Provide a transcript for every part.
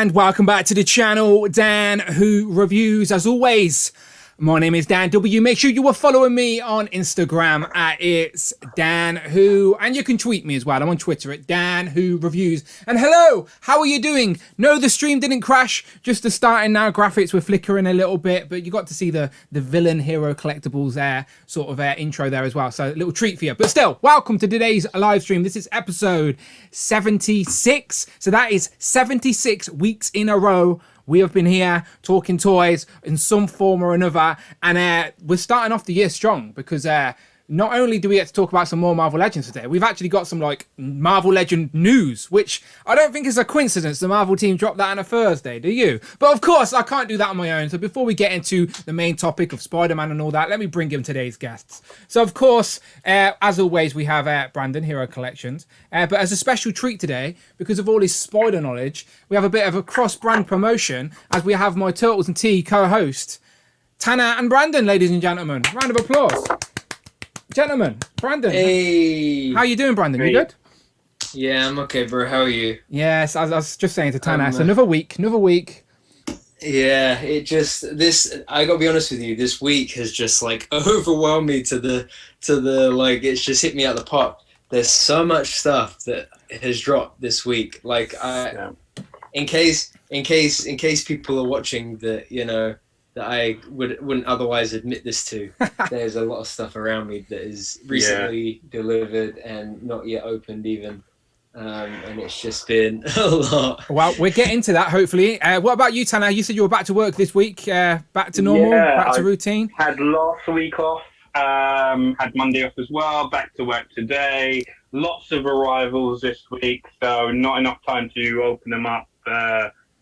And welcome back to the channel, Dan Who Reviews. As always, my name is Dan W. Make sure you are following me on Instagram at It's Dan Who, and you can tweet me as well. I'm on Twitter at Dan Who Reviews. And hello, how are you doing? No, the stream didn't crash. Just the starting now. Graphics were flickering a little bit, but you got to see the villain hero collectibles sort of intro there as well. So a little treat for you. But still, welcome to today's live stream. This is episode 76. So that is 76 weeks in a row. We have been here talking toys in some form or another, and we're starting off the year strong because not only do we get to talk about some more Marvel Legends today, we've actually got some like Marvel Legend news, which I don't think is a coincidence the Marvel team dropped that on a Thursday, do you? But of course, I can't do that on my own. So before we get into the main topic of Spider-Man and all that, let me bring in today's guests. So of course, as always, we have Brandon, Hero Collections. But as a special treat today, because of all his spider knowledge, we have a bit of a cross-brand promotion as we have my Turtles and Tea co-host, Tanner and Brandon, ladies and gentlemen. Round of applause. Gentlemen, Brandon. Hey. How you doing, Brandon? Great. You good? Yeah, I'm okay, bro. How are you? Yes, I was just saying to Tanner, it's another week. Yeah, I gotta be honest with you, this week has just like overwhelmed me to the like, it's just hit me out the park. There's so much stuff that has dropped this week. Like in case people are watching that, you know, that I wouldn't otherwise admit this to. There's a lot of stuff around me that is recently delivered and not yet opened even. And it's just been a lot. Well, we'll get into that, hopefully. What about you, Tanner? You said you were back to work this week. Back to normal? Back to routine? Had last week off. Had Monday off as well. Back to work today. Lots of arrivals this week, so not enough time to open them up,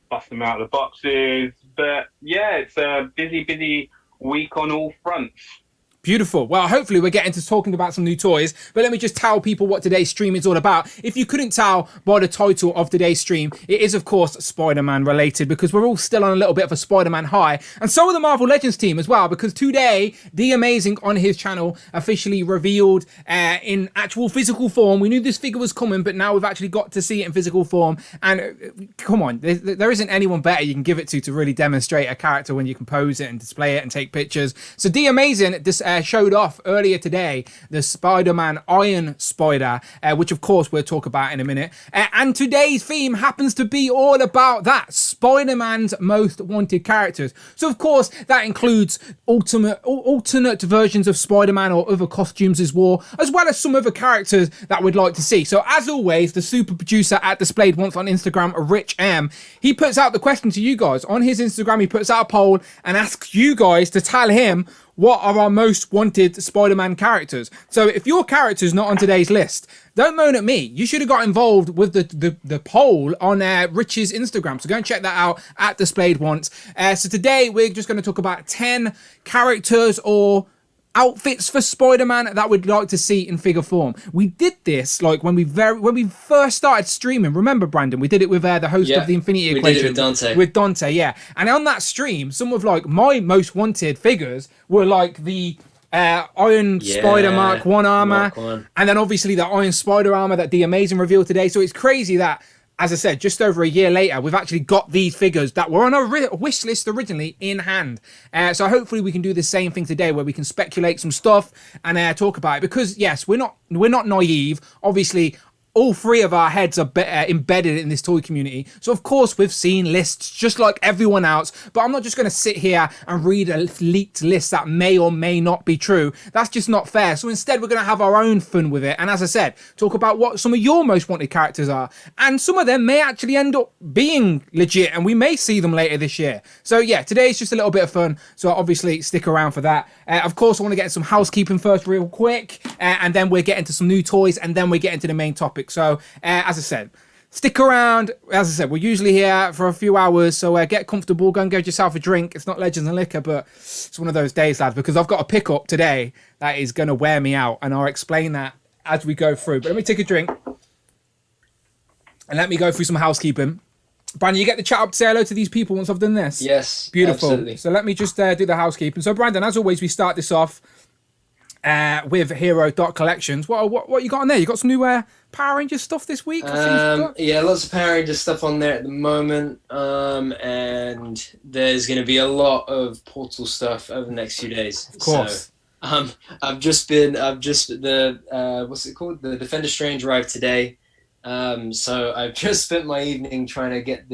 bust them out of the boxes. But yeah, it's a busy week on all fronts. Beautiful. Well, hopefully we're getting to talking about some new toys, but let me just tell people what today's stream is all about. If you couldn't tell by the title of today's stream, it is of course Spider-Man related because we're all still on a little bit of a Spider-Man high, and so are the Marvel Legends team as well, because today The Amazing on his channel officially revealed in actual physical form. We knew this figure was coming, but now we've actually got to see it in physical form, and come on, there isn't anyone better you can give it to really demonstrate a character when you compose it and display it and take pictures. So The Amazing showed off earlier today the Spider-Man Iron Spider, which of course we'll talk about in a minute. And today's theme happens to be all about that, Spider-Man's most wanted characters. So of course that includes alternate versions of Spider-Man or other costumes as well as some other characters that we'd like to see. So as always, the super producer at Displayed Once on Instagram, Rich M, he puts out the question to you guys. On his Instagram, he puts out a poll and asks you guys to tell him what are our most wanted Spider-Man characters. So if your character's not on today's list, don't moan at me. You should have got involved with the poll on Rich's Instagram. So go and check that out at Displayed Once. So today we're just going to talk about 10 characters or outfits for Spider-Man that we'd like to see in figure form. We did this like when we first started streaming. Remember, Brandon? We did it with the host of the Infinity Equation. We did it with Dante. With Dante, yeah. And on that stream, some of like my most wanted figures were like the Iron Spider Mark 1 armor, and then obviously the Iron Spider armor that The Amazing revealed today. So it's crazy that, as I said, just over a year later, we've actually got these figures that were on a wish list originally in hand. So hopefully we can do the same thing today, where we can speculate some stuff and talk about it. Because yes, we're not naive. Obviously, all three of our heads are embedded in this toy community. So of course we've seen lists just like everyone else, but I'm not just going to sit here and read a leaked list that may or may not be true. That's just not fair. So instead we're going to have our own fun with it. And as I said, talk about what some of your most wanted characters are. And some of them may actually end up being legit, and we may see them later this year. So yeah, today's just a little bit of fun. So obviously stick around for that. Of course, I want to get some housekeeping first real quick, and then we'll get into some new toys, and then we get into the main topic. So as I said, stick around. As I said, we're usually here for a few hours, so get comfortable, go and get yourself a drink. It's not Legends and Liquor, but it's one of those days, lads, because I've got a pickup today that is going to wear me out, and I'll explain that as we go through. But let me take a drink and let me go through some housekeeping. Brandon, you get the chat up to say hello to these people once I've done this? Yes, beautiful. Absolutely. So let me just do the housekeeping. So Brandon, as always, we start this off with Hero.collections. What you got on there? You got some new Power Rangers stuff this week? Yeah, lots of Power Rangers stuff on there at the moment. And there's going to be a lot of Portal stuff over the next few days. Of course. So, what's it called? The Defender Strange arrived today. So I've just spent my evening trying to get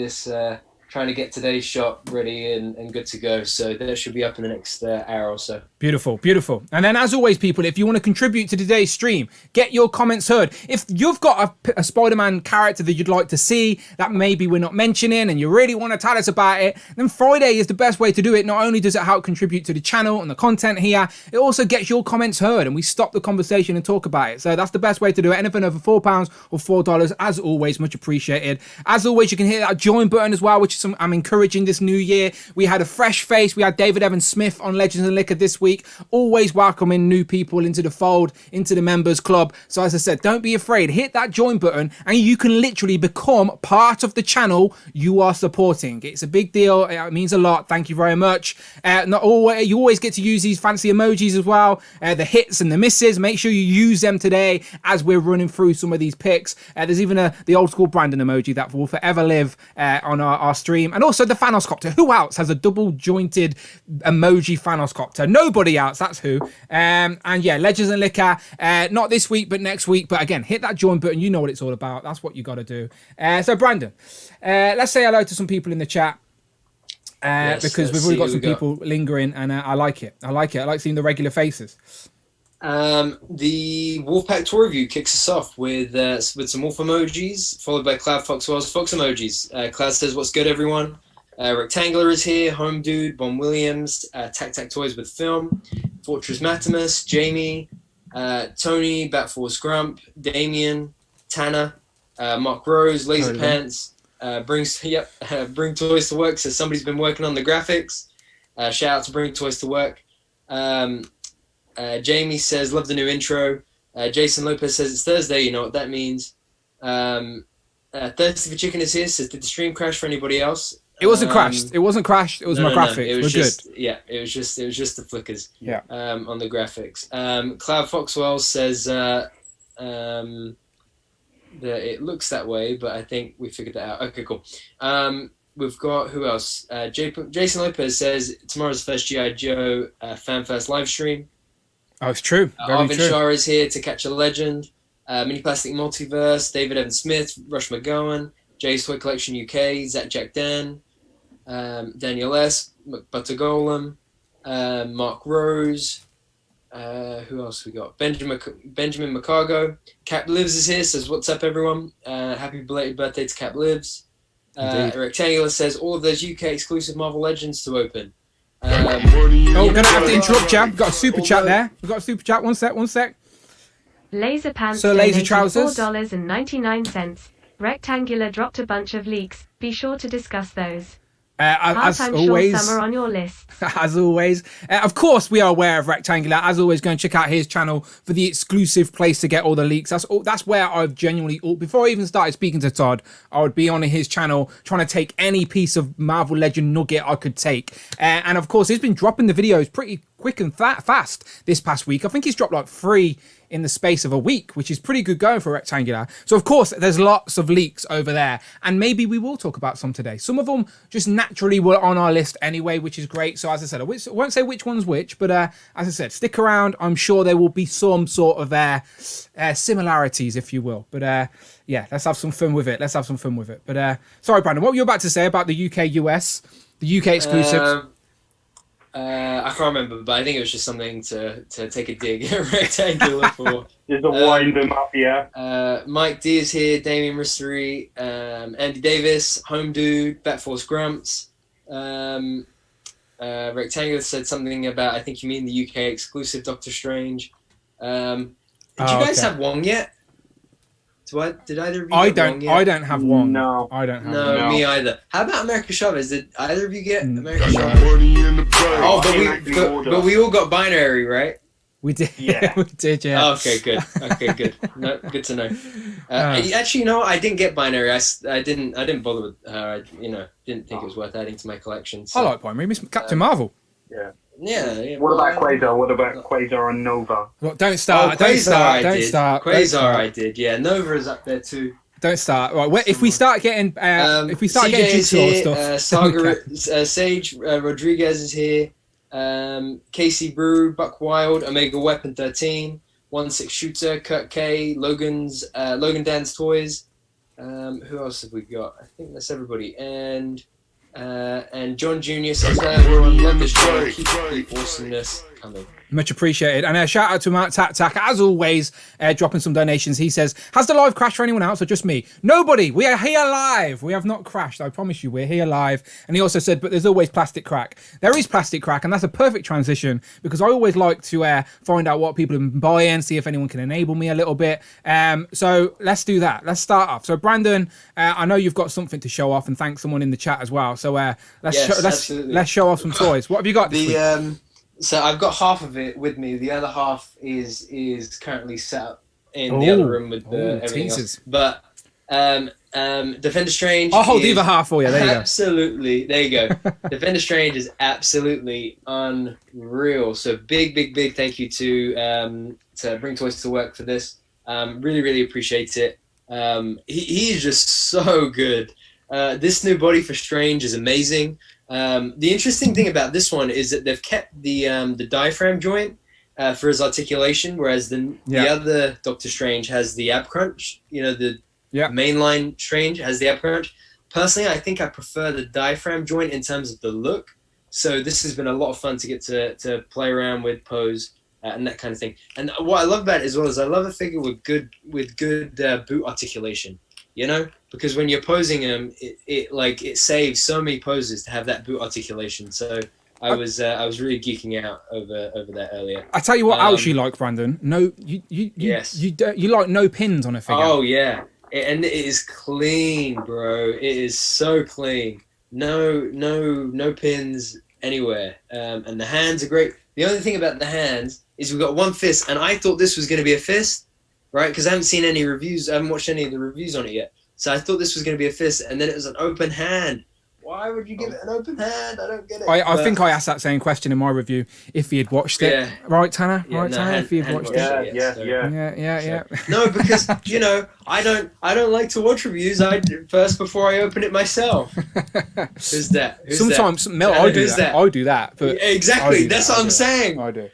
today's shot ready and good to go. So that should be up in the next hour or so. Beautiful, beautiful. And then as always, people, if you want to contribute to today's stream, get your comments heard. If you've got a Spider-Man character that you'd like to see that maybe we're not mentioning and you really want to tell us about it, then Friday is the best way to do it. Not only does it help contribute to the channel and the content here, it also gets your comments heard and we stop the conversation and talk about it. So that's the best way to do it. Anything over £4 or $4, as always, much appreciated. As always, you can hit that join button as well, which is I'm encouraging this new year. We had a fresh face. We had David Evan Smith on Legends and Liquor this week. Always welcoming new people into the fold, into the members club. So as I said, don't be afraid. Hit that join button and you can literally become part of the channel you are supporting. It's a big deal. It means a lot. Thank you very much. You always get to use these fancy emojis as well. The hits and the misses. Make sure you use them today as we're running through some of these picks. There's even the old school Brandon emoji that will forever live on our stream. And also the Thanoscopter. Who else has a double jointed emoji Thanoscopter? Nobody else. That's who. And yeah, Legends and Liquor. Not this week, but next week. But again, hit that join button. You know what it's all about. That's what you got to do. So Brandon, let's say hello to some people in the chat. Yes, because we've already got some people lingering, and I like it. I like seeing the regular faces. The Wolfpack Tour Review kicks us off with some wolf emojis, followed by Cloud Foxwell's fox emojis. Cloud says, "What's good, everyone?" Rectangular is here. Home Dude, Bon Williams, Tac Tac Toys with Film, Fortress Matimus, Jamie, Tony, Batforce Grump, Damien, Tanner, Mark Rose, Laser Pants, Bring Toys to Work. Says somebody's been working on the graphics. Shout out to Bring Toys to Work. Jamie says, love the new intro. Jason Lopez says, it's Thursday, you know what that means. Thirsty for Chicken is here, says, did the stream crash for anybody else? It wasn't crashed. It wasn't crashed. It was my graphics. It was We're just, good. Yeah, it was just the flickers. Yeah. On the graphics. Cloud Foxwell says that it looks that way, but I think we figured that out. Okay, cool. We've got, who else? Jason Lopez says, tomorrow's first G.I. Joe Fan First live stream. Oh, it's true. Very Arvin true. Shah is here to catch a legend. Mini Plastic Multiverse, David Evan Smith, Rush McGowan, Jay's Toy Collection UK, Zach Jack Dan, Daniel S, Butter Golem, Mark Rose. Who else we got? Benjamin McCargo. Cap Lives is here, says, what's up, everyone? Happy belated birthday to Cap Lives. Rectangular says, all of those UK exclusive Marvel Legends to open. We're gonna have to interrupt you. We've got a super chat there. We've got a super chat. One sec. Laser Pants So Laser Trousers. $4.99. Rectangular dropped a bunch of leaks. Be sure to discuss those. As Part-time always, Sean Summer on your list. as always, of course, we are aware of Rectangular. As always, go and check out his channel for the exclusive place to get all the leaks. That's where I've genuinely, before I even started speaking to Todd, I would be on his channel trying to take any piece of Marvel Legend nugget I could take. And of course, he's been dropping the videos pretty quick and fast this past week. I think he's dropped like 3 in the space of a week, which is pretty good going for Rectangular. So of course there's lots of leaks over there, and maybe we will talk about some today. Some of them just naturally were on our list anyway, which is great. So as I said, I won't say which one's which, but as I said, stick around. I'm sure there will be some sort of similarities, if you will. But yeah, let's have some fun with it. But sorry, Brandon, what were you about to say about the UK US, the UK exclusives? I can't remember, but I think it was just something to take a dig at Rectangular for. Just to wind them up, yeah. Mike D is here, Damien Ristery, Andy Davis, Home Dude, Batforce Grumps. Rectangular said something about, I think you mean the UK exclusive Doctor Strange. Did you guys have Wong yet? Did either of you get Wong yet? I don't have one. No. I don't have No, one. me either. How about America Chavez? Did either of you get America No. Chavez? Oh, but we all got binary, right? We did. Yeah. We did, yeah. Oh, okay, good. No, good to know. Actually, no, I didn't get binary. I didn't bother with her. I didn't think it was worth adding to my collection. So. I like Binary. Miss Captain Marvel. Yeah. Yeah. What about Quasar? What about Quasar and Nova? Well, don't start. Don't start. Quasar, I did. Yeah, Nova is up there too. Don't start. Right, if we start getting CJ is Jigsaw here, stuff, Sage Rodriguez is here. Casey Brew, Buck Wild, Omega Weapon 13, 1-6 Shooter, Kurt K, Logan Dan's Toys. Who else have we got? I think that's everybody. And John Jr. says, everyone love this show. Keep the awesomeness coming. much appreciated. And a shout out to Matt Tak, as always, dropping some donations. He says, has the live crashed for anyone else or just me? Nobody. We are here live. We have not crashed. I promise you, we're here live. And he also said, but there's always plastic crack. There is plastic crack, and that's a perfect transition because I always like to find out what people have been buying, see if anyone can enable me a little bit. So let's do that. Let's start off. So Brandon, I know you've got something to show off, and thank someone in the chat as well. So let's show off some toys. What have you got this week? So I've got half of it with me. The other half is currently set up in the other room with everything else. But Defender Strange. I'll hold the other half for you. There you go. Absolutely. There you go. Defender Strange is absolutely unreal. So big thank you to Bring Toys to Work for this. Really appreciate it. He is just so good. This new body for Strange is amazing. The interesting thing about this one is that they've kept the diaphragm joint for his articulation, whereas the other Doctor Strange has the ab crunch. You know, the mainline Strange has the ab crunch. Personally, I think I prefer the diaphragm joint in terms of the look. So this has been a lot of fun to get to play around with, pose, and that kind of thing. And what I love about it as well is I love a figure with good boot articulation. You know, because when you're posing him, it saves so many poses to have that boot articulation. So I was really geeking out over that earlier. I tell you what else you like, Brandon. No, you like no pins on a figure. Oh yeah, and it is clean, bro. It is so clean. No pins anywhere. And the hands are great. The only thing about the hands is we've got one fist, and I thought this was going to be a fist. Right, because I haven't seen any reviews. I haven't watched any of the reviews on it yet. So I thought this was going to be a fist, and then it was an open hand. Why would you give it an open hand? I don't get it. I think I asked that same question in my review if he had watched it. Yeah. Right, Tanner? Yeah, right, no, Tanner? If he had watched it. Yeah. No, because I don't like to watch reviews. I first before I open it myself. Who's that? Sometimes, Mel, I do that. I do that. But exactly. That's what I'm saying. I do.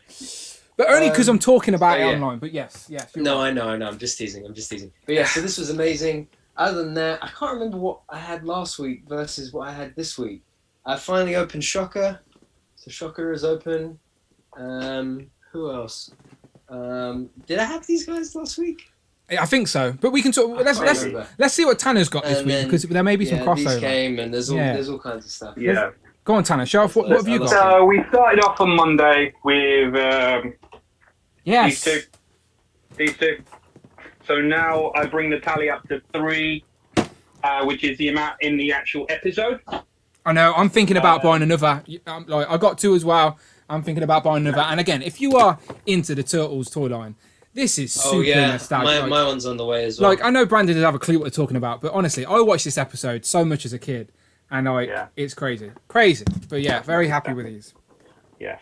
But only because I'm talking about it online. But yes. No, right. I know. I'm just teasing. But yeah, so this was amazing. Other than that, I can't remember what I had last week versus what I had this week. I finally opened Shocker. So Shocker is open. Who else? Did I have these guys last week? I think so. But we can talk. Let's see what Tanner's got this week because there may be some crossover. These came and there's all kinds of stuff. Yeah. Go on, Tanner. Show off. What have you got? So we started off on Monday with these two. So now I bring the tally up to 3, which is the amount in the actual episode. I know. I'm thinking about buying another. I got 2 as well. I'm thinking about buying another. And again, if you are into the Turtles toy line, this is super nostalgic. My one's on the way as well. Like, I know Brandon doesn't have a clue what we're talking about, but honestly, I watched this episode so much as a kid. And it's crazy. But yeah, very happy with these. Yes.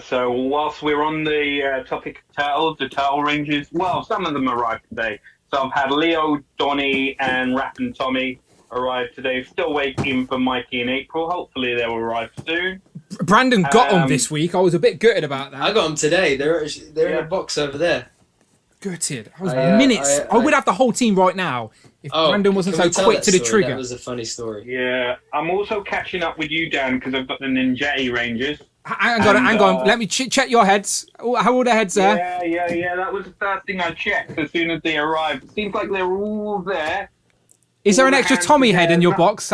So whilst we're on the topic of turtles, the turtle ranges, well, some of them arrived today. So I've had Leo, Donnie, and Rap and Tommy arrive today. Still waiting for Mikey in April. Hopefully they'll arrive soon. Brandon got them this week. I was a bit gutted about that. I got them today. They're in a box over there. Gutted. I was minutes. I would have the whole team right now if Brandon wasn't so quick to the trigger. That was a funny story. Yeah. I'm also catching up with you, Dan, because I've got the Ninjetti Rangers. Hang on. Let me check your heads. How are the heads there? Yeah. That was the first thing I checked as soon as they arrived. It seems like they're all there. Is there an extra Tommy head in your box?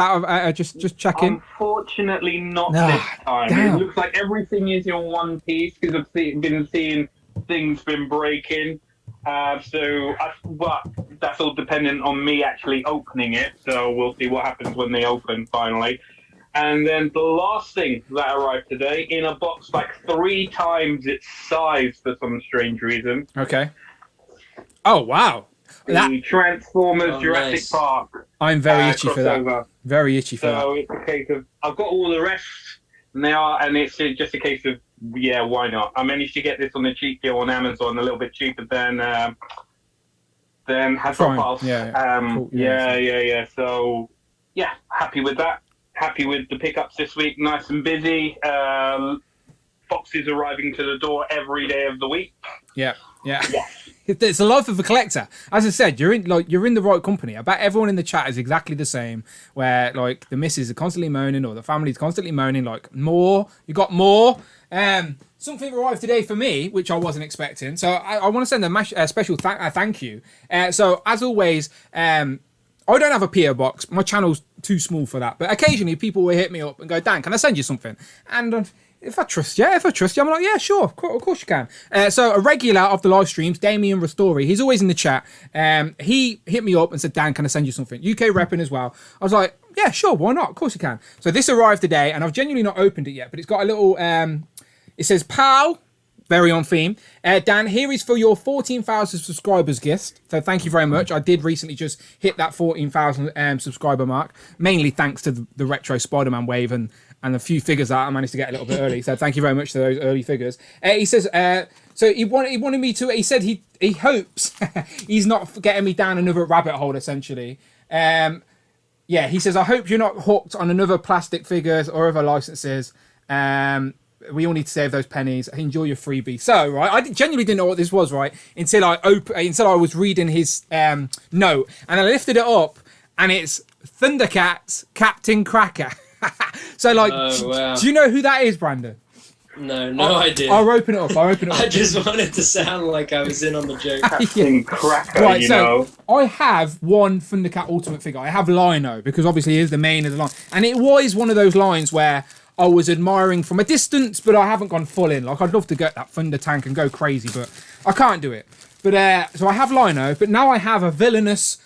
Just checking. Unfortunately, not this time. Damn. It looks like everything is in one piece because I've been seeing things been breaking. But that's all dependent on me actually opening it. So we'll see what happens when they open finally. And then the last thing that arrived today in a box like 3 times its size for some strange reason. Okay. Oh wow. The Transformers Jurassic Park. I'm very itchy for that. Very itchy for that. So it's a case of I've got all the rest, and it's just a case of yeah, why not? I managed to get this on a cheap deal on Amazon, a little bit cheaper than Hasselhoff. Cool. Yeah. So, yeah, happy with that. Happy with the pickups this week. Nice and busy. Boxes arriving to the door every day of the week. Yeah. It's the life of a collector. As I said, you're in the right company. I bet everyone in the chat is exactly the same. Where like the missus are constantly moaning, or the family's constantly moaning, like more. You got more. Something arrived today for me, which I wasn't expecting. So I want to send a special thank you. So as always, I don't have a PO box. My channel's too small for that. But occasionally people will hit me up and go, Dan, can I send you something? And if I trust you, I'm like, yeah, sure, of course you can. So a regular of the live streams, Damien Ristori, he's always in the chat. He hit me up and said, Dan, can I send you something? UK repping as well. I was like, yeah, sure, why not? Of course you can. So this arrived today, and I've genuinely not opened it yet, but it's got a little, it says, pal, very on theme. Dan, here is for your 14,000 subscribers gift. So thank you very much. I did recently just hit that 14,000 subscriber mark, mainly thanks to the retro Spider-Man wave and a few figures that I managed to get a little bit early. So thank you very much to those early figures. He says, so he wanted me to, he said he hopes he's not getting me down another rabbit hole, essentially. Yeah, he says, I hope you're not hooked on another plastic figures or other licenses. We all need to save those pennies. Enjoy your freebie. So, right, I genuinely didn't know what this was, right, until I was reading his note, and I lifted it up, and it's Thundercats Captain Cracker. So, like, wow. Do you know who that is, Brandon? No idea. I'll open it up. I just wanted to sound like I was in on the joke. Captain Cracker, right, you so know. I have one Thundercat Ultimate figure. I have Lino, because obviously he's the main of the line. And it was one of those lines where I was admiring from a distance, but I haven't gone full in. Like, I'd love to get that Thunder Tank and go crazy, but I can't do it. But so I have Lino, but now I have a villainous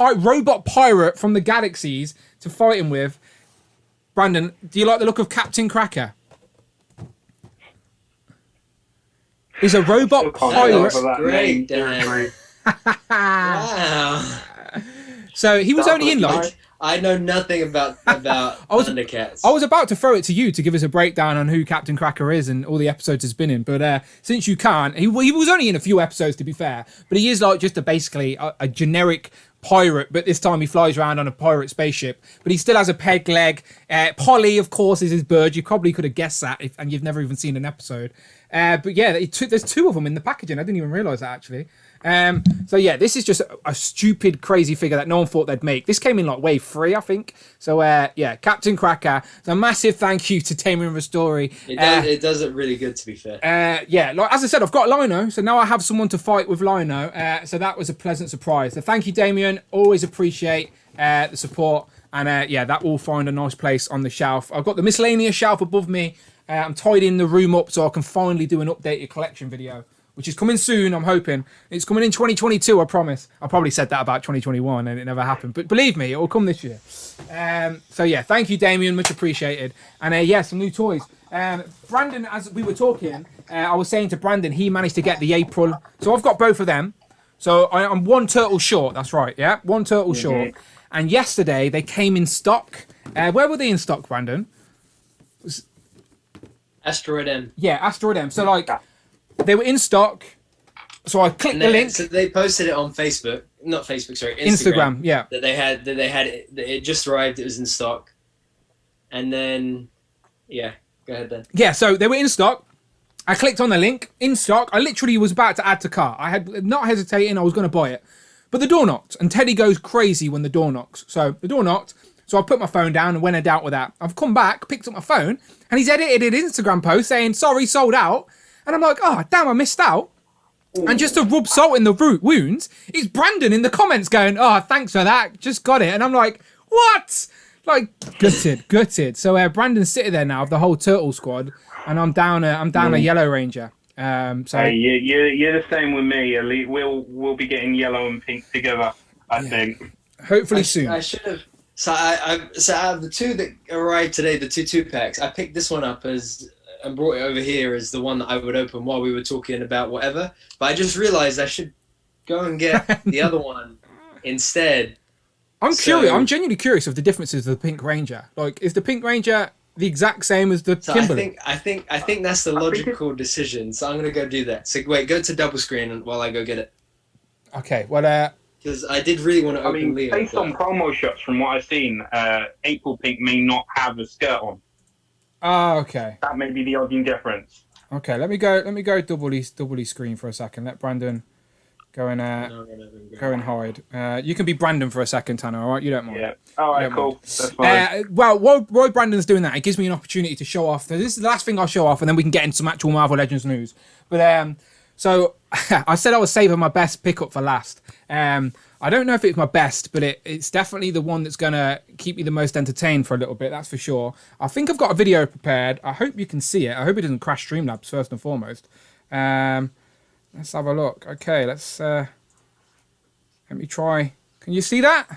robot pirate from the galaxies to fight him with. Brandon, do you like the look of Captain Cracker? He's a robot pirate. Great, Dan. Wow. So he was only in like... I know nothing about Thundercats. I was about to throw it to you to give us a breakdown on who Captain Cracker is and all the episodes has been in, but since you can't, he was only in a few episodes, to be fair, but he is like just basically a generic pirate, but this time he flies around on a pirate spaceship, but he still has a peg leg. Polly, of course, is his bird. You probably could have guessed that, and you've never even seen an episode. But yeah, there's two of them in the packaging. I didn't even realise that, actually. So yeah, this is just a stupid, crazy figure that no one thought they'd make. This came in like wave 3, I think. So yeah, Captain Cracker. So a massive thank you to Damien Ristori. It does look really good, to be fair. Yeah, like as I said, I've got Lino, so now I have someone to fight with Lino. So that was a pleasant surprise. So thank you, Damien. Always appreciate the support. And yeah, that will find a nice place on the shelf. I've got the miscellaneous shelf above me. I'm tidying the room up so I can finally do an updated collection video, which is coming soon, I'm hoping. It's coming in 2022, I promise. I probably said that about 2021 and it never happened. But believe me, it will come this year. So yeah, thank you, Damien. Much appreciated. And yeah, some new toys. Brandon, as we were talking, I was saying to Brandon, he managed to get the April. So I've got both of them. So I'm one turtle short. That's right, yeah? One turtle short. And yesterday, they came in stock. Where were they in stock, Brandon? Asteroid M. Yeah, Asteroid M. So like... They were in stock, so I clicked the link. So they posted it on Facebook, not Facebook, sorry, Instagram. Yeah, that they had it just arrived. It was in stock, and then yeah, go ahead then. Yeah, so they were in stock. I clicked on the link in stock. I literally was about to add to cart. I had not hesitating. I was going to buy it, but the door knocked, and Teddy goes crazy when the door knocks. So the door knocked. So I put my phone down and went out with that. I've come back, picked up my phone, and he's edited an Instagram post saying sorry, sold out. And I'm like, oh, damn, I missed out. And just to rub salt in the wounds, it's Brandon in the comments going, oh, thanks for that. Just got it. And I'm like, what? Like, gutted. So Brandon's sitting there now of the whole Turtle squad. And I'm down a Yellow Ranger. So hey, you're the same with me. We'll be getting yellow and pink together, I think. Hopefully soon. I should have. So out of the two that arrived today, the two packs, I picked this one up and brought it over here as the one that I would open while we were talking about whatever. But I just realised I should go and get the other one instead. I'm curious. I'm genuinely curious of the differences of the Pink Ranger. Like, is the Pink Ranger the exact same as the So Kimberly. I think that's the logical decision. So I'm gonna go do that. So wait, go to double screen while I go get it. Okay, well, Because I did really want to I open mean, Leo. based on promo shots from what I've seen, April Pink may not have a skirt on. okay. That may be the only difference. Okay, let me go doubly screen for a second. Let Brandon go and go and hide. You can be Brandon for a second, Tanner. All right, you don't mind. Yeah. All right. Yeah, Cool. That's fine. Well, while Brandon's doing that, it gives me an opportunity to show off. So this is the last thing I'll show off, and then we can get into some actual Marvel Legends news. But so I said I was saving my best pickup for last. I don't know if it's my best, but it's definitely the one that's gonna keep me the most entertained for a little bit. That's for sure. I think I've got a video prepared. I hope you can see it. I hope it doesn't crash Streamlabs first and foremost. Let's have a look. Okay, let me try. Can you see that?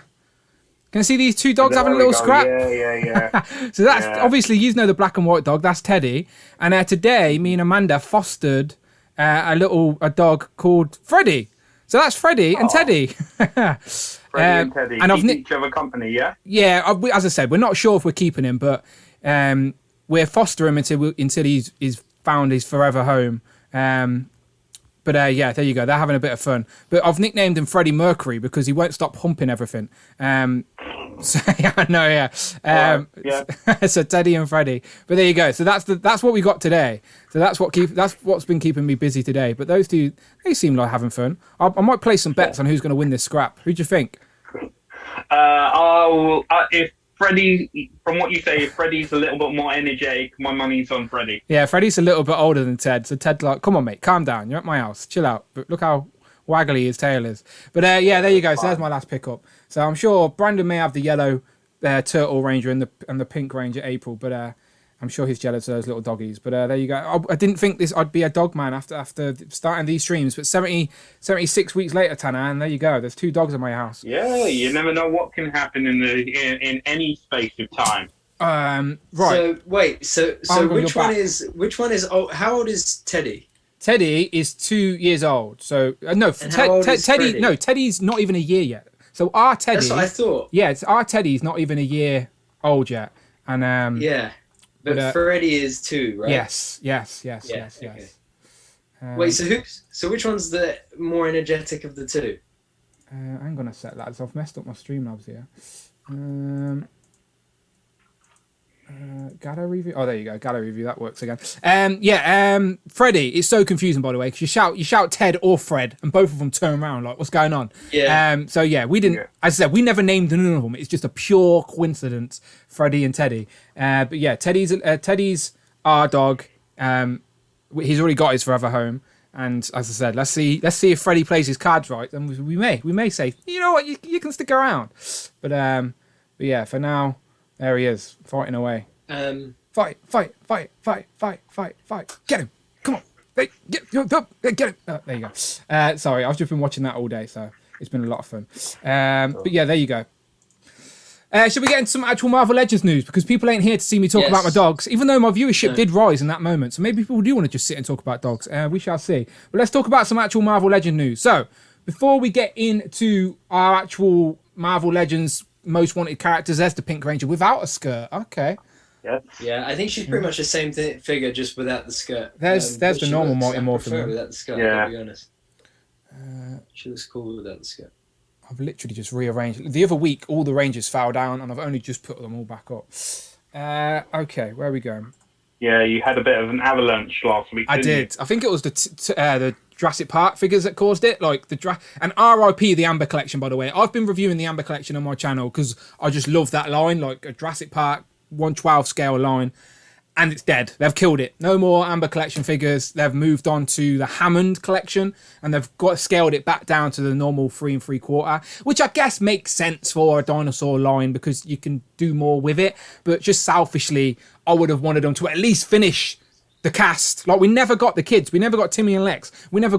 Can you see these two dogs having a little scrap? Yeah. So that's obviously, you know, the black and white dog. That's Teddy. And today, me and Amanda fostered a dog called Freddie. So that's Freddie and Teddy. Freddie and Teddy and keep each other company, yeah? Yeah, as I said, we're not sure if we're keeping him, but we're fostering him until he's found his forever home. But yeah, there you go. They're having a bit of fun. But I've nicknamed him Freddie Mercury because he won't stop humping everything. So yeah, I know, yeah. Yeah. So Teddy and Freddie. But there you go. So that's what we got today. So that's what's been keeping me busy today. But those two, they seem like having fun. I might play some bets on who's going to win this scrap. Who do you think? If Freddie, from what you say, if Freddie's a little bit more energetic, my money's on Freddie. Yeah, Freddie's a little bit older than Ted. So Ted's like, come on, mate, calm down. You're at my house. Chill out. But look how waggly his tail is. But yeah, there you go. So there's my last pickup. So I'm sure Brandon may have the yellow turtle ranger and the pink ranger April, but I'm sure he's jealous of those little doggies. But there you go. I didn't think I'd be a dog man after starting these streams, but 76 weeks later, Tanner, and there you go. There's 2 dogs in my house. Yeah, you never know what can happen in any space of time. Right. So wait. So which one is? Oh, how old is Teddy? Teddy is 2 years old. So no, Teddy. Freddie? No, Teddy's not even a year yet. So our Teddy. That's what I thought. Yeah, our Teddy's not even a year old yet, and yeah. But Freddie is 2, right? Yes. Okay. Wait, so which one's the more energetic of the 2? I'm gonna set that. So I've messed up my Streamlabs here. Gatto review. Oh, there you go. Gatto review. That works again. Freddie. It's so confusing, by the way, because you shout Ted or Fred, and both of them turn around like, "What's going on?" Yeah. So yeah, we didn't. As I said, we never named none of them. It's just a pure coincidence, Freddie and Teddy. But yeah, Teddy's our dog. He's already got his forever home. And as I said, let's see if Freddie plays his cards right. And we may say, you know what, you can stick around. But yeah, for now. There he is, fighting away. Fight. Get him. Come on. Get him. Oh, there you go. Sorry, I've just been watching that all day, so it's been a lot of fun. But yeah, there you go. Should we get into some actual Marvel Legends news? Because people ain't here to see me talk about my dogs, even though my viewership did rise in that moment. So maybe people do want to just sit and talk about dogs. We shall see. But let's talk about some actual Marvel Legends news. So, before we get into our actual Marvel Legends most wanted characters, there's the Pink Ranger without a skirt. Okay. Yeah, I think she's pretty much the same figure, just without the skirt. There's the normal Mighty Morphin without the skirt. Yeah. To be honest. She looks cool without the skirt. I've literally just rearranged. The other week, all the Rangers fell down, and I've only just put them all back up. Okay, where are we going? Yeah, you had a bit of an avalanche last week. I did. I think it was the Jurassic Park figures that caused it, like and RIP the Amber Collection, by the way. I've been reviewing the Amber Collection on my channel because I just love that line, like a Jurassic Park 1/12 scale line, and it's dead. They've killed it. No more Amber Collection figures. They've moved on to the Hammond Collection, and they've scaled it back down to the normal 3 3/4, which I guess makes sense for a dinosaur line because you can do more with it. But just selfishly, I would have wanted them to at least finish the cast. Like, we never got the kids. We never got Timmy and Lex. We never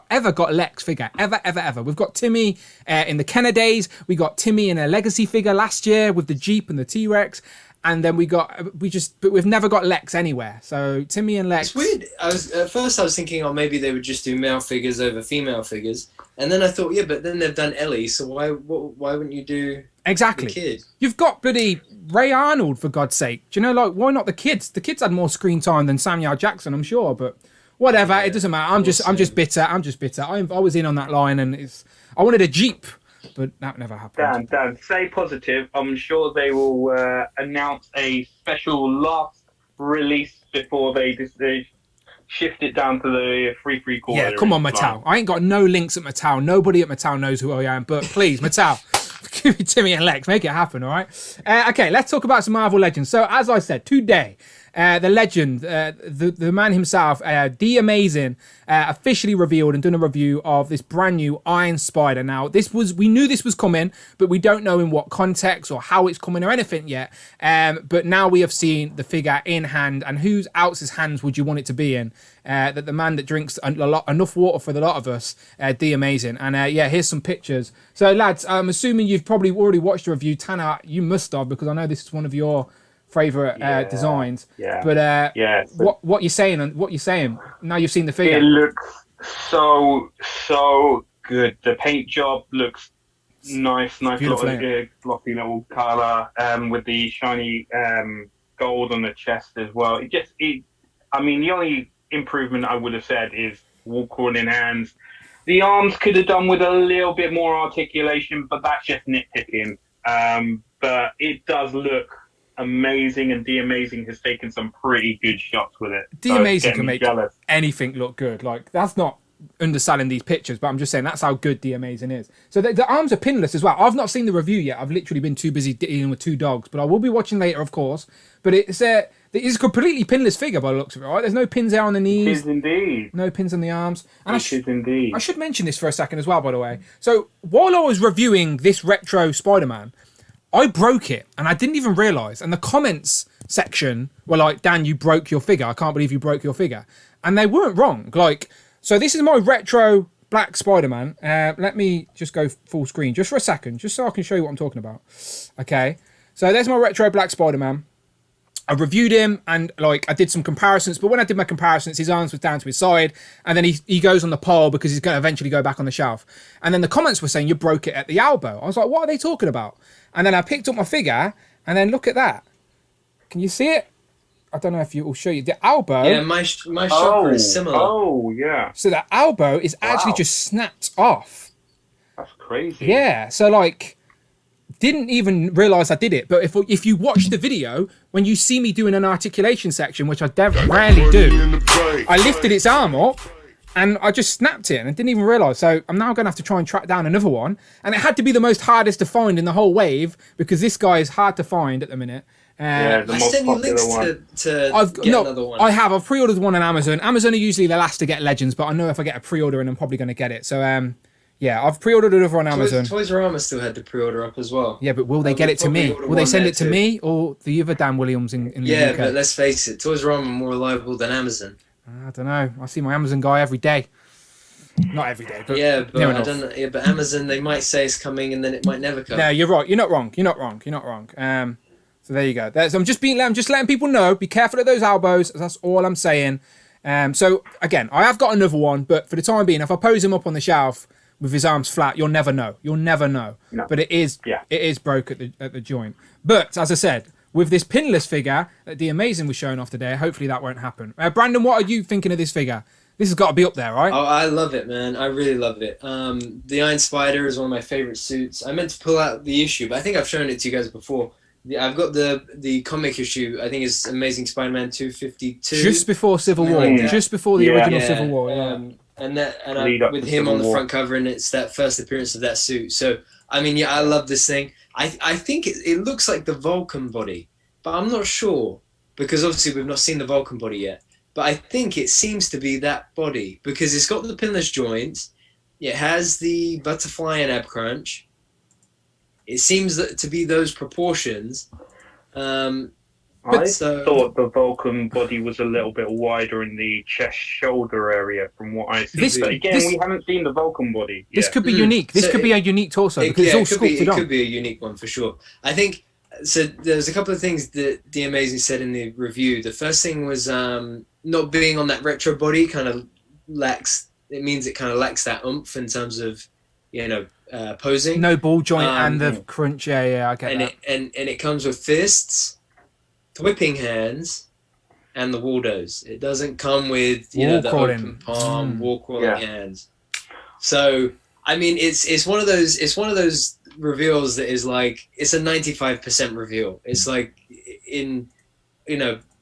ever got Lex figure. Ever. We've got Timmy in the Kenner days. We got Timmy in a Legacy figure last year with the Jeep and the T-Rex. and then but we've never got Lex anywhere. So Timmy and Lex. It's weird. At first I was thinking, oh, maybe they would just do male figures over female figures, and then I thought, yeah, but then they've done Ellie, so why wouldn't you do exactly the kid? You've got bloody Ray Arnold, for God's sake. Do you know, like, why not the kids? The kids had more screen time than Samuel Jackson, I'm sure, but whatever. It doesn't matter. I'm just bitter. I was in on that line, and I wanted a Jeep. But that never happened. Dan, stay positive. I'm sure they will announce a special last release before they shift it down to the free quarter. Yeah, come on, Mattel. I ain't got no links at Mattel. Nobody at Mattel knows who I am. But please, Mattel, give me Timmy and Lex. Make it happen, all right? Okay, let's talk about some Marvel Legends. So, as I said, today, the legend, the man himself, The Amazing, officially revealed and done a review of this brand new Iron Spider. Now, we knew this was coming, but we don't know in what context or how it's coming or anything yet. But now we have seen the figure in hand, and whose else's hands would you want it to be in? That the man that drinks enough water for the lot of us, The Amazing. And here's some pictures. So, lads, I'm assuming you've probably already watched the review. Tanner, you must have, because I know this is one of your favorite designs. But what you saying? And what you saying? Now you've seen the figure. It looks so good. The paint job looks nice little glossy little color, with the shiny gold on the chest as well. I mean, the only improvement I would have said is walk-on in hands. The arms could have done with a little bit more articulation, but that's just nitpicking. But it does look amazing, and The Amazing has taken some pretty good shots with it. The Amazing can make anything look good. Like, that's not underselling these pictures, but I'm just saying that's how good The Amazing is. So the arms are pinless as well. I've not seen the review yet. I've literally been too busy dealing with two dogs, but I will be watching later, of course. But it's a completely pinless figure by the looks of it, right? There's no pins there on the knees. It is indeed. No pins on the arms. And it is indeed. I should mention this for a second as well, by the way. So while I was reviewing this retro Spider-Man, I broke it, and I didn't even realise. And the comments section were like, Dan, you broke your figure. I can't believe you broke your figure. And they weren't wrong. Like, so this is my retro black Spider-Man. Let me just go full screen just for a second, just so I can show you what I'm talking about. Okay. So there's my retro black Spider-Man. I reviewed him, and like I did some comparisons, but when I did my comparisons, his arms was down to his side, and then he goes on the pole because he's going to eventually go back on the shelf. And then the comments were saying you broke it at the elbow. I was like, what are they talking about? And then I picked up my figure, and then look at that. Can you see it? I don't know if it will show you the elbow. Yeah, my shocker is similar. Oh, yeah. So the elbow is actually just snapped off. That's crazy. Yeah. So like, didn't even realize I did it. But if you watch the video, when you see me doing an articulation section, which I rarely do, I lifted its arm up and I just snapped it and I didn't even realize. So I'm now going to have to try and track down another one. And it had to be the most hardest to find in the whole wave because this guy is hard to find at the minute. The I most sent you popular links one. to get another one. I've pre-ordered one on Amazon. Amazon are usually the last to get Legends, but I know if I get a pre-order and I'm probably going to get it. So yeah, I've pre-ordered another on Amazon. Toys R Us still had the pre-order up as well. Yeah, but will they get it to me? Will they send it to me or the other Dan Williams in the UK? Yeah, but let's face it, Toys R Us are more reliable than Amazon. I don't know. I see my Amazon guy every day. Not every day, but yeah, but I don't know. Yeah, but Amazon, they might say it's coming and then it might never come. No, you're right. You're not wrong. So there you go. So I'm just letting people know. Be careful of those elbows. That's all I'm saying. So again, I have got another one, but for the time being, if I pose him up on the shelf with his arms flat, you'll never know. No. But it is broke at the joint. But as I said, with this pinless figure that The Amazing was showing off today, hopefully that won't happen. Brandon, what are you thinking of this figure? This has got to be up there, right? Oh, I love it, man. I really love it. The Iron Spider is one of my favorite suits. I meant to pull out the issue, but I think I've shown it to you guys before. I've got the comic issue. I think it's Amazing Spider-Man 252. Just before Civil War. Like just before the original Civil War. With him on the front cover, and it's that first appearance of that suit. So, I mean, yeah, I love this thing. I think it looks like the Vulcan body, but I'm not sure because obviously we've not seen the Vulcan body yet. But I think it seems to be that body because it's got the pinless joints. It has the butterfly and ab crunch. It seems to be those proportions. I thought the Vulcan body was a little bit wider in the chest-shoulder area from what I see. But again, we haven't seen the Vulcan body yet. This could be unique. This could be a unique torso because it's all sculpted on. It could be a unique one for sure. I think So there's a couple of things that The Amazing said in the review. The first thing was not being on that retro body kind of lacks. It means it kind of lacks that oomph in terms of, posing. No ball joint and the crunch. Yeah, I get that. And it comes with fists, whipping hands, and the Waldos. It doesn't come with the open palm, wall crawling hands. So I mean, it's one of those reveals that is like, it's a 95% reveal. It's like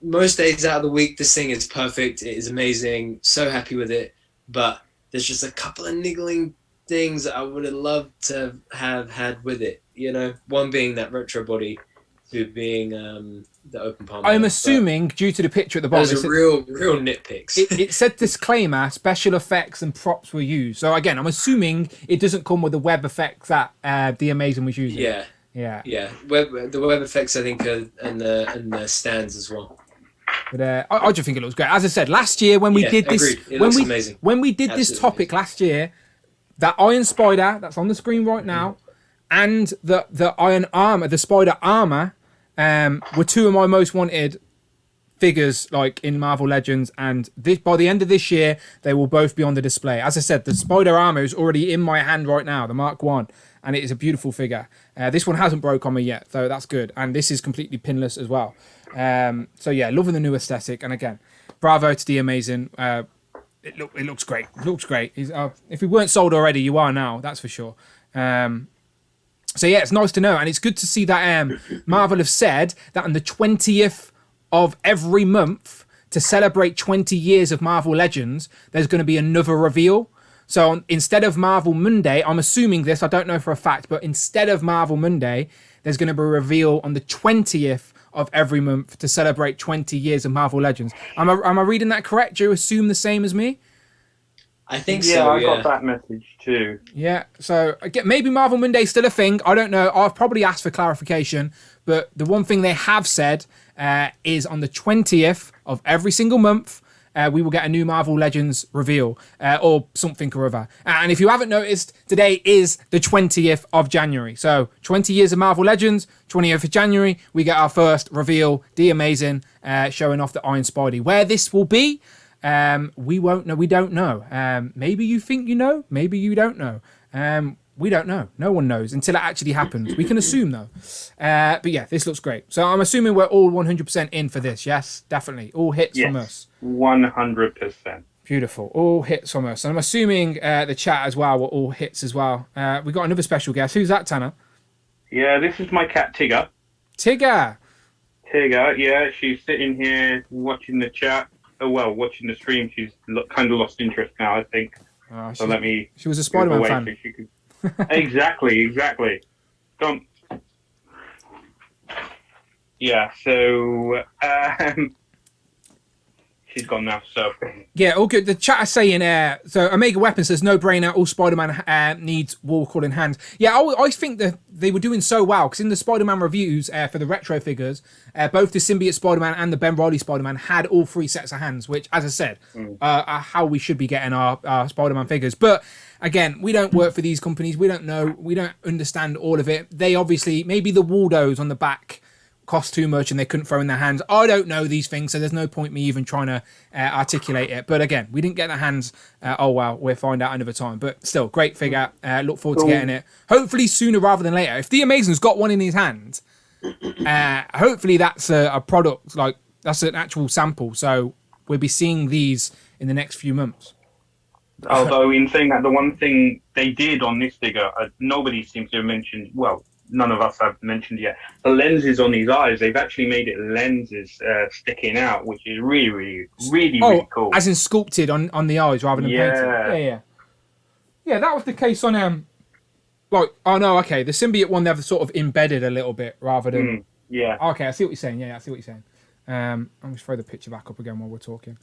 most days out of the week, this thing is perfect. It is amazing. So happy with it. But there's just a couple of niggling things that I would have loved to have had with it. One being that retro body, two being the open palm. I'm assuming, due to the picture at the bottom, those are real nitpicks. It said disclaimer: special effects and props were used. So again, I'm assuming it doesn't come with the web effects that The Amazing was using. Yeah. The web effects, I think, and the stands as well. But I just think it looks great. As I said last year, when we did this, amazing. When we did this topic last year, that Iron Spider that's on the screen right now, and the Iron Armor, the Spider Armor, were two of my most wanted figures, like in Marvel Legends. And by the end of this year, they will both be on the display. As I said, the Spider Armor is already in my hand right now, the Mark 1, and it is a beautiful figure. This one hasn't broke on me yet, so that's good. And this is completely pinless as well. So yeah, loving the new aesthetic. And again, bravo to The Amazing. It looks great. It looks great. If we weren't sold already, you are now. That's for sure. So yeah, it's nice to know, and it's good to see that Marvel have said that on the 20th of every month, to celebrate 20 years of Marvel Legends, there's going to be another reveal. So instead of Marvel Monday, I'm assuming this, I don't know for a fact, but instead of Marvel Monday, there's going to be a reveal on the 20th of every month to celebrate 20 years of Marvel Legends. Am I reading that correct? Do you assume the same as me? I think so. I got that message too. Yeah, so again, maybe Marvel Monday's still a thing. I don't know. I've probably asked for clarification, but the one thing they have said is on the 20th of every single month, we will get a new Marvel Legends reveal or something or other. And if you haven't noticed, today is the 20th of January. So 20 years of Marvel Legends, 20th of January, we get our first reveal, The Amazing, showing off the Iron Spidey. Where this will be, we won't know. We don't know. Maybe you think you know. Maybe you don't know. We don't know. No one knows until it actually happens. We can assume though. But yeah, this looks great. So I'm assuming we're all 100% in for this. Yes, definitely. All hits from us. 100%. Beautiful. All hits from us. And I'm assuming the chat as well were all hits as well. We got another special guest. Who's that, Tanner? Yeah, this is my cat Tigger. Tigger, yeah. She's sitting here watching the chat. Oh, well, watching the stream. She's kind of lost interest now, I think. So let me... She was a Spider-Man fan. So she could... Exactly. Don't... Yeah, so... She's gone now, so... Yeah, all good. The chat is saying, so Omega Weapon says, no brainer, all Spider-Man needs wall crawling hands. Yeah, I think that they were doing so well, because in the Spider-Man reviews for the retro figures, both the Symbiote Spider-Man and the Ben Reilly Spider-Man had all three sets of hands, which, as I said, are how we should be getting our Spider-Man figures. But again, we don't work for these companies. We don't know. We don't understand all of it. They obviously, maybe the Waldos on the back cost too much and they couldn't throw in their hands. I don't know these things, so there's no point me even trying to articulate it. But again, we didn't get the hands. We'll find out another time. But still, great figure. Look forward to getting it. Hopefully sooner rather than later. If The Amazing's got one in his hand, hopefully that's a product, like that's an actual sample. So we'll be seeing these in the next few months. Although in saying that, the one thing they did on this figure, nobody seems to have mentioned, well, none of us have mentioned yet, the lenses on his eyes. They've actually made it lenses sticking out, which is really cool. As in sculpted on the eyes rather than painted. Yeah, that was the case on the Symbiote one, they've sort of embedded a little bit rather than okay, I see what you're saying. I see what you're saying. I'm just throw the picture back up again while we're talking.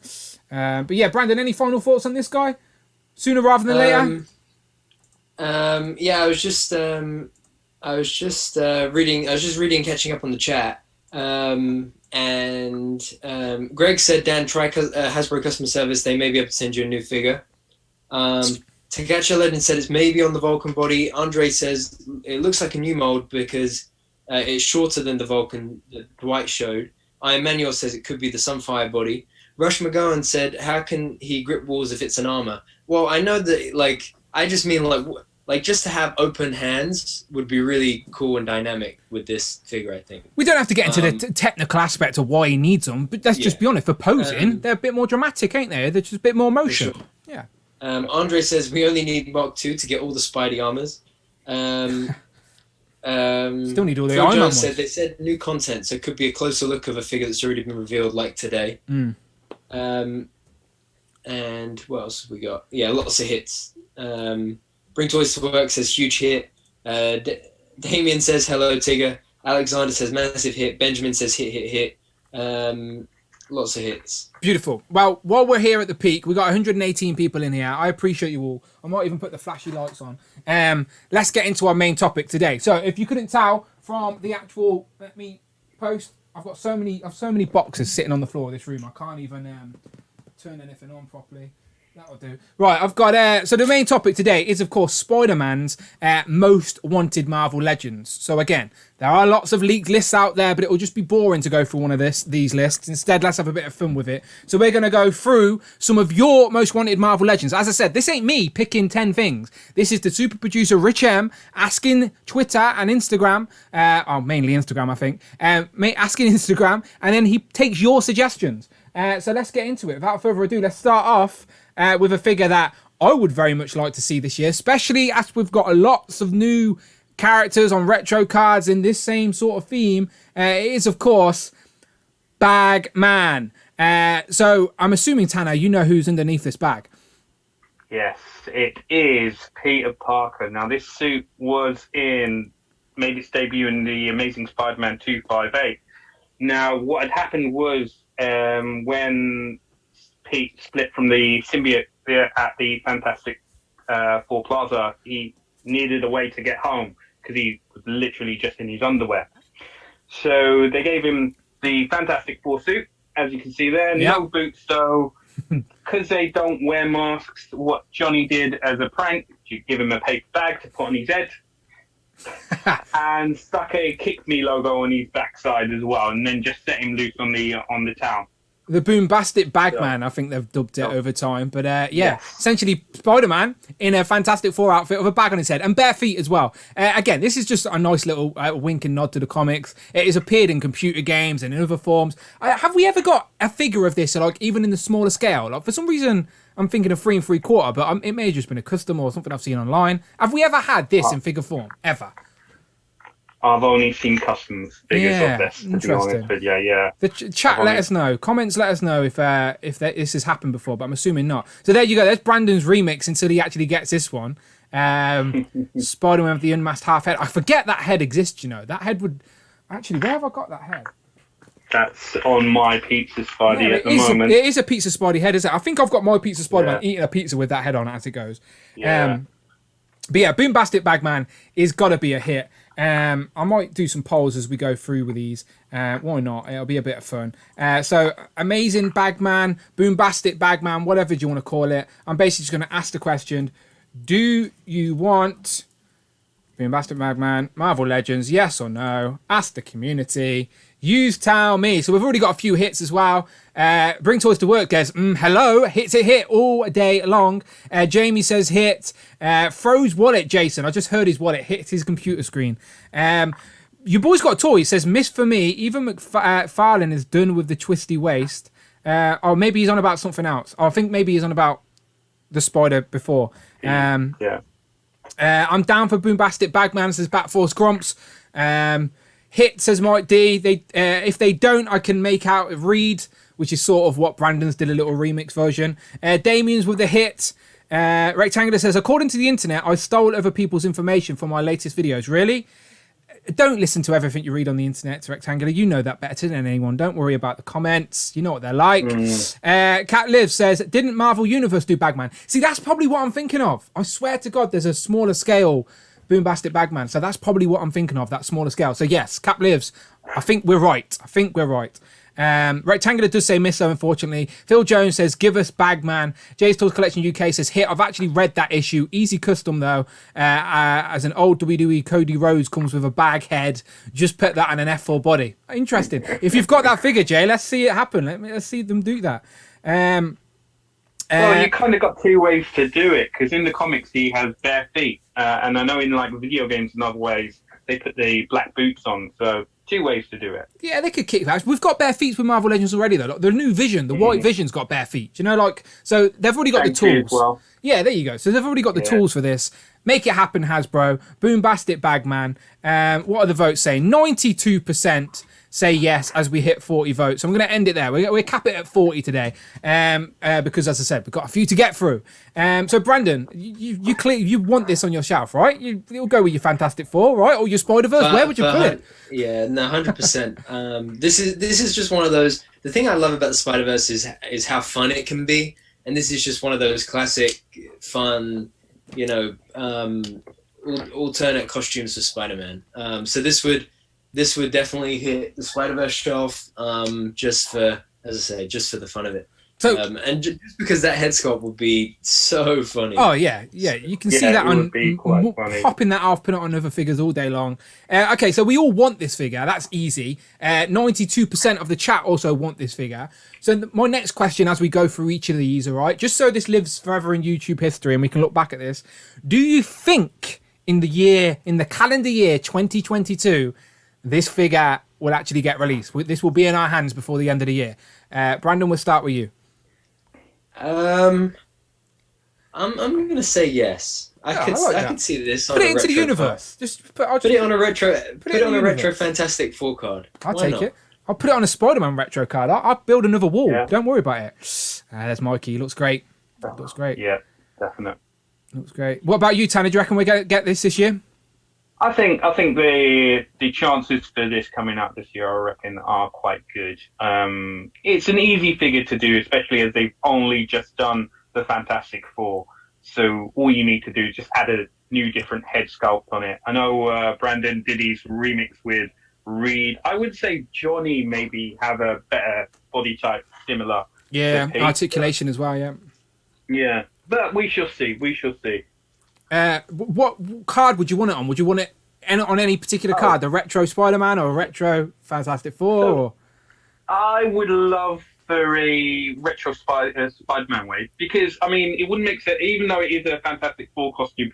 But yeah, Brandon, any final thoughts on this guy? Sooner rather than later? I was just reading, catching up on the chat. Greg said, Dan, try Hasbro customer service. They may be able to send you a new figure. Takacha Legend said it's maybe on the Vulcan body. Andre says it looks like a new mold because It's shorter than the Vulcan that Dwight showed. Iron Manuel says it could be the Sunfire body. Rush McGowan said, how can he grip walls if it's an armor? Well, I know that, like, I just mean, like just to have open hands would be really cool and dynamic with this figure, I think. We don't have to get into the technical aspect of why he needs them, but let's just be honest, for posing, they're a bit more dramatic, ain't they? They're just a bit more motion. Sure. Yeah. Andre says, we only need Mark 2 to get all the Spidey armors. Still need all the Phil Iron Man Jones said ones. they said new content, so it could be a closer look of a figure that's already been revealed, like today. And what else have we got? Yeah, lots of hits. Bring Toys to Work says huge hit. Damien says hello, Tigger. Alexander says massive hit. Benjamin says hit. Lots of hits. Beautiful. Well, while we're here at the peak, we got 118 people in here. I appreciate you all. I might even put the flashy lights on. Let's get into our main topic today. So, if you couldn't tell from the actual, let me post. I've got so many boxes sitting on the floor of this room. I can't even turn anything on properly. That'll do. Right, I've got... so the main topic today is, of course, Spider-Man's most wanted Marvel Legends. So again, there are lots of leaked lists out there, but it will just be boring to go through one of these lists. Instead, let's have a bit of fun with it. So we're going to go through some of your most wanted Marvel Legends. As I said, this ain't me picking 10 things. This is the super producer Rich M asking Twitter and Instagram, mainly Instagram, I think, asking Instagram, and then he takes your suggestions. So let's get into it. Without further ado, let's start off with a figure that I would very much like to see this year, especially as we've got lots of new characters on retro cards in this same sort of theme. It is, of course, Bagman. So I'm assuming, Tanner, you know who's underneath this bag. Yes, it is Peter Parker. Now, this suit made its debut in the Amazing Spider-Man 258. Now, what had happened was when Pete split from the symbiote at the Fantastic Four Plaza, he needed a way to get home because he was literally just in his underwear. So they gave him the Fantastic Four suit, as you can see there, no boots. So because they don't wear masks, what Johnny did as a prank, you give him a paper bag to put on his head and stuck a Kick Me logo on his backside as well, and then just set him loose on the town. The Boombastic Bagman, I think they've dubbed it over time. But essentially Spider-Man in a Fantastic Four outfit with a bag on his head and bare feet as well. Again, this is just a nice little wink and nod to the comics. It has appeared in computer games and in other forms. Have we ever got a figure of this, like even in the smaller scale? Like for some reason, I'm thinking of 3 3/4, but it may have just been a custom or something I've seen online. Have we ever had this in figure form? Ever? I've only seen customs figures of this, to be honest with you, yeah. The chat, let us know. Comments, let us know if this has happened before, but I'm assuming not. So there you go. There's Brandon's remix until he actually gets this one. Spider-Man with the unmasked half head. I forget that head exists, you know. That head would... Actually, where have I got that head? That's on my Pizza Spidey at the moment. It is a Pizza Spidey head, isn't it? I think I've got my Pizza Spider-Man eating a pizza with that head on as it goes. Yeah. But yeah, Boombastic Bagman is got to be a hit. I might do some polls as we go through with these. Why not? It'll be a bit of fun. So, Amazing Bagman, Boombastic Bagman, whatever you want to call it. I'm basically just going to ask the question, do you want Boombastic Bagman, Marvel Legends, yes or no? Ask the community. Use Tell Me. So we've already got a few hits as well. Bring Toys to Work goes, hello. Hit's a hit all day long. Jamie says hit. Froze wallet, Jason. I just heard his wallet hit his computer screen. Your boy's got a toy. He says, miss for me. Even McFarlane is done with the twisty waist. Or maybe he's on about something else. I think maybe he's on about the spider before. I'm down for Boombastic Bagman, says Batforce Grumps. Hit, says Mike D. If they don't, I can make out Read, which is sort of what Brandon's did a little remix version. Damien's with the hit. Rectangular says, according to the internet, I stole other people's information for my latest videos. Really? Don't listen to everything you read on the internet, Rectangular. You know that better than anyone. Don't worry about the comments. You know what they're like. Cat Live says, didn't Marvel Universe do Bagman? See, that's probably what I'm thinking of. I swear to God, there's a smaller scale Boombastic Bagman. So that's probably what I'm thinking of, that smaller scale. So yes, Cap Lives, I think we're right. Rectangular does say miss, unfortunately. Phil Jones says, give us Bagman. Jay's Toys Collection UK says, hit. I've actually read that issue. Easy custom, though. As an old WWE, Cody Rhodes comes with a bag head. Just put that on an F4 body. Interesting. If you've got that figure, Jay, let's see it happen. Let's see them do that. Well, you kind of got two ways to do it, because in the comics he has bare feet. And I know in like video games and other ways, they put the black boots on. So two ways to do it. Yeah, they could kick that. We've got bare feet with Marvel Legends already, though. Like, the new Vision, the White Vision's got bare feet. You know, like, so they've already got the tools. Well. Yeah, there you go. So they've already got the tools for this. Make it happen, Hasbro. Boombastic Bagman. What are the votes saying? 92% say yes as we hit 40 votes. So I'm going to end it there. We'll cap it at 40 today because, as I said, we've got a few to get through. So, Brandon, you want this on your shelf, right? You'll go with your Fantastic Four, right? Or your Spider-Verse. Where would you put it? Yeah, no, 100%. This is just one of those. The thing I love about the Spider-Verse is how fun it can be, and this is just one of those classic, fun, alternate costumes for Spider-Man. So this would definitely hit the Spider-Verse shelf, just for, as I say, just for the fun of it. So, and just because that head sculpt would be so funny. Oh yeah, you can see that on popping that off, putting it on other figures all day long. Okay, so we all want this figure. That's easy. 92% of the chat also want this figure. So my next question, as we go through each of these, all right, just so this lives forever in YouTube history and we can look back at this, do you think in the calendar year 2022, this figure will actually get released? This will be in our hands before the end of the year. Brandon, we'll start with you. I'm gonna say yes. I could see this. Put it into the universe. Just put it on a retro. Put it on a retro Fantastic Four card. I'll take it. I'll put it on a Spider-Man retro card. I'll build another wall. Yeah. Don't worry about it. There's Mikey. Looks great. Looks great. Yeah, definitely. Looks great. What about you, Tanner? Do you reckon we're gonna get this year? I think the chances for this coming out this year, I reckon, are quite good. It's an easy figure to do, especially as they've only just done the Fantastic Four. So all you need to do is just add a new different head sculpt on it. I know Brandon did his remix with Reed. I would say Johnny maybe have a better body type similar. Yeah, articulation as well, yeah. Yeah, but we shall see. We shall see. What card would you want it on? Would you want it on any particular card? The retro Spider-Man or a retro Fantastic Four? So, I would love for a retro Spider-Man wave, because I mean it wouldn't make sense, even though it is a Fantastic Four costume.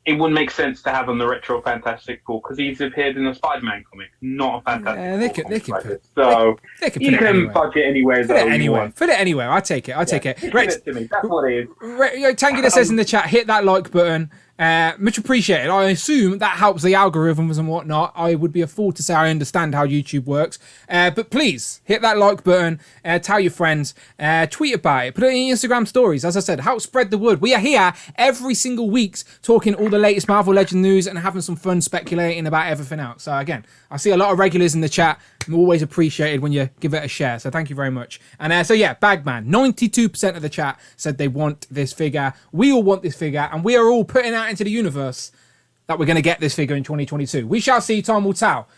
It wouldn't make sense to have on the retro Fantastic Four because he's appeared in a Spider-Man comic, not a Fantastic Four. They can put it. So they can you can budge it anywhere. Put it anywhere. Put it anywhere. I take it. I take it. Right. It to me. That's what it is. Tangular says in the chat, hit that like button. Much appreciated. I assume that helps the algorithms and whatnot. I would be a fool to say I understand how YouTube works. But please hit that like button. Tell your friends. Tweet about it. Put it in your Instagram stories. As I said, help spread the word. We are here every single week talking all the latest Marvel Legends news and having some fun speculating about everything else. So again, I see a lot of regulars in the chat. I'm always appreciated when you give it a share. So thank you very much. And so yeah, Bagman, 92% of the chat said they want this figure. We all want this figure, and we are all putting out into the universe that we're going to get this figure in 2022. We shall see. Time will tell.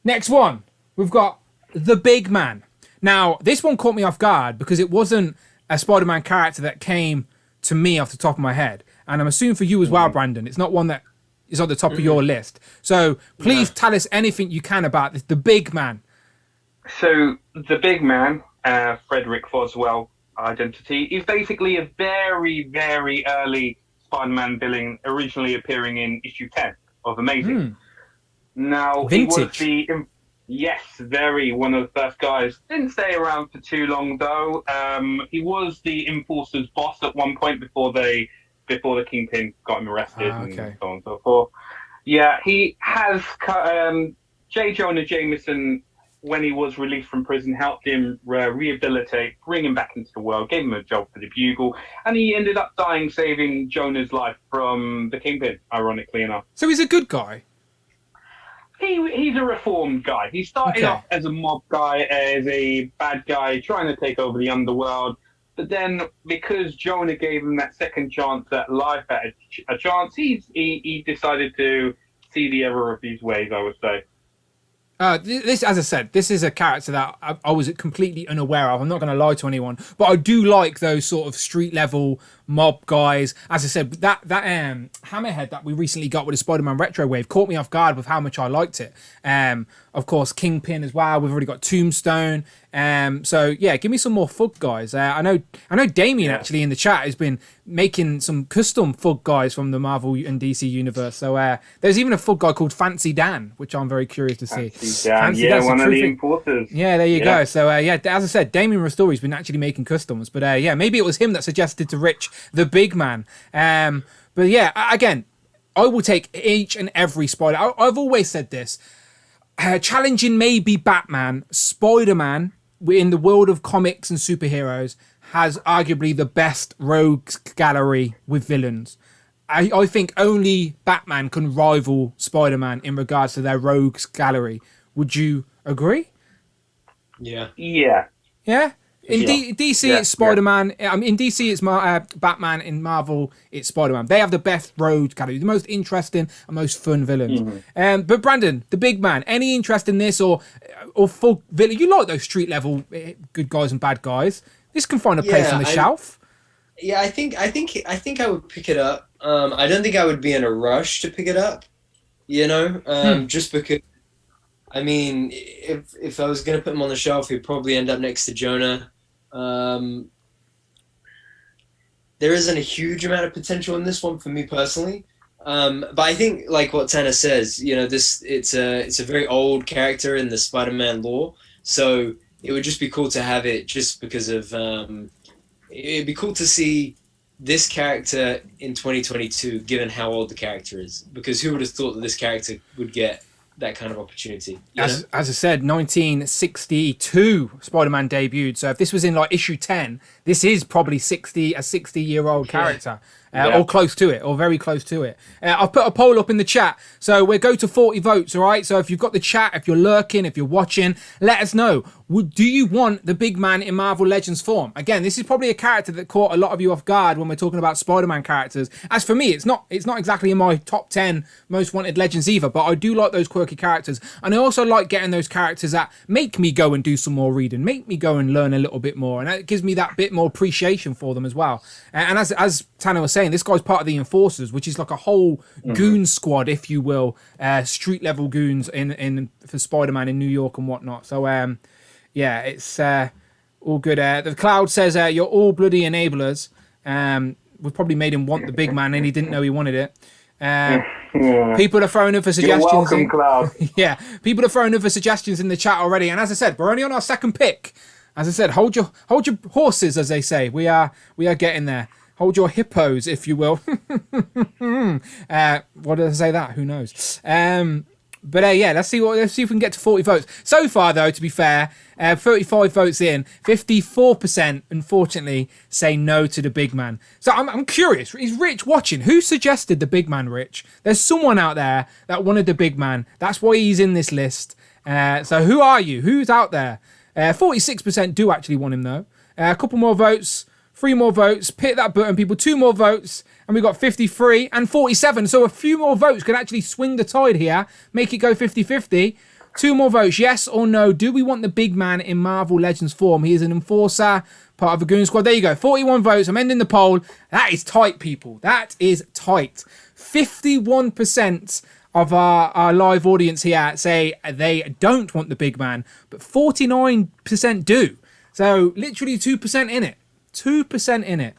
Next one, we've got the Big Man. Now, this one caught me off guard because it wasn't a Spider-Man character that came to me off the top of my head. And I'm assuming for you as well, Brandon, it's not one that is on the top of your list. So please tell us anything you can about this, the Big Man. So the Big Man, Frederick Foswell identity, is basically a very, very early Spider-Man villain, originally appearing in issue 10 of Amazing. Now, vintage. He was one of the first guys. Didn't stay around for too long, though. He was the Enforcer's boss at one point before the Kingpin got him arrested and so on and so forth. Yeah, he has J. Jonah Jameson, when he was released from prison, helped him rehabilitate, bring him back into the world, gave him a job for the Bugle, and he ended up dying, saving Jonah's life from the Kingpin, ironically enough. So he's a good guy? He's a reformed guy. He started off as a mob guy, as a bad guy, trying to take over the underworld, but then because Jonah gave him that second chance at life, at a chance, he decided to see the error of these ways, I would say. This, as I said, this is a character that I was completely unaware of. I'm not going to lie to anyone, but I do like those sort of street level mob guys. As I said, that Hammerhead that we recently got with the Spider-Man Retro Wave caught me off guard with how much I liked it. Of course, Kingpin as well. We've already got Tombstone. So yeah, give me some more Fug guys. I know Damien actually in the chat has been making some custom Fug guys from the Marvel and DC universe. So there's even a Fug guy called Fancy Dan, which I'm very curious to see. Fancy Dan, one of the enforcers. Yeah, there you go. So yeah, as I said, Damien Ristori's been actually making customs, but yeah, maybe it was him that suggested to Rich the big man. But yeah, again, I will take each and every Spider. I've always said this. Challenging maybe Batman, Spider-Man in the world of comics and superheroes has arguably the best rogues gallery with villains. I think only Batman can rival Spider-Man in regards to their rogues gallery. Would you agree? Yeah. Yeah. Yeah? In DC, it's Spider-Man. I mean, in DC, it's Batman. In Marvel, it's Spider-Man. They have the best road gallery, the most interesting and most fun villains. But Brandon, the big man, any interest in this or full villain? You like those street level good guys and bad guys? This can find a place on the shelf. Yeah, I think I would pick it up. I don't think I would be in a rush to pick it up. You know, just because. I mean, if I was going to put him on the shelf, he'd probably end up next to Jonah. There isn't a huge amount of potential in this one for me personally. But I think, like what Tanner says, you know, it's a very old character in the Spider-Man lore. So it would just be cool to have it just because of... it'd be cool to see this character in 2022, given how old the character is. Because who would have thought that this character would get that kind of opportunity? As I said, 1962 Spider-Man debuted. So if this was in like issue 10, this is probably a 60-year-old character. Or close to it, or very close to it. I've put a poll up in the chat, so we'll go to 40 votes, all right? So if you've got the chat, if you're lurking, if you're watching, let us know. Do you want the big man in Marvel Legends form? Again, this is probably a character that caught a lot of you off guard when we're talking about Spider-Man characters. As for me, it's not exactly in my top 10 most wanted Legends either, but I do like those quirky characters. And I also like getting those characters that make me go and do some more reading, make me go and learn a little bit more, and it gives me that bit more appreciation for them as well. And as Tanner was saying, this guy's part of the Enforcers, which is like a whole goon squad, if you will, street level goons in for Spider-Man in New York and whatnot. So yeah, it's all good. The Cloud says you're all bloody enablers. We've probably made him want the big man, and he didn't know he wanted it. People are throwing in for suggestions. You're welcome, Cloud. Yeah, people are throwing in for suggestions in the chat already. And as I said, we're only on our second pick. As I said, hold your horses, as they say. We are getting there. Hold your hippos, if you will. What did I say that? Who knows? But yeah, let's see if we can get to 40 votes. So far, though, to be fair, 35 votes in, 54%, unfortunately, say no to the big man. So I'm curious. Is Rich watching? Who suggested the big man, Rich? There's someone out there that wanted the big man. That's why he's in this list. So who are you? Who's out there? 46% do actually want him, though. A couple more votes. 3 more votes. Hit that button, people. 2 more votes. And we've got 53 and 47. So a few more votes could actually swing the tide here. Make it go 50-50. 2 more votes. Yes or no? Do we want the big man in Marvel Legends form? He is an enforcer, part of a goon squad. There you go. 41 votes. I'm ending the poll. That is tight, people. That is tight. 51% of our live audience here say they don't want the big man, but 49% do. So literally 2% in it. 2% in it.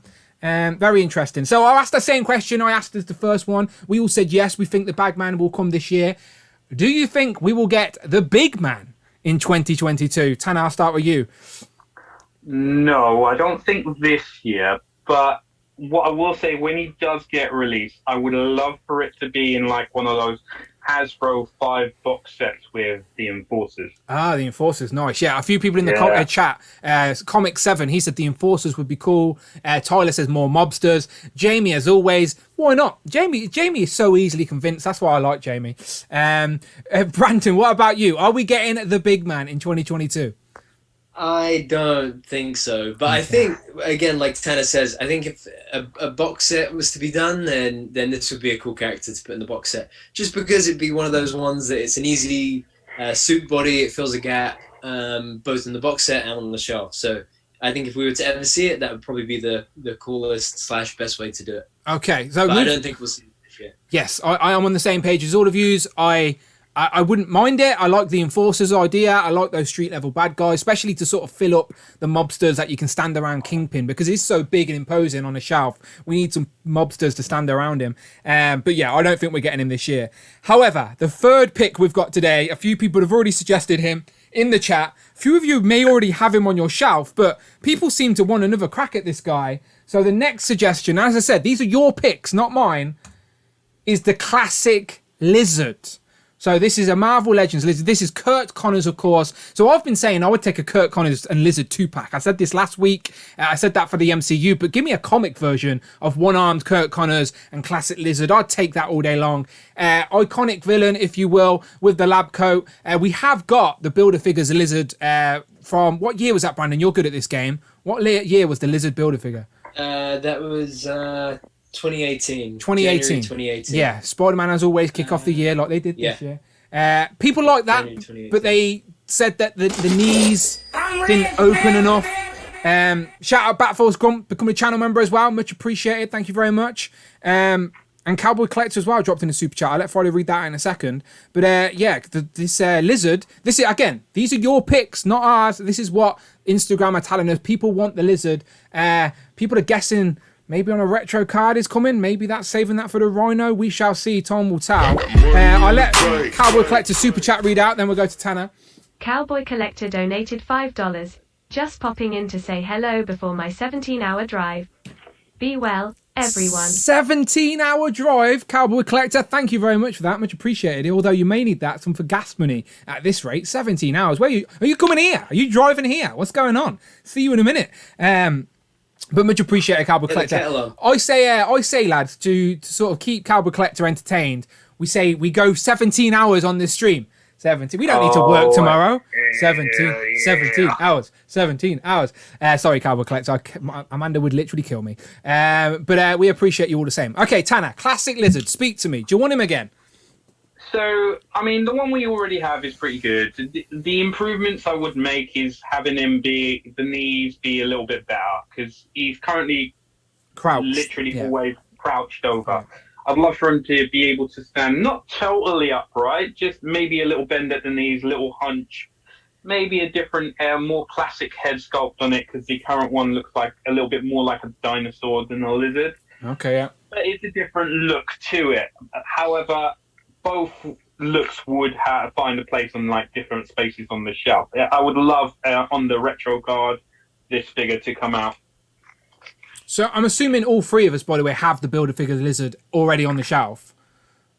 Very interesting. So I asked the same question I asked as the first one. We all said yes, we think the big man will come this year. Do you think we will get the big man in 2022? Tanner, I'll start with you. No, I don't think this year. But what I will say, when he does get released, I would love for it to be in like one of those Hasbro 5 box sets with the Enforcers. Ah, the Enforcers, nice. Yeah, a few people in the chat. Comic 7, he said the Enforcers would be cool. Tyler says more mobsters. Jamie, as always, why not? Jamie is so easily convinced. That's why I like Jamie. Brandon, what about you? Are we getting the big man in 2022? I don't think so, but I think, again, like Tanner says, I think if a box set was to be done, then this would be a cool character to put in the box set. Just because it'd be one of those ones that it's an easy suit body, it fills a gap, both in the box set and on the shelf. So I think if we were to ever see it, that would probably be the coolest / best way to do it. Okay, so but I don't think we'll see it this year. Yes, I am on the same page as all of yous. I wouldn't mind it. I like the Enforcers idea. I like those street level bad guys, especially to sort of fill up the mobsters that you can stand around Kingpin, because he's so big and imposing on a shelf. We need some mobsters to stand around him. But yeah, I don't think we're getting him this year. However, the third pick we've got today, a few people have already suggested him in the chat. A few of you may already have him on your shelf, but people seem to want another crack at this guy. So the next suggestion, as I said, these are your picks, not mine, is the classic Lizard. So this is a Marvel Legends Lizard. This is Kurt Connors, of course. So I've been saying I would take a Kurt Connors and Lizard 2-pack. I said this last week. I said that for the MCU, but give me a comic version of one-armed Kurt Connors and classic Lizard. I'd take that all day long. Iconic villain, if you will, with the lab coat. We have got the Build-A-Figures Lizard from... What year was that, Brandon? You're good at this game. What year was the Lizard Build-A-Figure? That was... 2018. 2018. 2018. Yeah, Spider-Man as always kick off the year like they did this year. People like that, but they said that the knees didn't open enough. Shout out Batforce Grump, become a channel member as well. Much appreciated. Thank you very much. And Cowboy Collector as well dropped in a super chat. I'll let Friday read that in a second. But yeah, this Lizard, this is, again, these are your picks, not ours. This is what Instagram are telling us. People want the Lizard. People are guessing... Maybe on a retro card is coming. Maybe that's saving that for the Rhino. We shall see. Time will tell. I'll let Cowboy Collector super chat read out. Then we'll go to Tanner. Cowboy Collector donated $5. Just popping in to say hello before my 17-hour drive. Be well, everyone. 17-hour drive, Cowboy Collector. Thank you very much for that. Much appreciated. Although you may need that some for gas money at this rate. 17 hours. Are you coming here? Are you driving here? What's going on? See you in a minute. But much appreciated, Cowboy Collector. I say, lads, to sort of keep Cowboy Collector entertained, we go 17 hours on this stream. 17. We don't need to work tomorrow. 17 hours. 17 hours. Sorry, Cowboy Collector. Amanda would literally kill me. But we appreciate you all the same. Okay, Tanner, classic Lizard. Speak to me. Do you want him again? So, I mean, the one we already have is pretty good. The improvements I would make is having him the knees be a little bit better, because he's currently crouched, literally always crouched over. I'd love for him to be able to stand not totally upright, just maybe a little bend at the knees, little hunch, maybe a different, more classic head sculpt on it, because the current one looks like a little bit more like a dinosaur than a lizard. Okay, yeah. But it's a different look to it. However, both looks would find a place on like different spaces on the shelf. I would love on the retro card this figure to come out. So I'm assuming all three of us, by the way, have the Build-A-Figure Lizard already on the shelf.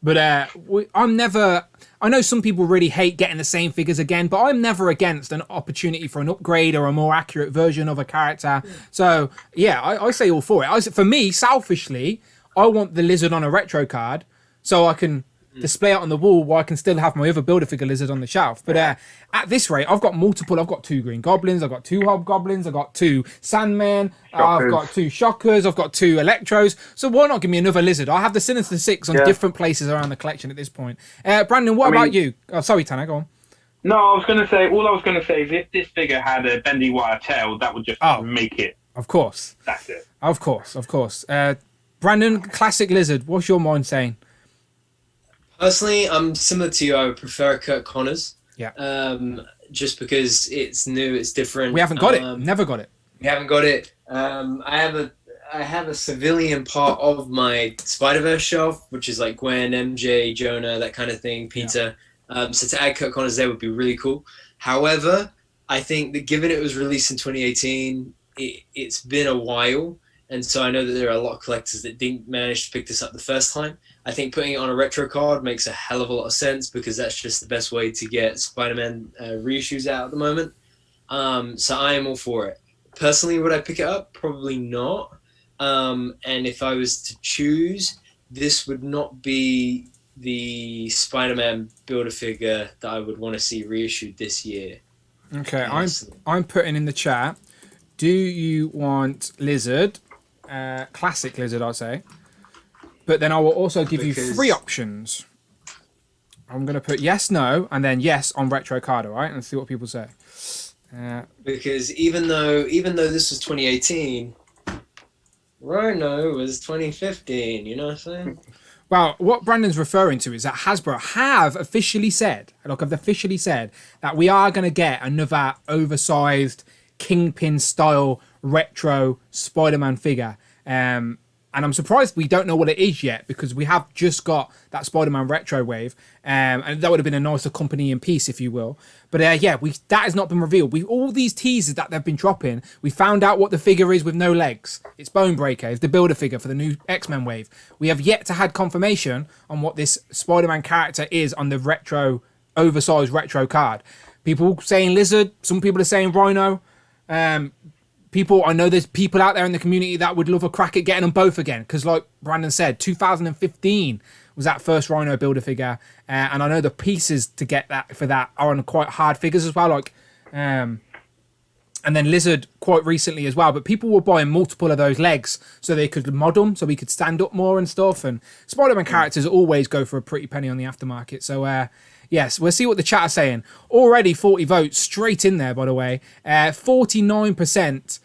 But I know some people really hate getting the same figures again, but I'm never against an opportunity for an upgrade or a more accurate version of a character. So yeah, I say all for it. For me, selfishly, I want the Lizard on a retro card so I can display it on the wall while I can still have my other Build-A-Figure Lizard on the shelf. But at this rate, I've got multiple. I've got 2 Green Goblins, I've got 2 Hobgoblins, I've got 2 Sandmen, I've got 2 Shockers, I've got 2 Electros. So why not give me another Lizard? I have the Sinister Six on different places around the collection at this point. Brandon, what about you? Oh, sorry, Tanner, go on. No, all I was going to say is if this figure had a bendy wire tail, that would just make it. Of course. That's it. Of course. Brandon, classic Lizard, what's your mind saying? Personally, I'm similar to you. I would prefer Kurt Connors. Yeah. Just because it's new, it's different. We haven't got it. Never got it. We haven't got it. I have a civilian part of my Spider-Verse shelf, which is like Gwen, MJ, Jonah, that kind of thing, Peter. Yeah. So to add Kurt Connors there would be really cool. However, I think that given it was released in 2018, it's been a while. And so I know that there are a lot of collectors that didn't manage to pick this up the first time. I think putting it on a retro card makes a hell of a lot of sense because that's just the best way to get Spider-Man reissues out at the moment. So I am all for it. Personally, would I pick it up? Probably not. And if I was to choose, this would not be the Spider-Man Build-A-Figure that I would want to see reissued this year. Okay, I'm putting in the chat, do you want Lizard? Classic Lizard, I'll say. But then I will also give you 3 options. I'm going to put yes, no, and then yes on retro card, all right? And see what people say. Because even though this was 2018, Rhino was 2015, you know what I'm saying? Well, what Brandon's referring to is that Hasbro have officially said that we are going to get another oversized Kingpin style retro Spider-Man figure. And I'm surprised we don't know what it is yet, because we have just got that Spider-Man retro wave, and that would have been a nice accompanying piece, if you will. But that has not been revealed. All these teasers that they've been dropping, we found out what the figure is with no legs. It's Bonebreaker. It's the builder figure for the new X-Men wave. We have yet to have confirmation on what this Spider-Man character is on the retro, oversized retro card. People saying Lizard. Some people are saying Rhino. I know there's people out there in the community that would love a crack at getting them both again, because like Brandon said, 2015 was that first Rhino builder figure, and I know the pieces to get that for that are on quite hard figures as well, and then Lizard quite recently as well. But people were buying multiple of those legs so they could mod them, so we could stand up more and stuff. And Spider-Man characters always go for a pretty penny on the aftermarket. So yes, we'll see what the chat are saying. Already 40 votes straight in there, by the way. 49%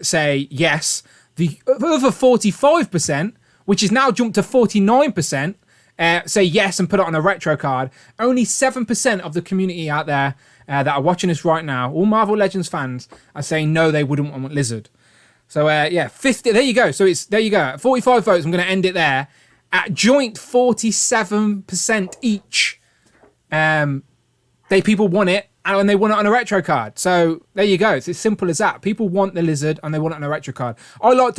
say yes. The other 45%, which is now jumped to 49%, say yes and put it on a retro card. Only 7% of the community out there that are watching us right now, all Marvel Legends fans, are saying no, they wouldn't want Lizard. So 50. There you go. So there you go. 45 votes. I'm going to end it there. At joint 47% each. People want it, and they want it on a retro card. So there you go. It's as simple as that. People want the Lizard and they want it on a retro card. I like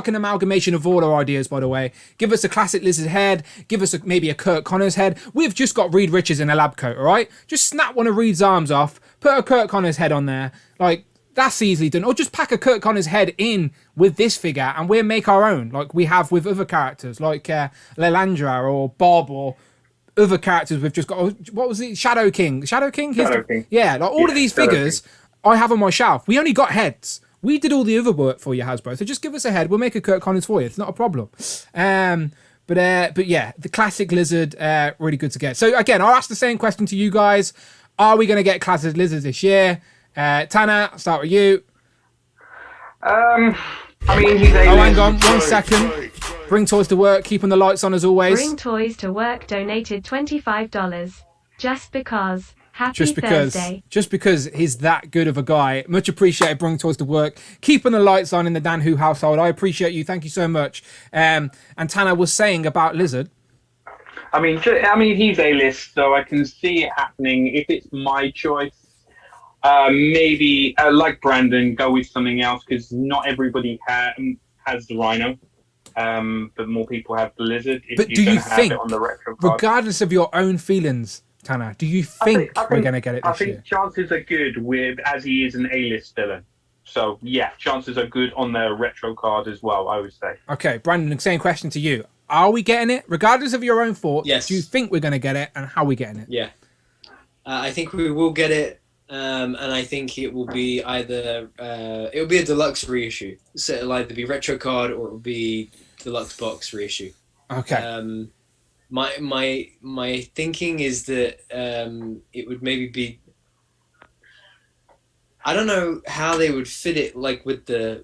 an amalgamation of all our ideas, by the way. Give us a classic Lizard head. Give us maybe a Kurt Connors head. We've just got Reed Richards in a lab coat, all right? Just snap one of Reed's arms off, put a Kurt Connors head on there. Like, that's easily done. Or just pack a Kurt Connors head in with this figure and we'll make our own, like we have with other characters, like Lelandra or Bob or other characters. We've just got, what was it? Shadow King. King? Yeah, like all of these figures King. I have on my shelf. We only got heads. We did all the other work for you, Hasbro. So just give us a head. We'll make a Kurt Connors for you. It's not a problem. But yeah, the classic Lizard, really good to get. So again, I'll ask the same question to you guys. Are we going to get classic Lizards this year? Tanner, I'll start with you. I mean, he's a hang on, 1 second. Bring toys to work, keeping the lights on as always. Bring toys to work donated $25. Just because. Happy Thursday. Just because he's that good of a guy. Much appreciated. Bring toys to work, keeping the lights on in the Dan Who household. I appreciate you. Thank you so much. And Tanner was saying about Lizard. I mean, he's A-list, so I can see it happening. If it's my choice, maybe, like Brandon, go with something else, because not everybody has the Rhino, but more people have the Lizard. But do you think, regardless of your own feelings, Tanner, do you think we're going to get it this year? I think chances are good, as he is an A-list villain. So, yeah, chances are good on the retro card as well, I would say. Okay, Brandon, same question to you. Are we getting it? Regardless of your own thoughts, yes. Do you think we're going to get it, and how are we getting it? Yeah. I think we will get it. And I think it will be either it'll be a deluxe reissue. So it'll either be retro card or it'll be deluxe box reissue. Okay. My thinking is that it would maybe be. I don't know how they would fit it, like with the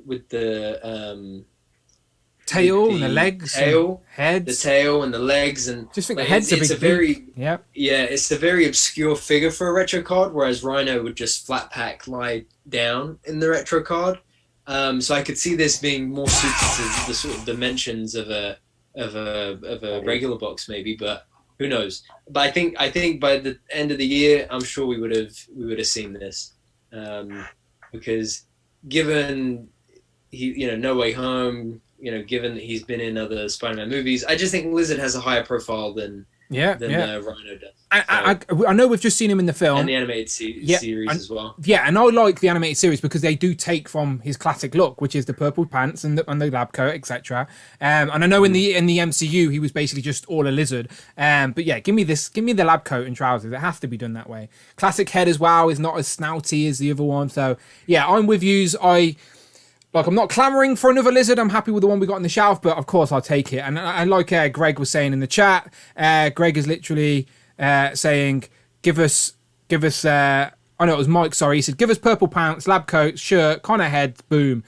tail and the legs, heads, the tail and the legs, and just think the head's it's it's a very obscure figure for a retro card, whereas Rhino would just flat pack lie down in the retro card. So I could see this being more suited to the sort of dimensions of a regular box, maybe, but who knows? But I think by the end of the year, I'm sure we would have seen this, because given No Way Home. Given that he's been in other Spider-Man movies, I just think Lizard has a higher profile than Rhino does. I know we've just seen him in the film. And the animated series as well. Yeah, and I like the animated series because they do take from his classic look, which is the purple pants and the lab coat, etc. And I know in the MCU he was basically just all a lizard. But yeah, give me the lab coat and trousers. It has to be done that way. Classic head as well is not as snouty as the other one. So yeah, I'm with yous. I'm not clamoring for another Lizard. I'm happy with the one we got on the shelf, but of course I'll take it. And like Greg was saying in the chat, Greg is literally saying, give us. I know it was Mike. Sorry, he said, give us purple pants, lab coat, shirt, Connor head, boom,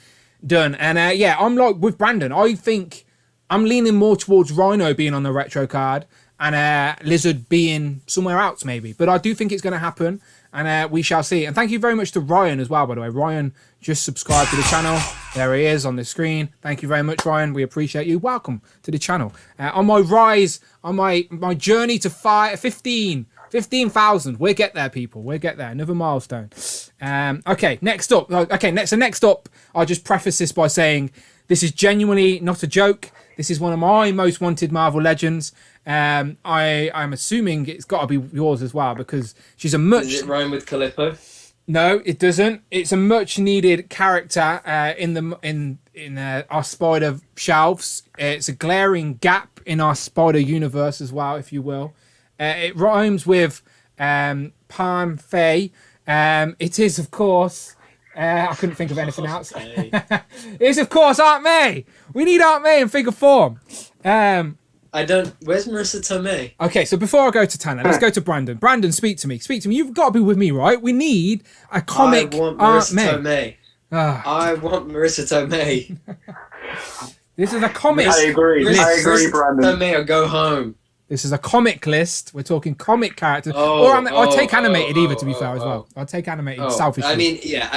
done. And yeah, I'm like with Brandon. I think I'm leaning more towards Rhino being on the retro card and Lizard being somewhere else maybe. But I do think it's going to happen, and we shall see. And thank you very much to Ryan as well, by the way. Ryan just subscribed to the channel. There he is on the screen. Thank you very much, Ryan. We appreciate you. Welcome to the channel. On my rise, on my journey to 15,000. We'll get there, people. We'll get there. Another milestone. Okay, next up. Next up, I'll just preface this by saying this is genuinely not a joke. This is one of my most wanted Marvel Legends. I'm assuming it's got to be yours as well because she's a much. Does it rhyme with Calippo? No, it doesn't. It's a much needed character in our Spider shelves. It's a glaring gap in our Spider universe as well, if you will. It rhymes with Palm Faye. It is, of course. I couldn't think of anything else. It's, of course, Aunt May. We need Aunt May in figure form. I don't. Where's Marissa Tomei? Okay, so before I go to Tanner, let's go to Brandon. Brandon, speak to me. Speak to me. You've got to be with me, right? We need a comic I want Aunt Marissa May. Tomei. I want Marissa Tomei. This is a comic. I agree. Marissa Brandon. Tomei or go home. This is a comic list. We're talking comic characters. I'll take animated either, to be fair, as well. I'll take animated, selfishly. I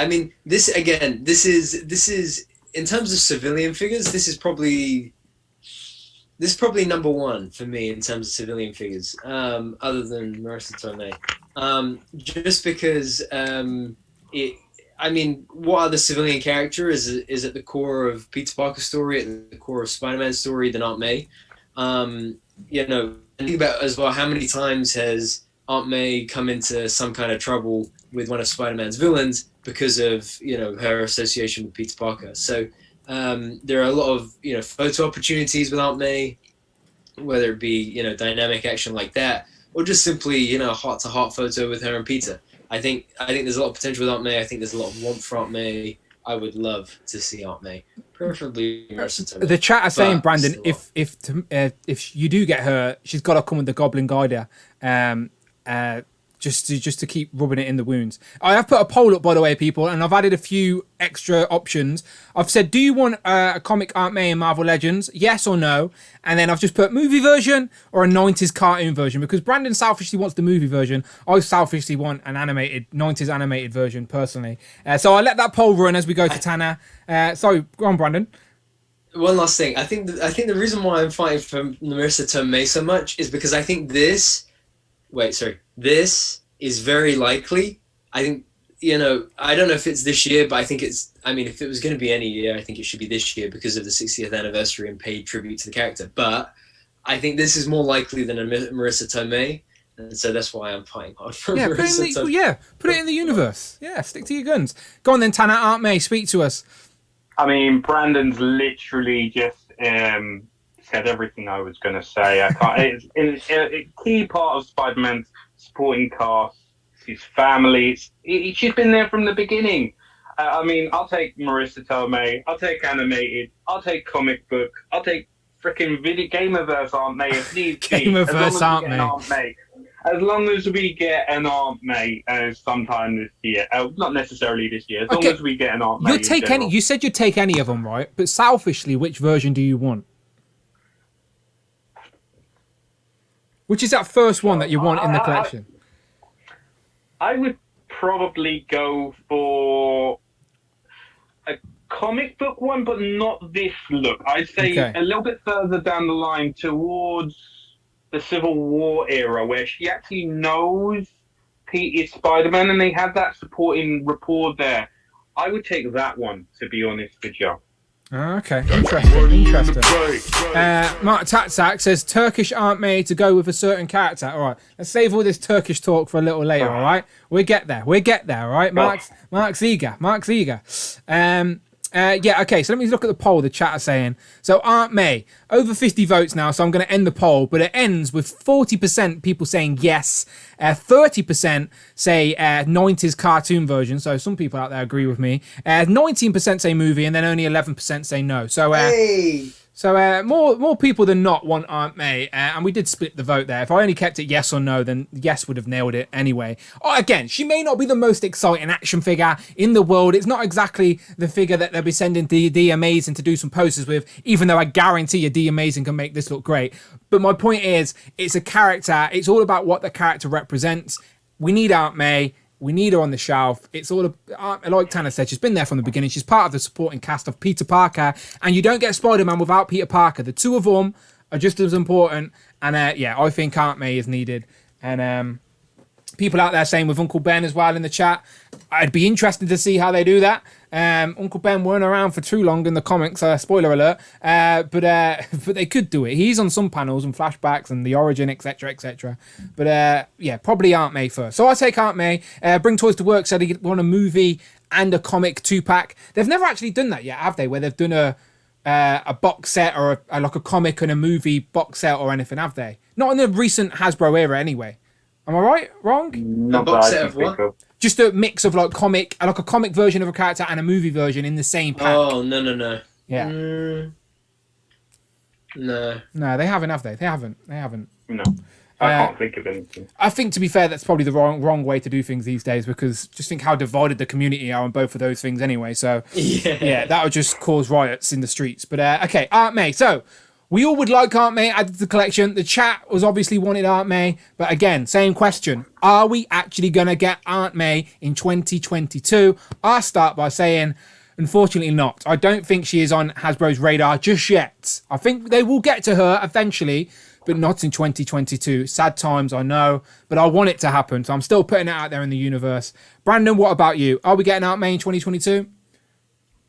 mean, this is in terms of civilian figures, this is probably number one for me in terms of civilian figures, other than Marissa Tomei. Just because what other civilian character is at the core of Peter Parker's story, at the core of Spider-Man's story than Aunt May? Think about as well how many times has Aunt May come into some kind of trouble with one of Spider-Man's villains because of her association with Peter Parker. So there are a lot of photo opportunities with Aunt May, whether it be dynamic action like that, or just simply heart-to-heart photo with her and Peter. I think there's a lot of potential with Aunt May. I think there's a lot of warmth for Aunt May. I would love to see Aunt May, preferably Marissa Tomei. The chat are saying, Brandon, if you do get her, she's got to come with the Goblin Guider, just to keep rubbing it in the wounds. I have put a poll up, by the way, people, and I've added a few extra options. I've said, do you want a comic Aunt May in Marvel Legends? Yes or no? And then I've just put movie version or a 90s cartoon version, because Brandon selfishly wants the movie version. I selfishly want an 90s animated version, personally. So I'll let that poll run as we go to Tanner. Sorry, go on, Brandon. One last thing. I think the reason why I'm fighting for Marissa Tomei so much is because I think this is very likely. I think, I don't know if it's this year, but I think if it was going to be any year, I think it should be this year because of the 60th anniversary and paid tribute to the character. But I think this is more likely than a Marissa Tomei, and so that's why I'm fighting hard for Marissa Tomei. Put it in the universe. Yeah, stick to your guns. Go on then, Tanner. Aunt May, speak to us. I mean, Brandon's literally just said everything I was going to say. It's a key part of Spider-Man's supporting cast, his family. She's been there from the beginning. I'll take Marissa Tomei. I'll take animated. I'll take comic book. I'll take freaking video Gamerverse Aunt May if needs be. Gamerverse Aunt May. As long as we get an Aunt May sometime this year. Not necessarily this year. As long as we get an Aunt May. You said you'd take any of them, right? But selfishly, which version do you want? Which is that first one that you want in the collection? I would probably go for a comic book one, but not this look. I'd say a little bit further down the line towards the Civil War era, where she actually knows Pete is Spider-Man, and they had that supporting rapport there. I would take that one, to be honest with you. Okay, interesting. Mark Tatsak says Turkish Aunt May to go with a certain character. All right, let's save all this Turkish talk for a little later. All right, we'll get there. All right, Mark's eager. Okay, so let me look at the poll the chat are saying. So Aunt May, over 50 votes now, so I'm going to end the poll, but it ends with 40% people saying yes, 30% say 90s cartoon version, so some people out there agree with me, 19% say movie, and then only 11% say no. So So more people than not want Aunt May, and we did split the vote there. If I only kept it yes or no, then yes would have nailed it anyway. Oh, again, she may not be the most exciting action figure in the world. It's not exactly the figure that they'll be sending the Amazing to do some posters with, even though I guarantee you the Amazing can make this look great. But my point is, it's a character. It's all about what the character represents. We need Aunt May. We need her on the shelf. It's all, like Tanner said, she's been there from the beginning. She's part of the supporting cast of Peter Parker. And you don't get Spider-Man without Peter Parker. The two of them are just as important. And I think Aunt May is needed. And people out there saying with Uncle Ben as well in the chat, I'd be interested to see how they do that. Uncle Ben weren't around for too long in the comics, spoiler alert, but they could do it. He's on some panels and flashbacks and the origin, etc, etc. But probably Aunt May first. So I take Aunt May. Bring Toys to Work said he want a movie and a comic 2-pack. They've never actually done that yet, have they? Where they've done a box set or like a comic and a movie box set or anything, have they? Not in the recent Hasbro era anyway. Am I right? Wrong? Not a box that I set of can think what? of. Just a mix of like a comic version of a character and a movie version in the same pack. Oh, no. Yeah. No. No, they haven't, have they? They haven't. No. I can't think of anything. I think, to be fair, that's probably the wrong way to do things these days, because just think how divided the community are on both of those things anyway. So, yeah, that would just cause riots in the streets. But, okay, Aunt May. So, we all would like Aunt May added to the collection. The chat was obviously wanted Aunt May. But again, same question. Are we actually going to get Aunt May in 2022? I'll start by saying, unfortunately not. I don't think she is on Hasbro's radar just yet. I think they will get to her eventually, but not in 2022. Sad times, I know, but I want it to happen. So I'm still putting it out there in the universe. Brandon, what about you? Are we getting Aunt May in 2022?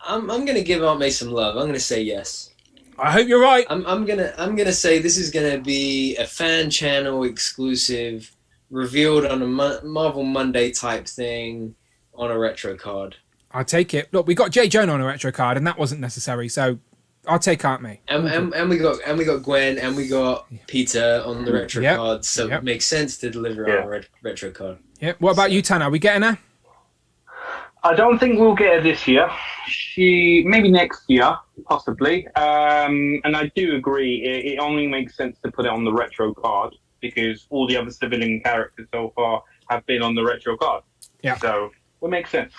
I'm gonna give Aunt May some love. I'm gonna say yes. I hope you're right. I'm gonna say this is gonna be a fan channel exclusive, revealed on a Marvel Monday type thing on a retro card. I'll take it. Look, we got J. Jonah on a retro card, and that wasn't necessary. So I'll take Aunt May. And we got Gwen, and we got Peter on the retro card. So it makes sense to deliver on a retro card. Yeah. What about you, Tanner? Are we getting her? I don't think we'll get her this year. Maybe next year, possibly. And I do agree. It only makes sense to put it on the retro card because all the other civilian characters so far have been on the retro card. Yeah. So it makes sense.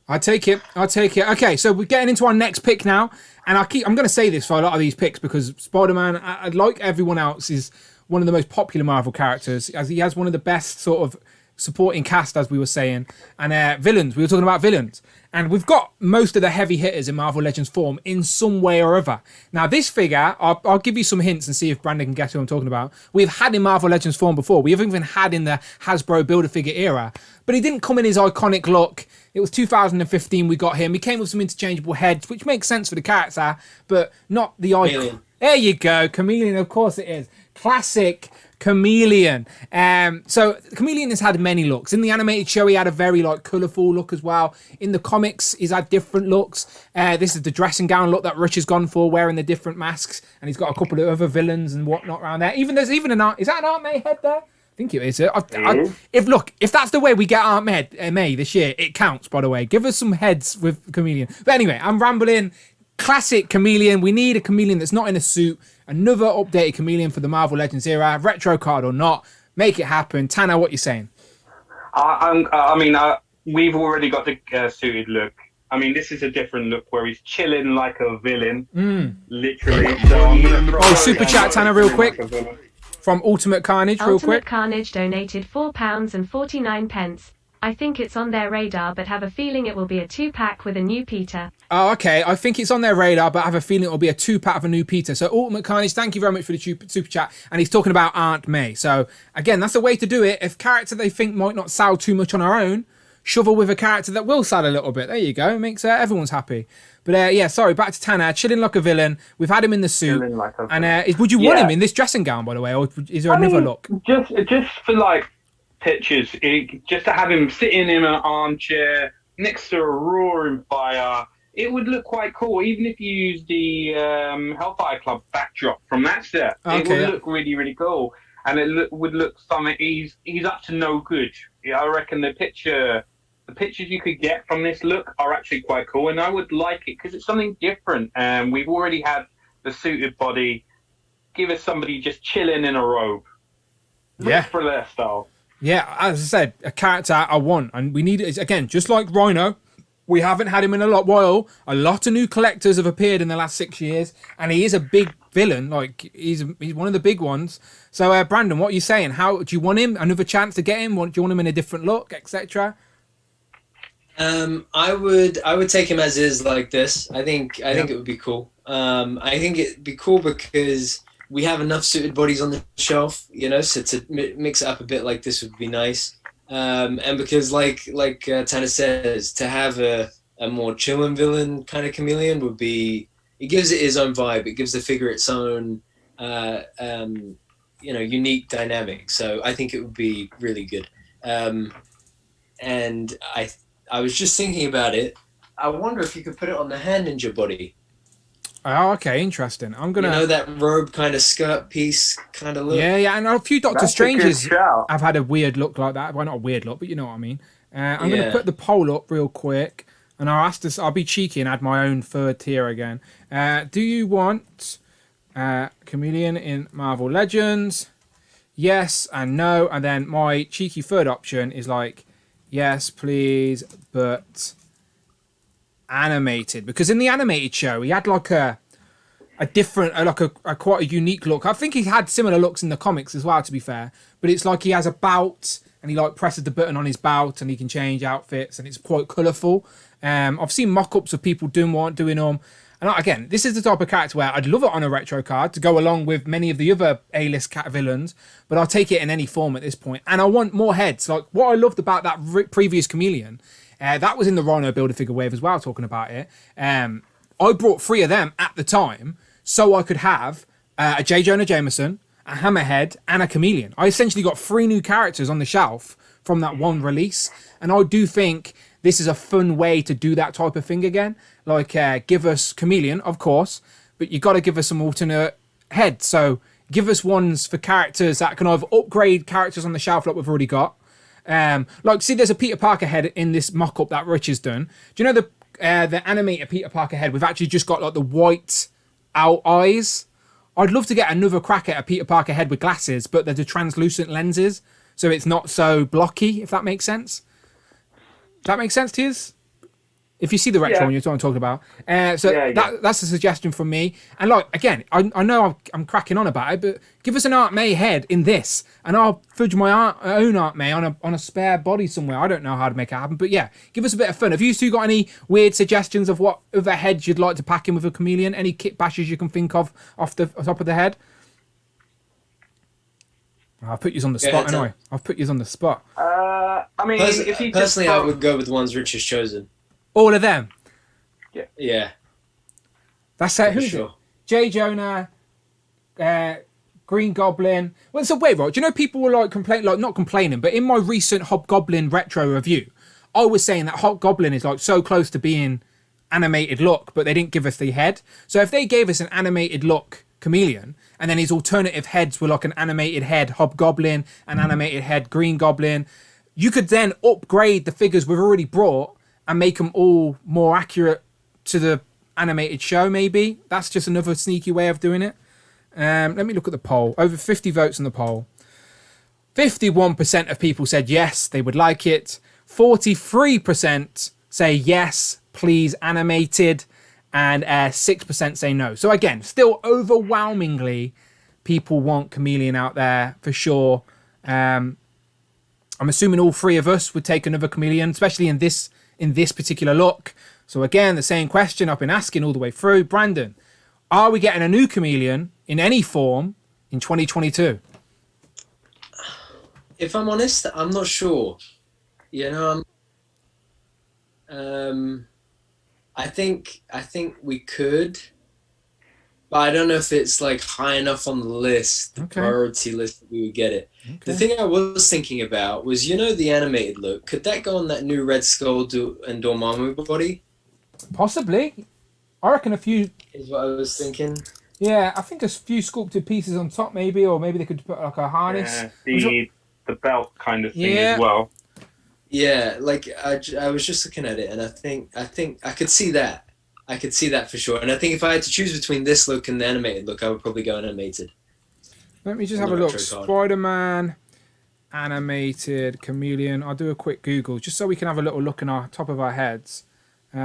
I'll take it. Okay, so we're getting into our next pick now, and I'm going to say this for a lot of these picks because Spider-Man, like everyone else, is one of the most popular Marvel characters, as he has one of the best sort of supporting cast, as we were saying, and villains. We were talking about villains, and we've got most of the heavy hitters in Marvel Legends form in some way or other. Now, this figure, I'll give you some hints and see if Brandon can guess who I'm talking about. We've had in Marvel Legends form before. We have even had in the Hasbro Build-A-Figure era, but he didn't come in his iconic look. It was 2015 we got him. He came with some interchangeable heads, which makes sense for the character, but not the icon. There you go, Chameleon, of course it is. Classic Chameleon. So Chameleon has had many looks. In the animated show, he had a very colourful look as well. In the comics, he's had different looks. This is the dressing gown look that Rich has gone for, wearing the different masks, and he's got a couple of other villains and whatnot around there. There's even an is that an Aunt May head there? I think it is. If that's the way we get Aunt May this year, it counts. By the way, give us some heads with Chameleon. But anyway, I'm rambling. Classic Chameleon. We need a Chameleon that's not in a suit. Another updated Chameleon for the Marvel Legends era, retro card or not. Make it happen. Tanner, what you saying? We've already got the suited look. I mean, this is a different look where he's chilling like a villain, literally. So super chat, Tanner, real quick. From Ultimate Carnage, real quick. Ultimate Carnage donated £4.49. I think it's on their radar, but have a feeling it will be a 2-pack with a new Peter. Oh, okay. I think it's on their radar, but I have a feeling it will be a 2-pack of a new Peter. So Ultimate Carnage, thank you very much for the super chat. And he's talking about Aunt May. So again, that's the way to do it. If character they think might not sell too much on our own, shovel with a character that will sell a little bit. There you go. It makes everyone's happy. But sorry, back to Tanner. Chilling like a villain. We've had him in the suit. And would you want him in this dressing gown, by the way, or is there another look? Just for pictures, just to have him sitting in an armchair next to a roaring fire, it would look quite cool. Even if you use the Hellfire Club backdrop from that set, it would look really, really cool. And it would look something. He's up to no good. I reckon the pictures you could get from this look are actually quite cool, and I would like it because it's something different. We've already had the suited body. Give us somebody just chilling in a robe. Yeah. For their style. Yeah, as I said, a character I want, and we need it again, just like Rhino. We haven't had him in a while. A lot of new collectors have appeared in the last 6 years, and he is a big villain. Like he's one of the big ones. So, Brandon, what are you saying? How do you want him? Another chance to get him? Do you want him in a different look, etc.? I would take him as is like this. I think it would be cool. I think it'd be cool because we have enough suited bodies on the shelf, so to mix it up a bit like this would be nice. And because like Tanner says, to have a more chillin' villain kind of Chameleon would be, it gives it his own vibe. It gives the figure its own, unique dynamic. So I think it would be really good. And I was just thinking about it. I wonder if you could put it on the hand ninja body. Oh, okay, interesting. I'm gonna that robe kind of skirt piece kind of look. Yeah, and a few Doctor Stranges have had a weird look like that. Well, not a weird look, but you know what I mean. I'm gonna put the poll up real quick, and I'll be cheeky and add my own third tier again. Do you want Chameleon in Marvel Legends? Yes and no, and then my cheeky third option is like, yes, please, but animated, because in the animated show he had like a different, a quite a unique look. I think he had similar looks in the comics as well, to be fair, but it's like he has a belt and he like presses the button on his belt and he can change outfits and it's quite colourful. I've seen mock-ups of people doing them, and again, this is the type of character where I'd love it on a retro card to go along with many of the other A-list cat villains, but I'll take it in any form at this point. And I want more heads. Like what I loved about that previous Chameleon, that was in the Rhino Build-A-Figure wave as well, talking about it. I brought 3 of them at the time so I could have a J. Jonah Jameson, a Hammerhead, and a Chameleon. I essentially got 3 new characters on the shelf from that one release. And I do think this is a fun way to do that type of thing again. Like, give us Chameleon, of course, but you got to give us some alternate heads. So give us ones for characters that can either upgrade characters on the shelf like we've already got. See, there's a Peter Parker head in this mock-up that Rich has done. Do you know the animated Peter Parker head? We've actually just got like the white out eyes. I'd love to get another crack at a Peter Parker head with glasses, but they're the translucent lenses, so it's not so blocky, if that makes sense. Does that make sense to you? If you see the retro one, you're talking about. That's a suggestion from me. And like, again, I know I'm cracking on about it, but give us an Aunt May head in this, and I'll fudge my own Aunt May on a spare body somewhere. I don't know how to make it happen, but yeah, give us a bit of fun. Have you two got any weird suggestions of what other heads you'd like to pack in with a Chameleon? Any kit bashes you can think of off the top of the head? I'll put you on the spot, anyway. I've put you on the spot. I mean, personally, I would go with the ones Rich has chosen. All of them? Yeah. That's it. Who's it? J. Jonah, Green Goblin. Well, so wait, right? Do you know people were like not complaining, but in my recent Hobgoblin retro review, I was saying that Hobgoblin is like so close to being animated look, but they didn't give us the head. So if they gave us an animated look Chameleon, and then his alternative heads were like an animated head Hobgoblin, an animated head Green Goblin, you could then upgrade the figures we've already brought and make them all more accurate to the animated show, maybe. That's just another sneaky way of doing it. Let me look at the poll. Over 50 votes on the poll. 51% of people said yes, they would like it. 43% say yes, please animated. And 6% say no. So again, still overwhelmingly, people want Chameleon out there for sure. I'm assuming all 3 of us would take another Chameleon, especially in this particular look. So again, the same question I've been asking all the way through. Brandon, are we getting a new Chameleon in any form in 2022? If I'm honest, I'm not sure. I think we could, but I don't know if it's like high enough on the list, the priority list that we would get it. Okay. The thing I was thinking about was, the animated look. Could that go on that new Red Skull and Dormammu body? Possibly. I reckon a few... Is what I was thinking. Yeah, I think a few sculpted pieces on top maybe, or maybe they could put like a harness. Yeah, the belt kind of thing as well. Yeah, like I was just looking at it, and I think I could see that. I could see that for sure. And I think if I had to choose between this look and the animated look, I would probably go animated. Let me just On have a the look. retro card. Spider-Man animated Chameleon. I'll do a quick Google just so we can have a little look in our top of our heads.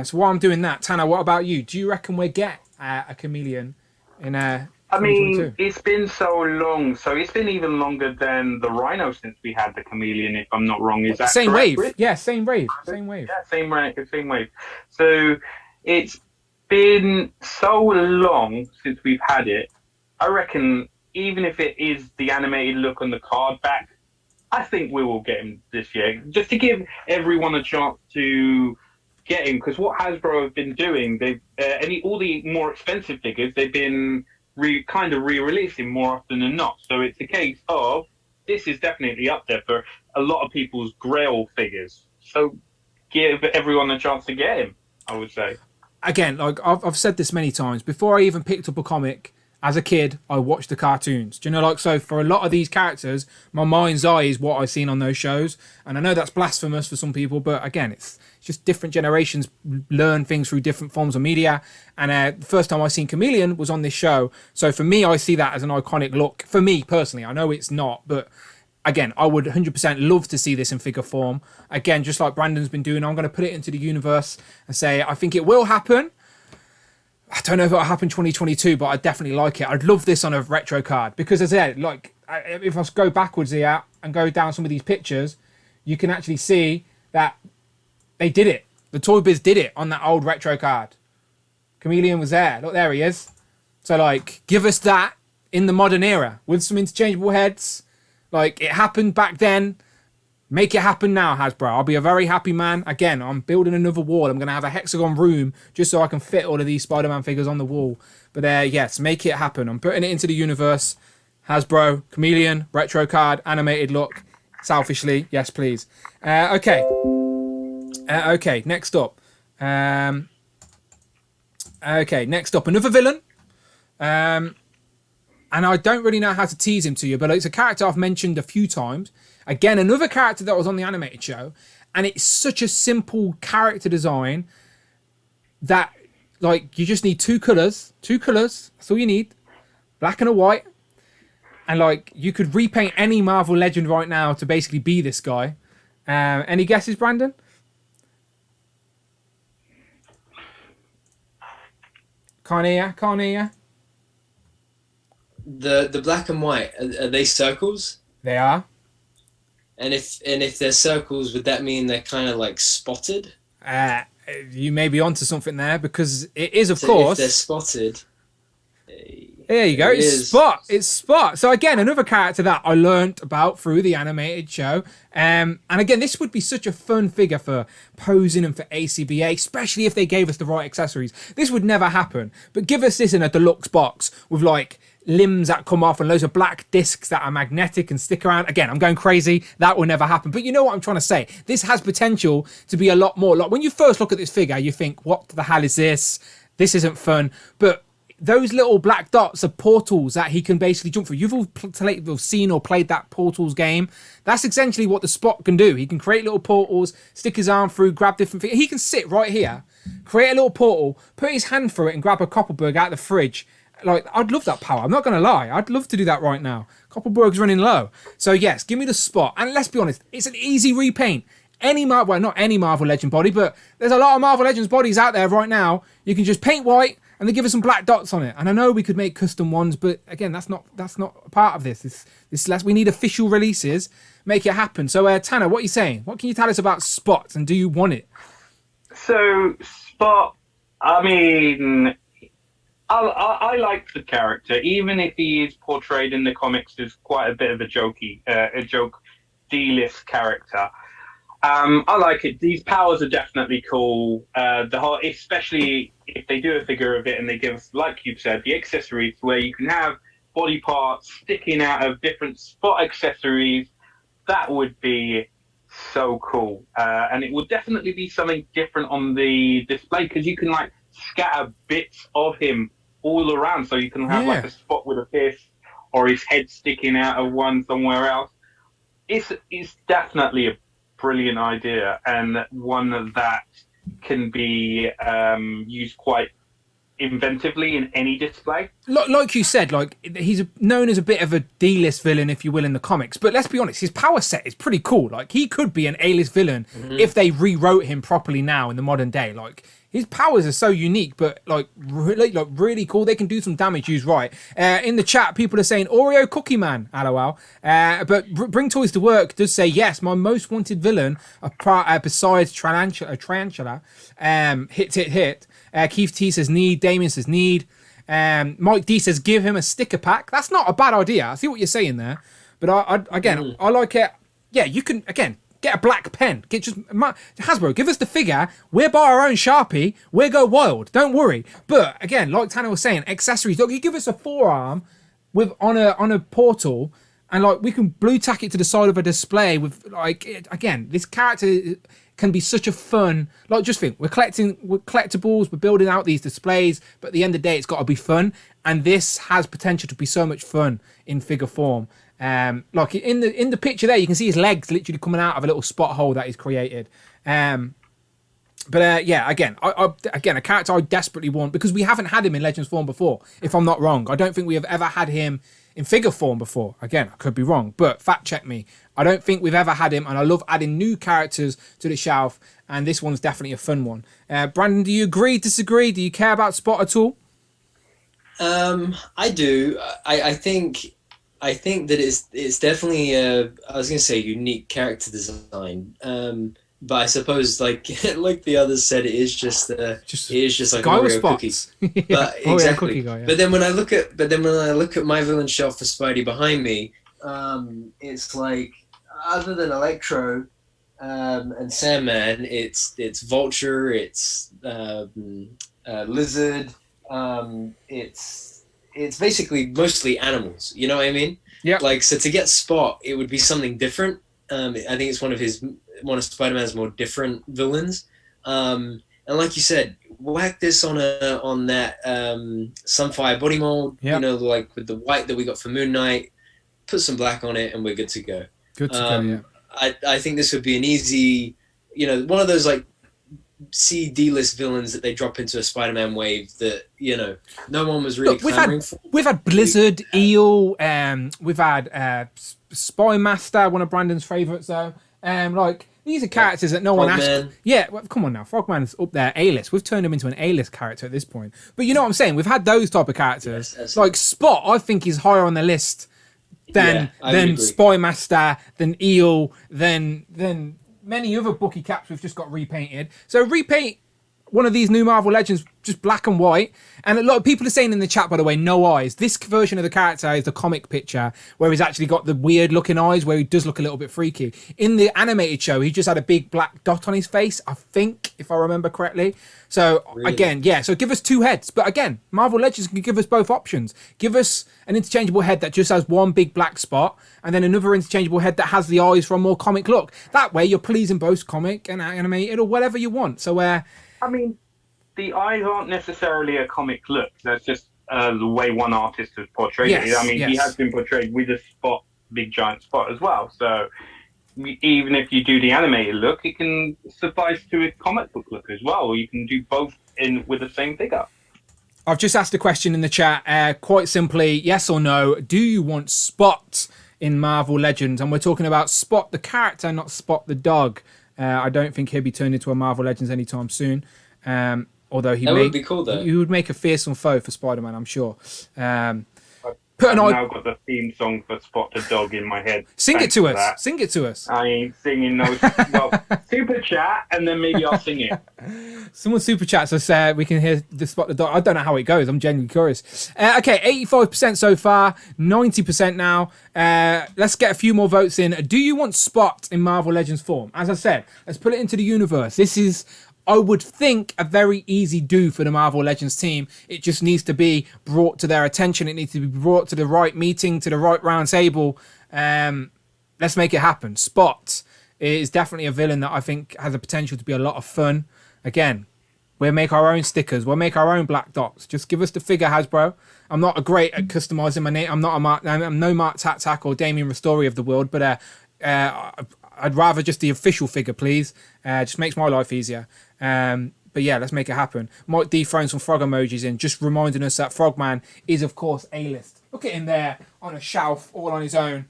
So while I'm doing that, Tanner, what about you? Do you reckon we'll get a Chameleon in 2022? mean, it's been so long. So it's been even longer than the Rhino since we had the Chameleon, if I'm not wrong. Is that same correct, wave? Rich? Yeah, same wave. Same wave. Yeah, same wave. So it's been so long since we've had it. I reckon even if it is the animated look on the card back, I think we will get him this year, just to give everyone a chance to get him. Because what Hasbro have been doing, they've all the more expensive figures, they've been kind of re-releasing more often than not. So it's a case of this is definitely up there for a lot of people's Grail figures. So give everyone a chance to get him, I would say. Again, like I've said this many times, before I even picked up a comic, as a kid, I watched the cartoons. Do you know, like, so for a lot of these characters, my mind's eye is what I've seen on those shows. And I know that's blasphemous for some people, but again, it's just different generations learn things through different forms of media. And the first time I seen Chameleon was on this show. So for me, I see that as an iconic look. For me, personally, I know it's not, but again, I would 100% love to see this in figure form. Again, just like Brandon's been doing, I'm going to put it into the universe and say, I think it will happen. I don't know if it'll happen 2022, but I definitely like it. I'd love this on a retro card because, as I said, like if I go backwards here and go down some of these pictures, you can actually see that they did it. The Toy Biz did it on that old retro card. Chameleon was there. Look, there he is. So, like, give us that in the modern era with some interchangeable heads. Like, it happened back then. Make it happen now, Hasbro. I'll be a very happy man. Again, I'm building another wall. I'm going to have a hexagon room just so I can fit all of these Spider-Man figures on the wall. But yes, make it happen. I'm putting it into the universe. Hasbro, Chameleon, retro card, animated look. Selfishly, yes, please. Okay, next up. Next up, another villain. And I don't really know how to tease him to you, but it's a character I've mentioned a few times. Again, another character that was on the animated show, and it's such a simple character design that, like, you just need two colours. That's all you need, black and a white, and like you could repaint any Marvel Legend right now to basically be this guy. Any guesses, Brandon? Can't hear. The black and white, are they circles? They are. And if they're circles, would that mean they're kind of like spotted? You may be onto something there because it is, of So course. if they're spotted. There you go. It's Spot. So again, another character that I learnt about through the animated show. And again, this would be such a fun figure for posing and for ACBA, especially if they gave us the right accessories. This would never happen. But give us this in a deluxe box with like limbs that come off and loads of black discs that are magnetic and stick around. Again, I'm going crazy. That will never happen. But you know what I'm trying to say? This has potential to be a lot more. Like when you first look at this figure, you think, what the hell is this? This isn't fun. But those little black dots are portals that he can basically jump through. You've all seen or played that Portals game. That's essentially what the Spot can do. He can create little portals, stick his arm through, grab different things. He can sit right here, create a little portal, put his hand through it and grab a Copperberg out of the fridge. Like, I'd love that power. I'm not going to lie. I'd love to do that right now. Copperberg's running low. So, yes, give me the Spot. And let's be honest, it's an easy repaint. Not any Marvel Legend body, but there's a lot of Marvel Legends bodies out there right now. You can just paint white and they give us some black dots on it. And I know we could make custom ones, but again, that's not a part of this. We need official releases. Make it happen. So, Tanner, what are you saying? What can you tell us about Spot, and do you want it? So, Spot, I mean, I like the character, even if he is portrayed in the comics as quite a bit of a joke D-list character. I like it. These powers are definitely cool. Especially if they do a figure of it and they give us, like you said, the accessories where you can have body parts sticking out of different Spot accessories. That would be so cool. And it would definitely be something different on the display because you can like scatter bits of him all around. So you can have like a Spot with a fist or his head sticking out of one somewhere else. It's definitely a brilliant idea and one that can be used quite inventively in any display. Like you said, like he's known as a bit of a D-list villain, if you will, in the comics. But let's be honest, his power set is pretty cool. Like he could be an A-list villain if they rewrote him properly now in the modern day. Like his powers are so unique, but like really cool. They can do some damage used right. In the chat, people are saying Oreo Cookie Man, lol. But Bring Toys to Work does say yes. My most wanted villain, besides Tarantula, hit. Keith T says need. Damien says need. Mike D says give him a sticker pack. That's not a bad idea. I see what you're saying there, but I like it. Yeah, you can get a black pen. Hasbro, give us the figure. We'll buy our own Sharpie. We'll go wild. Don't worry. But again, like Tanner was saying, accessories. Look, you give us a forearm with on a portal, and like we can blue tack it to the side of a display with again, this character can be such a fun, like just think, we're collectibles, we're building out these displays, but at the end of the day, it's got to be fun. And this has potential to be so much fun in figure form. Like in the picture there, you can see his legs literally coming out of a little spot hole that he's created. Yeah, again, a character I desperately want, because we haven't had him in Legends form before, if I'm not wrong. I don't think we have ever had him in figure form before. Again, I could be wrong, but fact check me. I don't think we've ever had him, and I love adding new characters to the shelf, and this one's definitely a fun one. Brandon, do you agree, disagree? Do you care about Spot at all? I do. I think that it's definitely I was going to say unique character design. But I suppose like the others said, it is just like a Oreo cookie. But exactly. Cookie guy, yeah. But then when I look at my villain shelf for Spidey behind me, it's like, other than Electro and Sandman, it's Vulture, it's Lizard, it's basically mostly animals. You know what I mean? Yeah. Like, so to get Spot, it would be something different. I think it's one of Spider-Man's more different villains. And like you said, whack this on that Sunfire body mold. Yep. You know, like with the white that we got for Moon Knight. Put some black on it, and we're good to go. Good to go. Yeah. I think this would be an easy, one of those like D-list villains that they drop into a Spider-Man wave that no one was really clamoring for. We've had Blizzard, Eel, we've had Spy Master, one of Brandon's favourites though. Like these are characters that no one asked. Yeah, well, come on now, Frogman's up there A-list. We've turned him into an A-list character at this point. But you know what I'm saying? We've had those type of characters. Yes, like Spot, I think is higher on the list than Spy Master, than Eel, than many other bookie caps we've just got repainted. So repaint one of these new Marvel Legends just black and white. And a lot of people are saying in the chat, by the way, no eyes. This version of the character is the comic picture where he's actually got the weird looking eyes, where he does look a little bit freaky. In the animated show, he just had a big black dot on his face, I think, if I remember correctly. So again, yeah, so give us two heads. But again, Marvel Legends can give us both options. Give us an interchangeable head that just has one big black spot, and then another interchangeable head that has the eyes for a more comic look. That way you're pleasing both comic and animated or whatever you want. So I mean, the eyes aren't necessarily a comic look. That's just the way one artist has portrayed it. I mean, he has been portrayed with a spot, big giant spot as well. So even if you do the animated look, it can suffice to a comic book look as well. Or you can do both with the same figure. I've just asked a question in the chat. Quite simply, yes or no, do you want Spot in Marvel Legends? And we're talking about Spot the character, not Spot the dog. I don't think he'll be turned into a Marvel Legends anytime soon. Although would be cool, though. He would make a fearsome foe for Spider-Man, I'm sure. I've now got the theme song for Spot the Dog in my head. Sing it to us. Sing it to us. I ain't singing no. Well, super chat, and then maybe I'll sing it. Someone super chats us. We can hear the Spot the Dog. I don't know how it goes. I'm genuinely curious. Okay, 85% so far, 90% now. Let's get a few more votes in. Do you want Spot in Marvel Legends form? As I said, let's put it into the universe. This is, I would think, a very easy do for the Marvel Legends team. It just needs to be brought to their attention. It needs to be brought to the right meeting, to the right round table. Let's make it happen. Spot is definitely a villain that I think has a potential to be a lot of fun. Again, we'll make our own stickers. We'll make our own black dots. Just give us the figure, Hasbro. I'm not great at customizing my name. I'm no Mark Tatak or Damien Ristori of the world, but I'd rather just the official figure, please. Just makes my life easier. But But yeah, let's make it happen. Might dethrone some frog emojis in, just reminding us that Frogman is, of course, A-list. Look at him there on a shelf, all on his own.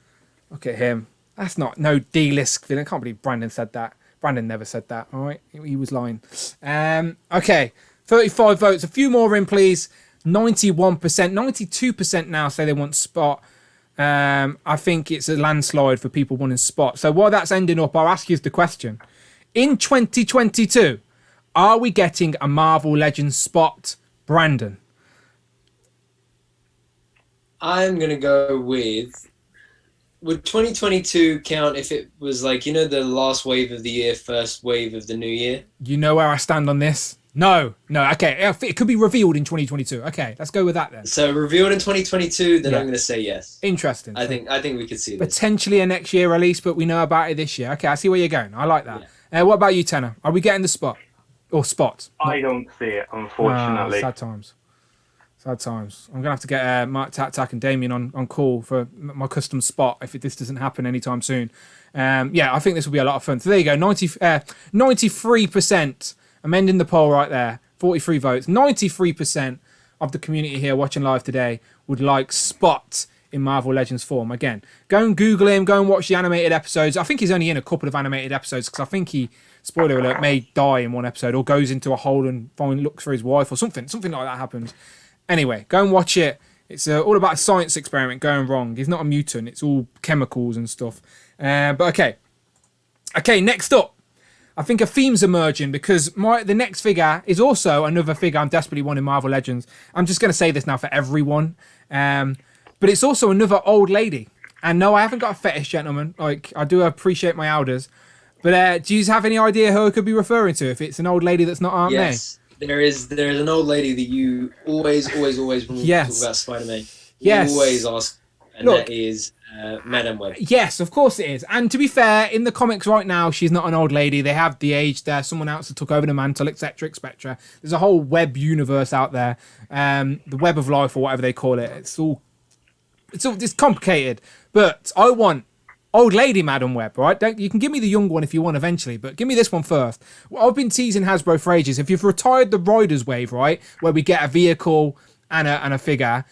Look at him. That's not no D-list thing. I can't believe Brandon said that. Brandon never said that. All right, he was lying. Okay, 35 votes. A few more in, please. 91%, 92% now say they want Spot. I think it's a landslide for people wanting Spot. So while that's ending up, I'll ask you the question. In 2022, are we getting a Marvel Legends Spot, Brandon? I'm going to go with... Would 2022 count if it was like, the last wave of the year, first wave of the new year? You know where I stand on this? No. Okay, it could be revealed in 2022. Okay, let's go with that then. So revealed in 2022, then I'm going to say yes. Interesting. I think we could see this. Potentially a next year release, but we know about it this year. Okay, I see where you're going. I like that. Yeah. What about you, Tanner? Are we getting the Spot? Or Spot? I don't see it, unfortunately. Sad times. I'm going to have to get Mark Tak and Damien on call for my custom Spot if this doesn't happen anytime soon. I think this will be a lot of fun. So there you go, 93%. I'm ending the poll right there. 43 votes. 93% of the community here watching live today would like Spot in Marvel Legends form. Again, go and Google him. Go and watch the animated episodes. I think he's only in a couple of animated episodes because I think he, spoiler alert, may die in one episode or goes into a hole and looks for his wife or something. Something like that happens. Anyway, go and watch it. It's all about a science experiment going wrong. He's not a mutant. It's all chemicals and stuff. But okay. Okay, next up. I think a theme's emerging because the next figure is also another figure I'm desperately wanting in Marvel Legends. I'm just going to say this now for everyone. But it's also another old lady. And no, I haven't got a fetish, gentlemen. Like, I do appreciate my elders. But do you have any idea who I could be referring to if it's an old lady that's not Aunt May? Yes. There's an old lady that you always when we talk about Spider-Man, you always ask, and that is Madame Web. Yes, of course it is. And to be fair, in the comics right now, she's not an old lady. They have the age there. Someone else that took over the mantle, etc., etc. There's a whole web universe out there, the web of life or whatever they call it. It's complicated, but I want old lady Madam Web, right? You can give me the young one if you want eventually, but give me this one first. Well, I've been teasing Hasbro for ages. If you've retired the Riders wave, right, where we get a vehicle and a figure,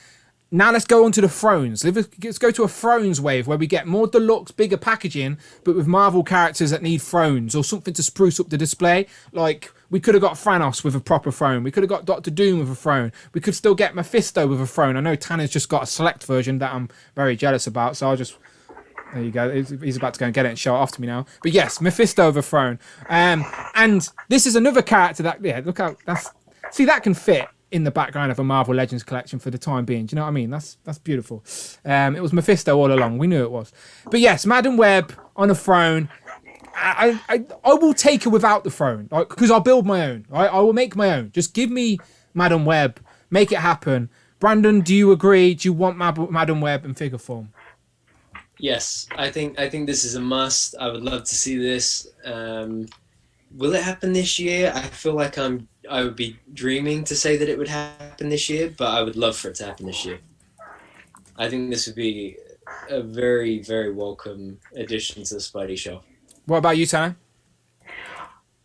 now let's go on to the Thrones. Let's go to a Thrones wave where we get more deluxe, bigger packaging, but with Marvel characters that need thrones or something to spruce up the display. Like, we could have got Thanos with a proper throne. We could have got Doctor Doom with a throne. We could still get Mephisto with a throne. I know Tanner's just got a select version that I'm very jealous about, so I'll just... There you go. He's about to go and get it and show it off to me now. But yes, Mephisto overthrown. And this is another character that, look how that can fit in the background of a Marvel Legends collection for the time being. Do you know what I mean? That's beautiful. It was Mephisto all along. We knew it was. But yes, Madam Web on a throne. I will take her without the throne, because I'll build my own. Right? I will make my own. Just give me Madam Web. Make it happen. Brandon, do you agree? Do you want Madam Web in figure form? Yes, I think this is a must. I would love to see this. Will it happen this year? I feel like I would be dreaming to say that it would happen this year, but I would love for it to happen this year. I think this would be a very, very welcome addition to the Spidey show. What about you, Tanner?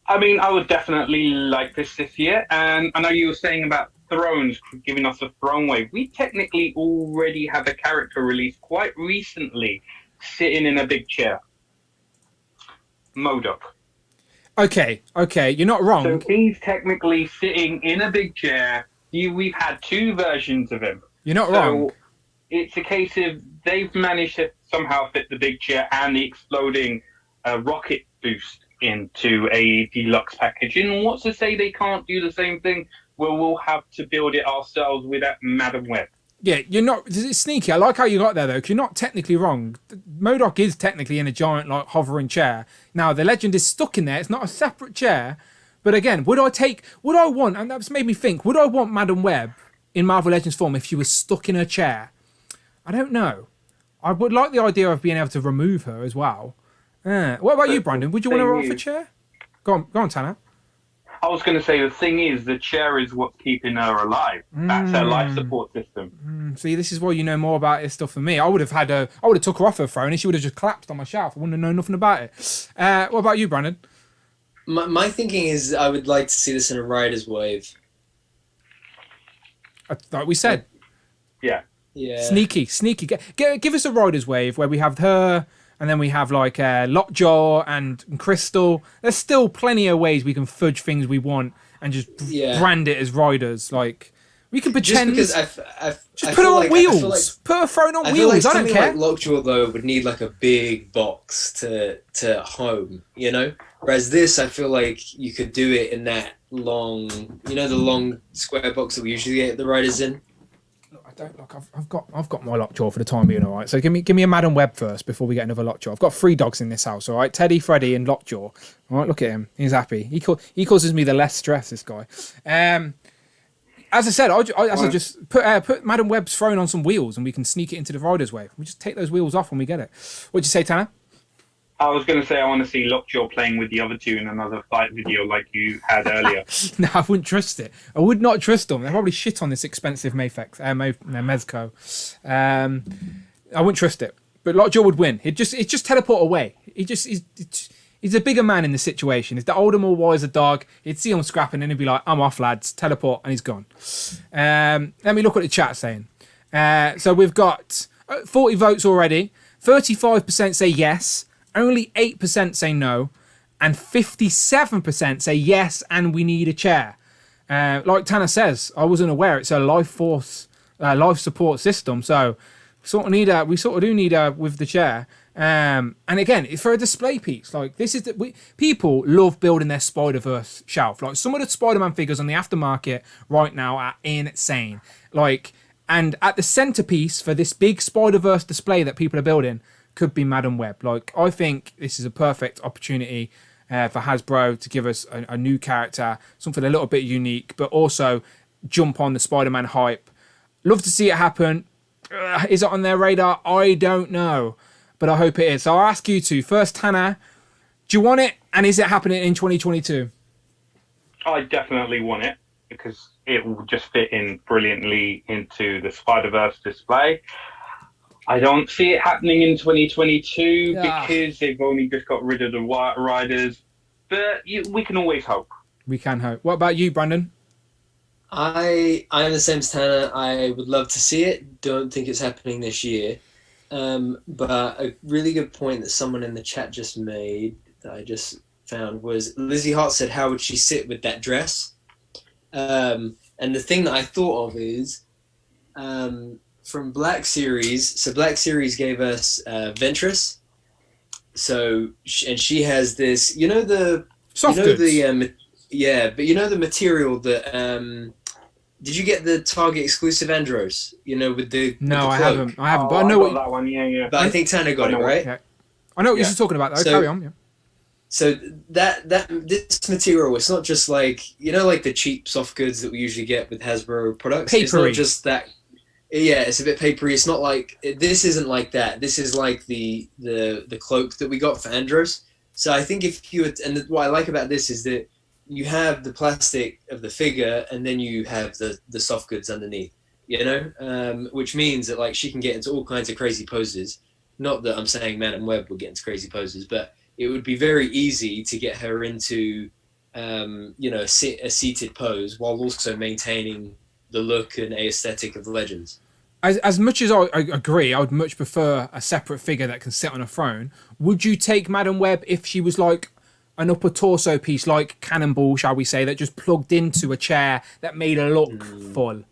I mean, I would definitely like this year. And I know you were saying about Thrones giving us a throne wave. We technically already have a character released quite recently sitting in a big chair. MODOK. Okay, you're not wrong. So he's technically sitting in a big chair. We've had two versions of him. You're not wrong. It's a case of they've managed to somehow fit the big chair and the exploding rocket boost into a deluxe package. And what's to say they can't do the same thing? Well, we'll have to build it ourselves with that Madam Web. Yeah, you're not... It's sneaky. I like how you got there, though, because you're not technically wrong. MODOK is technically in a giant, hovering chair. Now, the legend is stuck in there. It's not a separate chair. But again, would I want... And that's made me think, would I want Madam Web in Marvel Legends form if she was stuck in her chair? I don't know. I would like the idea of being able to remove her as well. What about you, Brandon? Would you want her off a chair? Go on, Tanner. I was going to say, the thing is, the chair is what's keeping her alive. That's her life support system. See, this is why you know more about this stuff than me. I would have took her off her throne and she would have just collapsed on my shelf. I wouldn't have known nothing about it. What about you, Brandon? my thinking is I would like to see this in a writer's wave. Like we said, Yeah. Yeah. sneaky. Give us a Riders Wave where we have her, and then we have like Lockjaw and Crystal. There's still plenty of ways we can fudge things we want and just brand it as Riders. Like we can pretend. Just because just put her on wheels. Put her throne on wheels. I don't care. Like Lockjaw though would need like a big box to home, you know. Whereas this, I feel like you could do it in that long, the long square box that we usually get the riders in. Look, I don't look. I've got my Lockjaw for the time being. All right. So give me a Madam Web first before we get another Lockjaw. I've got 3 dogs in this house. All right. Teddy, Freddy, and Lockjaw. All right. Look at him. He's happy. He causes me the less stress. This guy. As I said, I just put Madam Web's throne on some wheels and we can sneak it into the Riders Wave. We just take those wheels off when we get it. What'd you say, Tanner? I was going to say I want to see Lockjaw playing with the other 2 in another fight video like you had earlier. No, I wouldn't trust it. I would not trust them. They're probably shit on this expensive Mezco. I wouldn't trust it. But Lockjaw would win. He'd just teleport away. He's a bigger man in the situation. He's the older, more wiser dog. He'd see him scrapping and he'd be like, I'm off, lads. Teleport, and he's gone. Let me look at the chat saying. So we've got 40 votes already. 35% say yes. Only 8% say no. And 57% say yes, and we need a chair. Like Tanner says, I wasn't aware it's a life support system. So we sort of do need a with the chair. And again, it's for a display piece. Like this is people love building their Spider-Verse shelf. Like some of the Spider-Man figures on the aftermarket right now are insane. Like, and at the centerpiece for this big Spider-Verse display that people are building could be Madam Web. Like I think this is a perfect opportunity for Hasbro to give us a new character, something a little bit unique, but also jump on the Spider-Man hype. Love to see it happen. Is it on their radar? I don't know. But I hope it is. So I'll ask you two. First, Tanner, do you want it? And is it happening in 2022? I definitely want it because it will just fit in brilliantly into the Spider-Verse display. I don't see it happening in 2022 because they've only just got rid of the riders. But we can always hope. We can hope. What about you, Brandon? I'm the same as Tanner. I would love to see it. Don't think it's happening this year. But a really good point that someone in the chat just made that I just found was Lizzie Hart said, how would she sit with that dress? And the thing that I thought of is from Black Series. So Black Series gave us Ventress. So, and she has this, the... Soft goods. But the material that... did you get the Target exclusive Andros? With the No, with the I cloak? haven't. But I know what that one. Yeah. But I think Tanner got it, right? Okay. I know what you're talking about, though. So, carry on. Yeah. So this material, it's not just like like the cheap soft goods that we usually get with Hasbro products. Papery. It's not just that. Yeah, it's a bit papery. It's not like this. Isn't like that. This is like the cloak that we got for Andros. So I think if you what I like about this is that you have the plastic of the figure and then you have the soft goods underneath. Which means that like she can get into all kinds of crazy poses. Not that I'm saying Madam Web will get into crazy poses, but it would be very easy to get her into, a seated pose while also maintaining the look and aesthetic of the Legends. As much as I agree, I would much prefer a separate figure that can sit on a throne. Would you take Madam Web if she was like an upper torso piece, like Cannonball, shall we say, that just plugged into a chair that made her look full?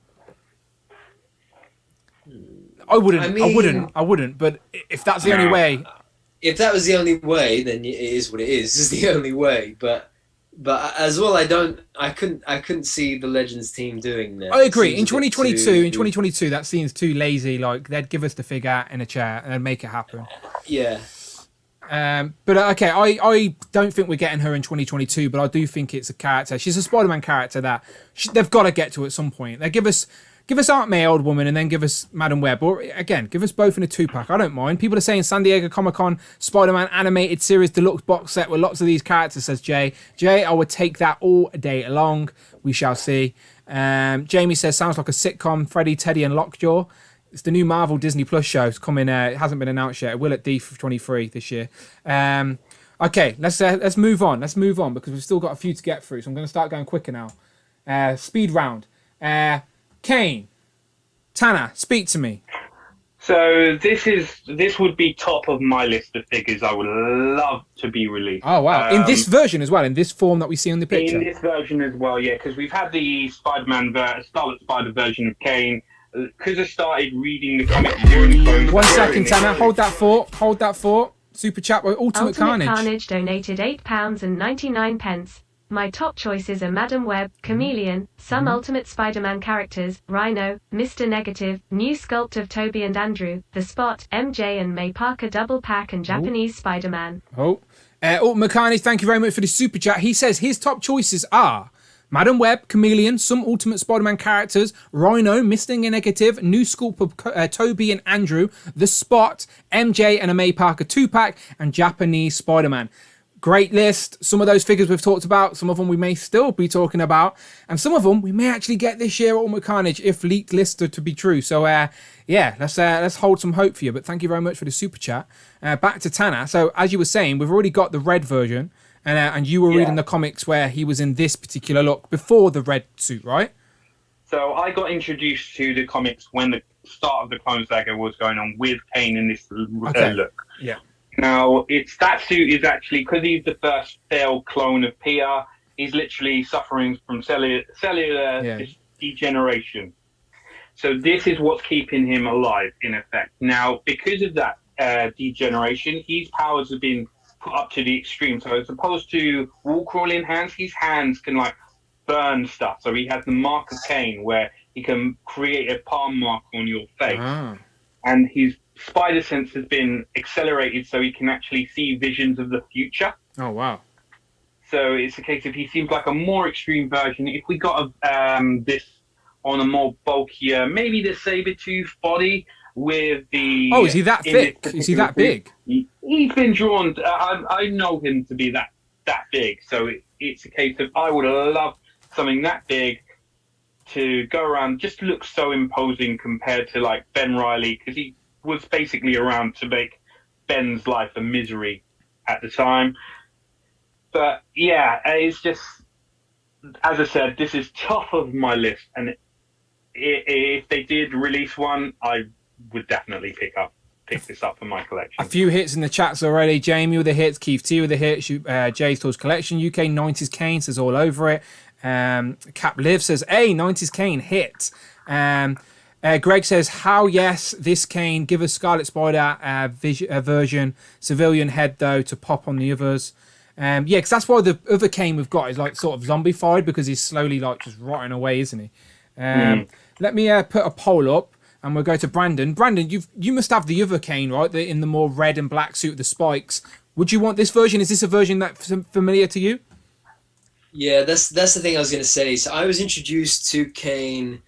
I wouldn't. But if that's the only way, if that was the only way, then it is what it is. It's the only way. But as well, I couldn't see the Legends team doing that. I agree. In 2022, that seems too lazy. Like they'd give us the figure in a chair and they'd make it happen. Yeah. But okay, I don't think we're getting her in 2022, but I do think it's a character. She's a Spider-Man character that they've got to get to at some point. They give us Aunt May, Old Woman, and then give us Madam Web. Or again, give us both in a 2-pack. I don't mind. People are saying San Diego Comic-Con Spider-Man Animated Series Deluxe box set with lots of these characters, says Jay. Jay, I would take that all day long. We shall see. Jamie says, sounds like a sitcom. Freddy, Teddy, and Lockjaw. It's the new Marvel Disney Plus show. It's coming. It hasn't been announced yet. It will at D23 this year. Okay, let's move on. Let's move on because we've still got a few to get through. So I'm going to start going quicker now. Speed round. Kaine, Tanner, speak to me. So this would be top of my list of figures I would love to be released. Oh wow! In this version as well, in this form that we see on the picture. In this version as well, yeah, because we've had the Spider-Man, Scarlet Spider version of Kaine. Because I started reading the comic series. 1 second, Tanner. Hold that thought. Hold that thought. Super chat by Ultimate Carnage. Carnage donated £8.99. My top choices are Madam Web, Chameleon, some Ultimate Spider-Man characters, Rhino, Mr. Negative, new sculpt of Toby and Andrew, The Spot, MJ and May Parker double pack and Japanese Spider-Man. Ultimate Carnage, thank you very much for the super chat. He says his top choices are Madam Web, Chameleon, some Ultimate Spider-Man characters, Rhino, Mr. Negative, new sculpt of Toby and Andrew, The Spot, MJ and a May Parker 2-pack, and Japanese Spider-Man. Great list. Some of those figures we've talked about, some of them we may still be talking about, and some of them we may actually get this year at Ultimate Carnage if leaked lists are to be true. So let's hold some hope for you. But thank you very much for the super chat. Back to Tanner. So as you were saying, we've already got the red version, and you were reading the comics where he was in this particular look before the red suit, right? So I got introduced to the comics when the start of the Clone Saga was going on with Kaine in this look. Yeah. Now, that suit is actually, because he's the first failed clone of PR, he's literally suffering from cellular degeneration. So this is what's keeping him alive, in effect. Now, because of that degeneration, his powers have been put up to the extreme. So as opposed to wall crawling hands, his hands can, like, burn stuff. So he has the mark of Kaine, where he can create a palm mark on your face. And his spider sense has been accelerated so he can actually see visions of the future. Oh, wow. So it's a case of he seems like a more extreme version. If we got this on a more bulkier, maybe the Sabretooth body with the... Oh, is he that thick? Is he that big? He's been drawn... I know him to be that big. So it's a case of I would love something that big to go around, just look so imposing compared to like Ben Reilly, because he was basically around to make Ben's life a misery at the time. But yeah, it's just, as I said, this is top of my list, and if they did release one, I would definitely pick this up for my collection. A few hits in the chats already. Jamie with the hits, Keith T with the hits, Jay's Toys Collection, UK 90s Kaine says all over it. Cap Live says, hey, 90s Kaine hit. Greg says, how yes, this Kaine, give us Scarlet Spider version, civilian head though, to pop on the others. Yeah, because that's why the other Kaine we've got is like sort of zombified, because he's slowly like just rotting away, isn't he? Let me put a poll up, and we'll go to Brandon. Brandon, you must have the other Kaine, right? In the more red and black suit with the spikes. Would you want this version? Is this a version that's familiar to you? Yeah, that's the thing I was going to say. So I was introduced to Kaine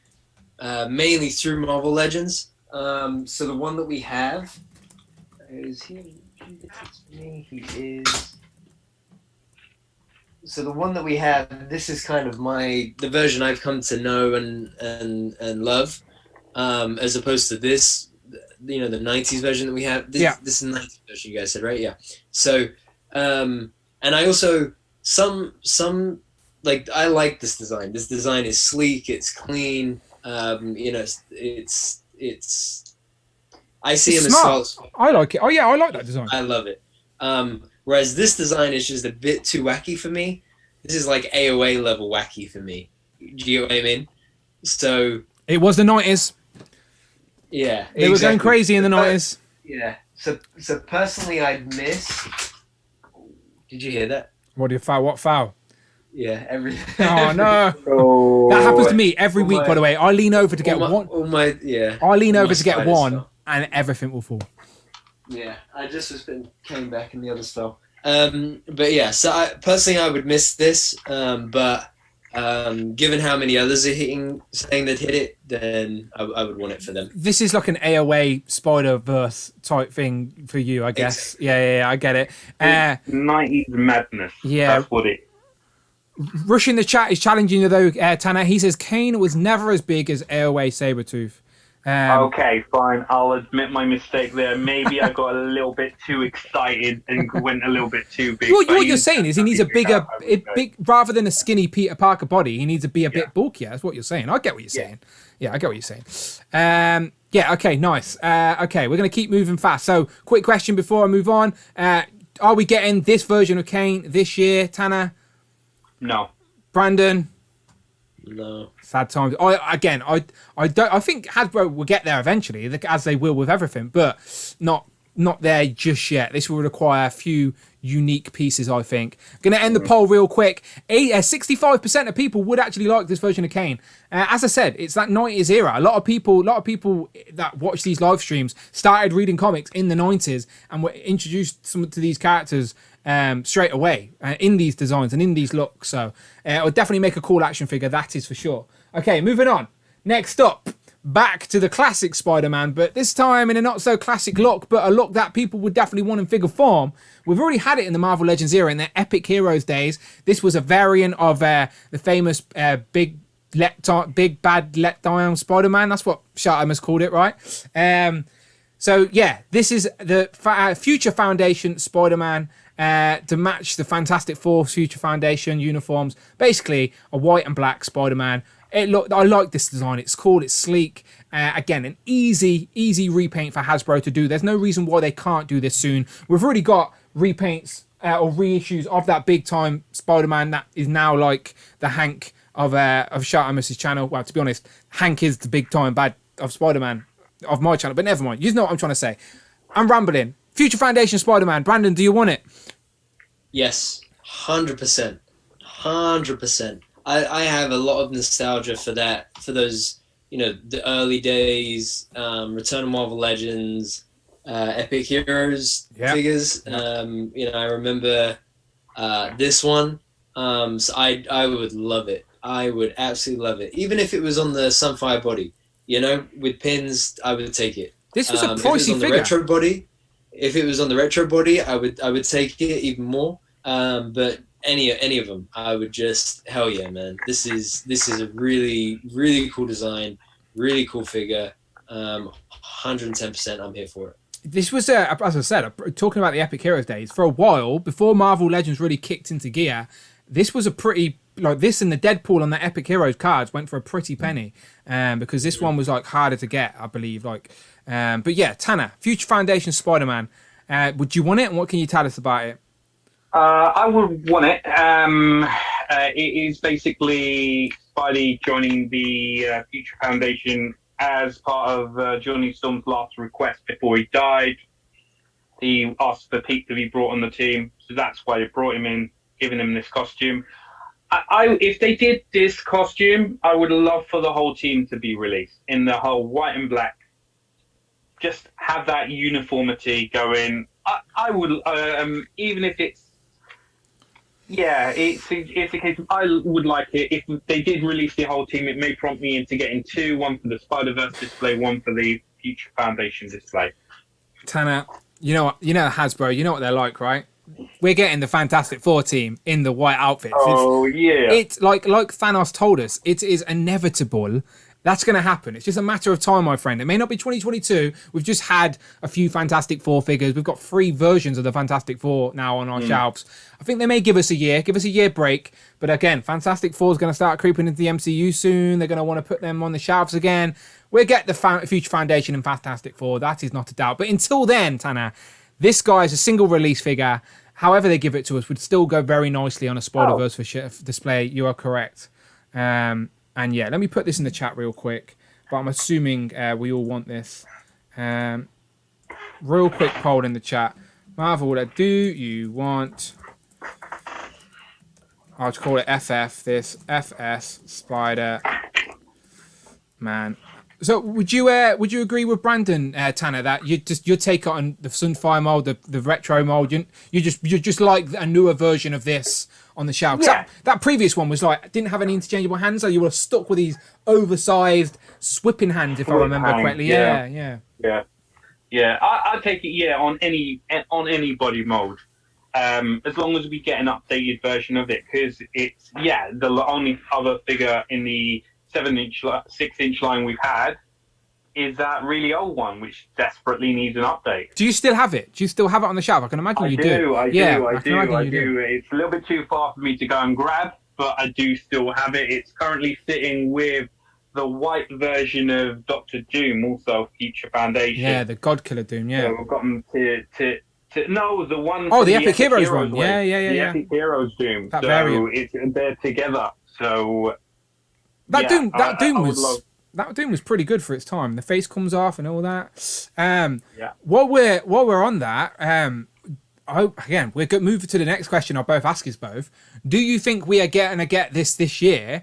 mainly through Marvel Legends. So the one that we have is he is. So the one that we have, this is kind of the version I've come to know and love, as opposed to this, the 90s version that we have. This is the 90s version, you guys said, right? Yeah. So, and I also like, I like this design. This design is sleek. It's clean. It's. I see him smart. as smart. I like it. Oh yeah, I like that design. I love it. Whereas this design is just a bit too wacky for me. This is like AOA level wacky for me. Do you get what I mean? So it was the 90s. Yeah, they were going crazy in the 90s. Yeah. So personally, I'd miss. Did you hear that? What foul? Yeah, everything. Oh no! That happens to me every week. By the way, I lean over to get one. I lean over to get one, and everything will fall. Yeah, I just came back in the other stuff. But yeah, so I would miss this. But given how many others are saying they'd hit it, then I would want it for them. This is like an AOA Spider-Verse type thing for you, I guess. Exactly. Yeah, I get it. 90s madness. Yeah, that's what it. Rush in the chat is challenging you though, Tanner. He says Kaine was never as big as AOA Sabretooth. Okay, fine. I'll admit my mistake there. Maybe I got a little bit too excited and went a little bit too big. What you're saying is he needs a bigger, big rather than a skinny Peter Parker body. He needs to be a bit bulkier. That's what you're saying. I get what you're saying. Yeah, I get what you're saying. Yeah. Okay. Nice. Okay, we're gonna keep moving fast. So, quick question before I move on. Are we getting this version of Kaine this year, Tanner? No. Brandon? No. Sad times. I don't. I think Hasbro will get there eventually, as they will with everything, but not there just yet. This will require a few unique pieces, I think. Going to end the poll real quick. 65% of people would actually like this version of Kaine. As I said, it's that 90s era. A lot of people that watch these live streams started reading comics in the 90s and were introduced to these characters straight away in these designs and in these looks. So it would definitely make a cool action figure, that is for sure. Okay, moving on. Next up, back to the classic Spider-Man, but this time in a not so classic look, but a look that people would definitely want in figure form. We've already had it in the Marvel Legends era in their Epic Heroes days. This was a variant of the famous big bad letdown Spider-Man. That's what Shartum has called it, right? So yeah, this is the Future Foundation Spider-Man to match the Fantastic Four Future Foundation uniforms. Basically, a white and black Spider-Man. I like this design. It's cool. It's sleek. Again, an easy repaint for Hasbro to do. There's no reason why they can't do this soon. We've already got repaints or reissues of that big time Spider-Man that is now like the Hank of Shartum's channel. Well, to be honest, Hank is the big time bad of Spider-Man of my channel. But never mind. You know what I'm trying to say. I'm rambling. Future Foundation Spider-Man. Brandon, do you want it? Yes, 100%. 100%. I have a lot of nostalgia for that, for those, the early days, Return of Marvel Legends, Epic Heroes figures. I remember this one. So I would love it. I would absolutely love it. Even if it was on the Sunfire body, with pins, I would take it. This was a pricey figure. Retro body, if it was on the retro body, I would take it even more. But any of them, I would just, hell yeah, man. This is a really, really cool design, really cool figure. 110%, I'm here for it. This was, as I said, talking about the Epic Heroes days, for a while, before Marvel Legends really kicked into gear, this was a pretty, like this and the Deadpool on the Epic Heroes cards went for a pretty penny, because this one was like harder to get, I believe. But yeah, Tanner, Future Foundation Spider-Man, would you want it, and what can you tell us about it? I would want it. It is basically Spidey joining the Future Foundation as part of Johnny Storm's last request before he died. He asked for Pete to be brought on the team, so that's why they brought him in, giving him this costume. If they did this costume, I would love for the whole team to be released in the whole white and black. Just have that uniformity going. I would, even if it's, it's a case of, I would like it. If they did release the whole team, it may prompt me into getting two, one for the Spider-Verse display, one for the Future Foundation display. Tanner, you know Hasbro, you know what they're like, right? We're getting the Fantastic Four team in the white outfits. It's like Thanos told us, it is inevitable. That's going to happen. It's just a matter of time, my friend. It may not be 2022. We've just had a few Fantastic Four figures. We've got 3 versions of the Fantastic Four now on our shelves. I think they may give us a year break. But again, Fantastic Four is going to start creeping into the MCU soon. They're going to want to put them on the shelves again. We'll get the Future Foundation and Fantastic Four. That is not a doubt. But until then, Tanner, this guy is a single release figure. However they give it to us would still go very nicely on a Spider-Verse for display. You are correct. And yeah, let me put this in the chat real quick. But I'm assuming we all want this. Real quick poll in the chat. Marvel, do you want... I'll call it FF, this FS Spider-Man. So would you agree with Brandon, Tanner, that your take on the Sunfire mold, the retro mold, you just like a newer version of this on the shelf? Yeah. That previous one was like, didn't have any interchangeable hands, so you would have stuck with these oversized swipping hands, if I remember correctly. Yeah. I take it on any body mold, as long as we get an updated version of it, because it's the only other figure in the 6-inch line we've had is that really old one, which desperately needs an update. Do you still have it? Do you still have it on the shelf? I can imagine you do. I do. do. It's a little bit too far for me to go and grab, but I do still have it. It's currently sitting with the white version of Doctor Doom, also Future Foundation. Yeah, the God Killer Doom, yeah. So we've got them no, the one... Oh, the Epic Heroes one. Yeah. The Epic Heroes Doom. That variant. They're together, so... That Doom was pretty good for its time. The face comes off and all that. While we're on that, we're going to move to the next question. I'll both ask us both. Do you think we are going to get this year?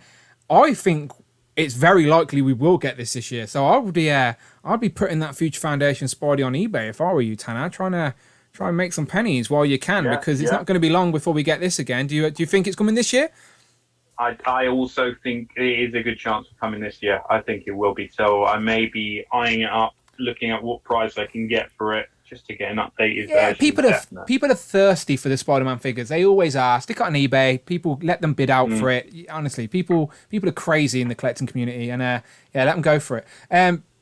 I think it's very likely we will get this year. So I'd be putting that Future Foundation Spidey on eBay if I were you, Tanner. Try and make some pennies while you can, because it's not going to be long before we get this again. Do you think it's coming this year? I also think it is a good chance of coming this year. I think it will be. So I may be eyeing it up, looking at what price I can get for it, just to get an updated version. People are thirsty for the Spider-Man figures. They always are. Stick it on eBay. People let them bid out for it. Honestly, people are crazy in the collecting community, and let them go for it.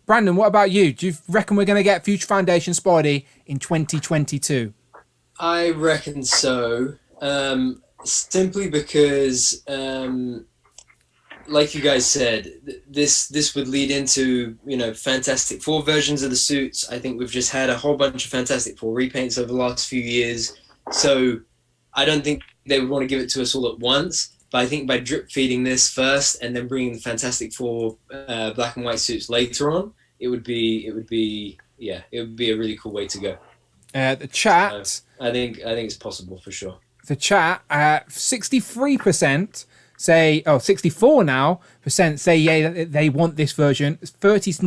Brandon, what about you? Do you reckon we're going to get Future Foundation Spidey in 2022? I reckon so. Simply because, like you guys said, this would lead into, Fantastic Four versions of the suits. I think we've just had a whole bunch of Fantastic Four repaints over the last few years. So I don't think they would want to give it to us all at once. But I think by drip feeding this first and then bringing the Fantastic Four black and white suits later on, it would be a really cool way to go. The chat. I think it's possible for sure. The chat, 63% say, 64 now percent say they want this version. 36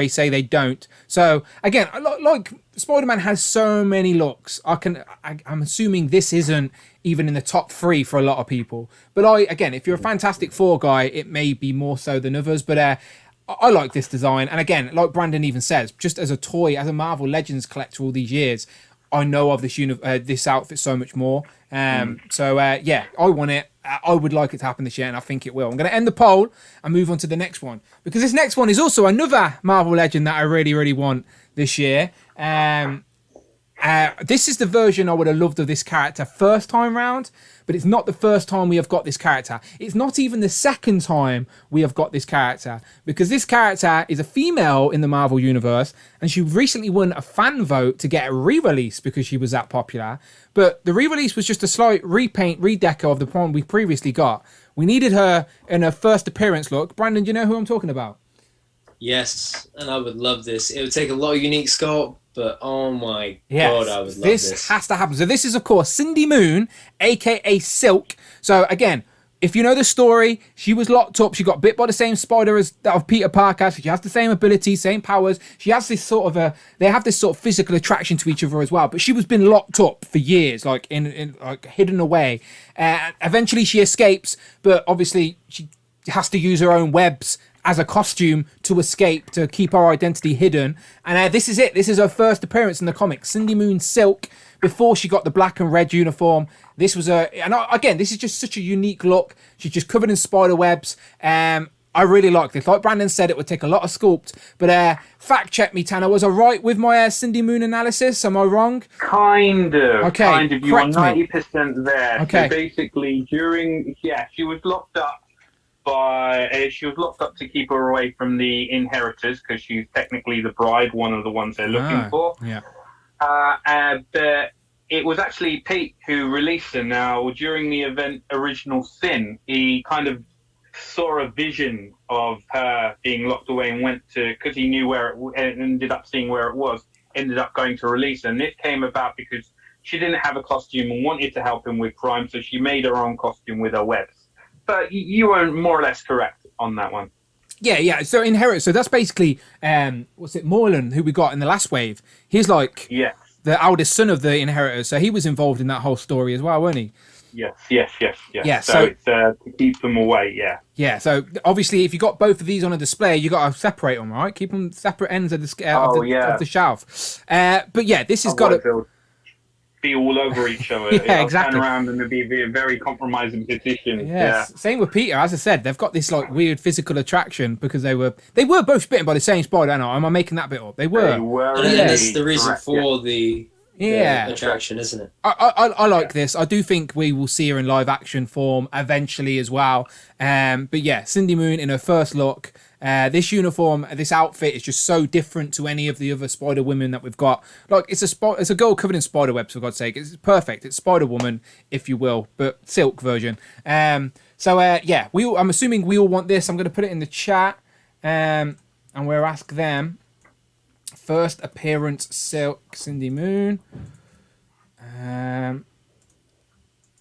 say they don't. So again, like Spider-Man has so many looks. I'm assuming this isn't even in the top 3 for a lot of people. But if you're a Fantastic Four guy, it may be more so than others. But I like this design. And again, like Brandon even says, just as a toy, as a Marvel Legends collector all these years, I know of this outfit so much more. I want it. I would like it to happen this year, and I think it will. I'm going to end the poll and move on to the next one, because this next one is also another Marvel Legend that I really, really want this year. This is the version I would have loved of this character first time round, but it's not the first time we have got this character. It's not even the second time we have got this character, because this character is a female in the Marvel Universe, and she recently won a fan vote to get a re-release because she was that popular. But the re-release was just a slight repaint, redeco of the one we previously got. We needed her in her first appearance look. Brandon, do you know who I'm talking about? Yes, and I would love this. It would take a lot of unique sculpt, but oh my god, I would love this. This has to happen. So this is, of course, Cindy Moon, aka Silk. So again, if you know the story, she was locked up. She got bit by the same spider as that of Peter Parker. She has the same abilities, same powers. She has this sort of they have this sort of physical attraction to each other as well. But she was been locked up for years, like in hidden away. Eventually, she escapes, but obviously she has to use her own webs as a costume to escape, to keep her identity hidden. And this is it. This is her first appearance in the comics. Cindy Moon Silk, before she got the black and red uniform. This was this is just such a unique look. She's just covered in spider webs. I really like this. Like Brandon said, it would take a lot of sculpt. But fact check me, Tanner. Was I right with my Cindy Moon analysis? Am I wrong? Kind of. Okay. Kind of. You are 90% there. Okay. So basically, she was locked up. She was locked up to keep her away from the inheritors, because she's technically the bride, one of the ones they're looking for. Yeah. But it was actually Pete who released her. Now, during the event Original Sin, he kind of saw a vision of her being locked away and went to, because he knew where it ended up seeing where it was, ended up going to release her. And this came about because she didn't have a costume and wanted to help him with crime, so she made her own costume with her webs. But you were more or less correct on that one. Yeah. So inherit. So that's basically Moreland, who we got in the last wave. He's like the eldest son of the inheritors, so he was involved in that whole story as well, weren't he? Yes. Yeah. So it's to keep them away. Yeah. Yeah. So obviously, if you got both of these on a display, you got to separate them, right? Keep them separate ends of the of the shelf. But yeah, this has got to. be all over each other. Yeah, It'll exactly. turn around and it'll be a very compromising position. Yes. Same with Peter. As I said, they've got this like weird physical attraction because they were both bitten by the same spider. Am I making that bit up? They were. They were. And indeed. that's the reason Correct, for the attraction, isn't it? I like this. I do think we will see her in live action form eventually as well. But yeah, Cindy Moon in her first look. This uniform, this outfit is just so different to any of the other Spider Women that we've got. Like it's a girl covered in spider webs, for God's sake. It's perfect. It's Spider Woman, if you will, but silk version. I'm assuming we all want this. I'm going to put it in the chat, and we'll ask them. First appearance, Silk, Cindy Moon.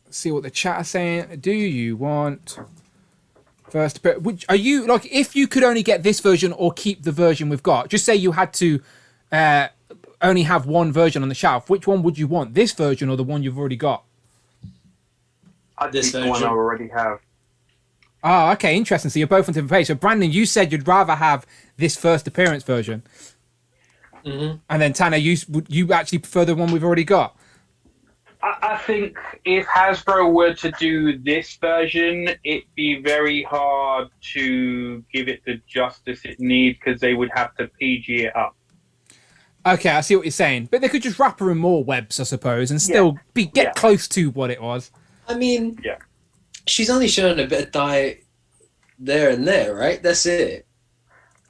See what the chat are saying. Do you want first? Are you like, if you could only get this version or keep the version we've got? Just say you had to only have one version on the shelf. Which one would you want? This version or the one you've already got? I'd take the one I already have. Oh, okay, interesting. So you're both on different page. So Brandon, you said you'd rather have this first appearance version. Mm-hmm. And then Tanner, you actually prefer the one we've already got? I think if Hasbro were to do this version, it'd be very hard to give it the justice it needs because they would have to PG it up. Okay, I see what you're saying. But they could just wrap her in more webs, I suppose, and still get close to what it was. I mean, she's only shown a bit of dye there and there, right? That's it.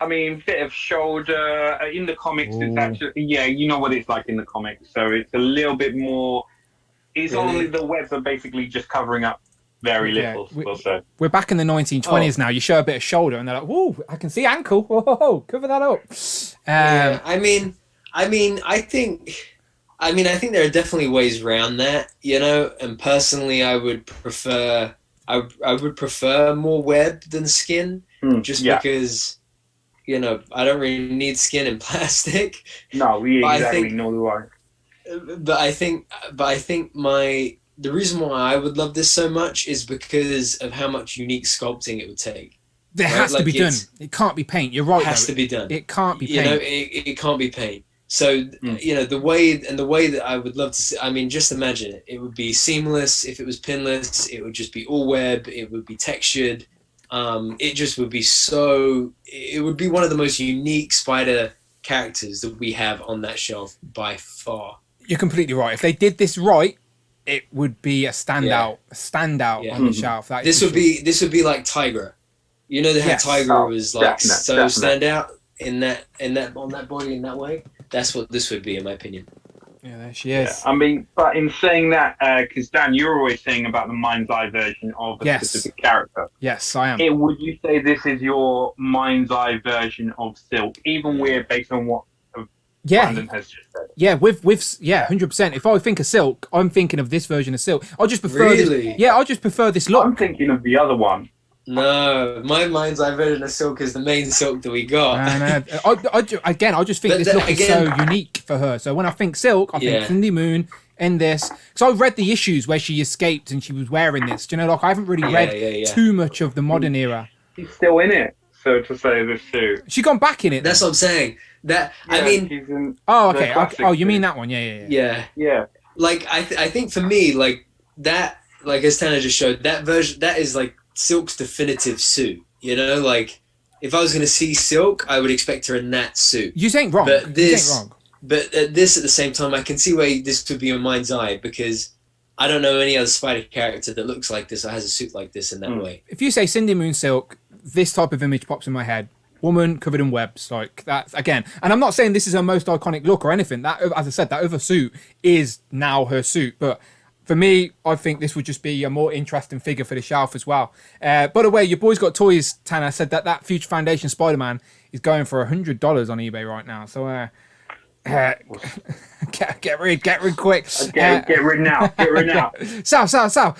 I mean, bit of shoulder. In the comics, it's actually, you know what it's like in the comics. So it's a little bit more, it's only the webs are basically just covering up very little. We're back in the 1920s now. You show a bit of shoulder and they're like, whoa, I can see ankle. Whoa, cover that up. I think there are definitely ways around that, you know, and personally I would prefer, I would prefer more web than skin, because, you know, I don't really need skin and plastic. No, exactly. Nor do I. But I think the reason why I would love this so much is because of how much unique sculpting it would take. There has to be done. It can't be paint. You're right. It has to be done. It can't be paint. You know, it can't be paint. So, you know, the way that I would love to see, I mean, just imagine it. It would be seamless. If it was pinless, it would just be all web. It would be textured. It just would be it would be one of the most unique spider characters that we have on that shelf by far. You're completely right. If they did this right, it would be a standout on the shelf. This would be like Tigra. You know how Tigra was like stand out in that on that body in that way. That's what this would be, in my opinion. Yeah, there she is. Yeah. I mean, but in saying that, because Dan, you're always saying about the mind's eye version of a specific character. Yes, I am. Would you say this is your mind's eye version of Silk, even weird based on what Brandon has just said? Yeah, with 100%. If I think of Silk, I'm thinking of this version of Silk. I just prefer I just prefer this look. I'm thinking of the other one. No, my mind's eye version of Silk is the main Silk that we got. I just think this look is so unique for her. So when I think Silk, I think Cindy Moon in this. Because I read the issues where she escaped and she was wearing this. Do you know, like I haven't really read too much of the modern era. She's still in it, so to say this too. She gone back in it. That's what I'm saying. I mean. She's in you mean that one? Yeah. Like I think for me, like that, like as Tanner just showed, that version, that is like Silk's definitive suit, you know, like if I was going to see Silk, I would expect her in that suit. You ain't wrong. But this at the same time, I can see why this could be in mind's eye because I don't know any other Spider character that looks like this or has a suit like this in that way. If you say Cindy Moon Silk, this type of image pops in my head. Woman covered in webs, like that again. And I'm not saying this is her most iconic look or anything. That, as I said, that other suit is now her suit, but. For me, I think this would just be a more interesting figure for the shelf as well. By the way, your boy's got toys, Tanner, said that Future Foundation Spider-Man is going for $100 on eBay right now. So get rid quick. Get rid now. Get rid now. Sal.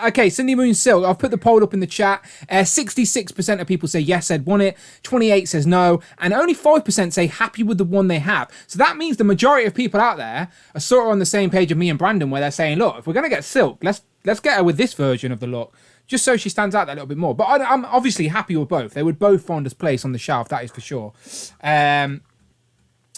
Okay, Cindy Moon Silk. I've put the poll up in the chat. 66% of people say yes, I'd want it. 28 says no, and only 5% say happy with the one they have. So that means the majority of people out there are sort of on the same page of me and Brandon, where they're saying, look, if we're gonna get Silk, let's get her with this version of the look, just so she stands out that little bit more. But I'm obviously happy with both. They would both find us place on the shelf, that is for sure.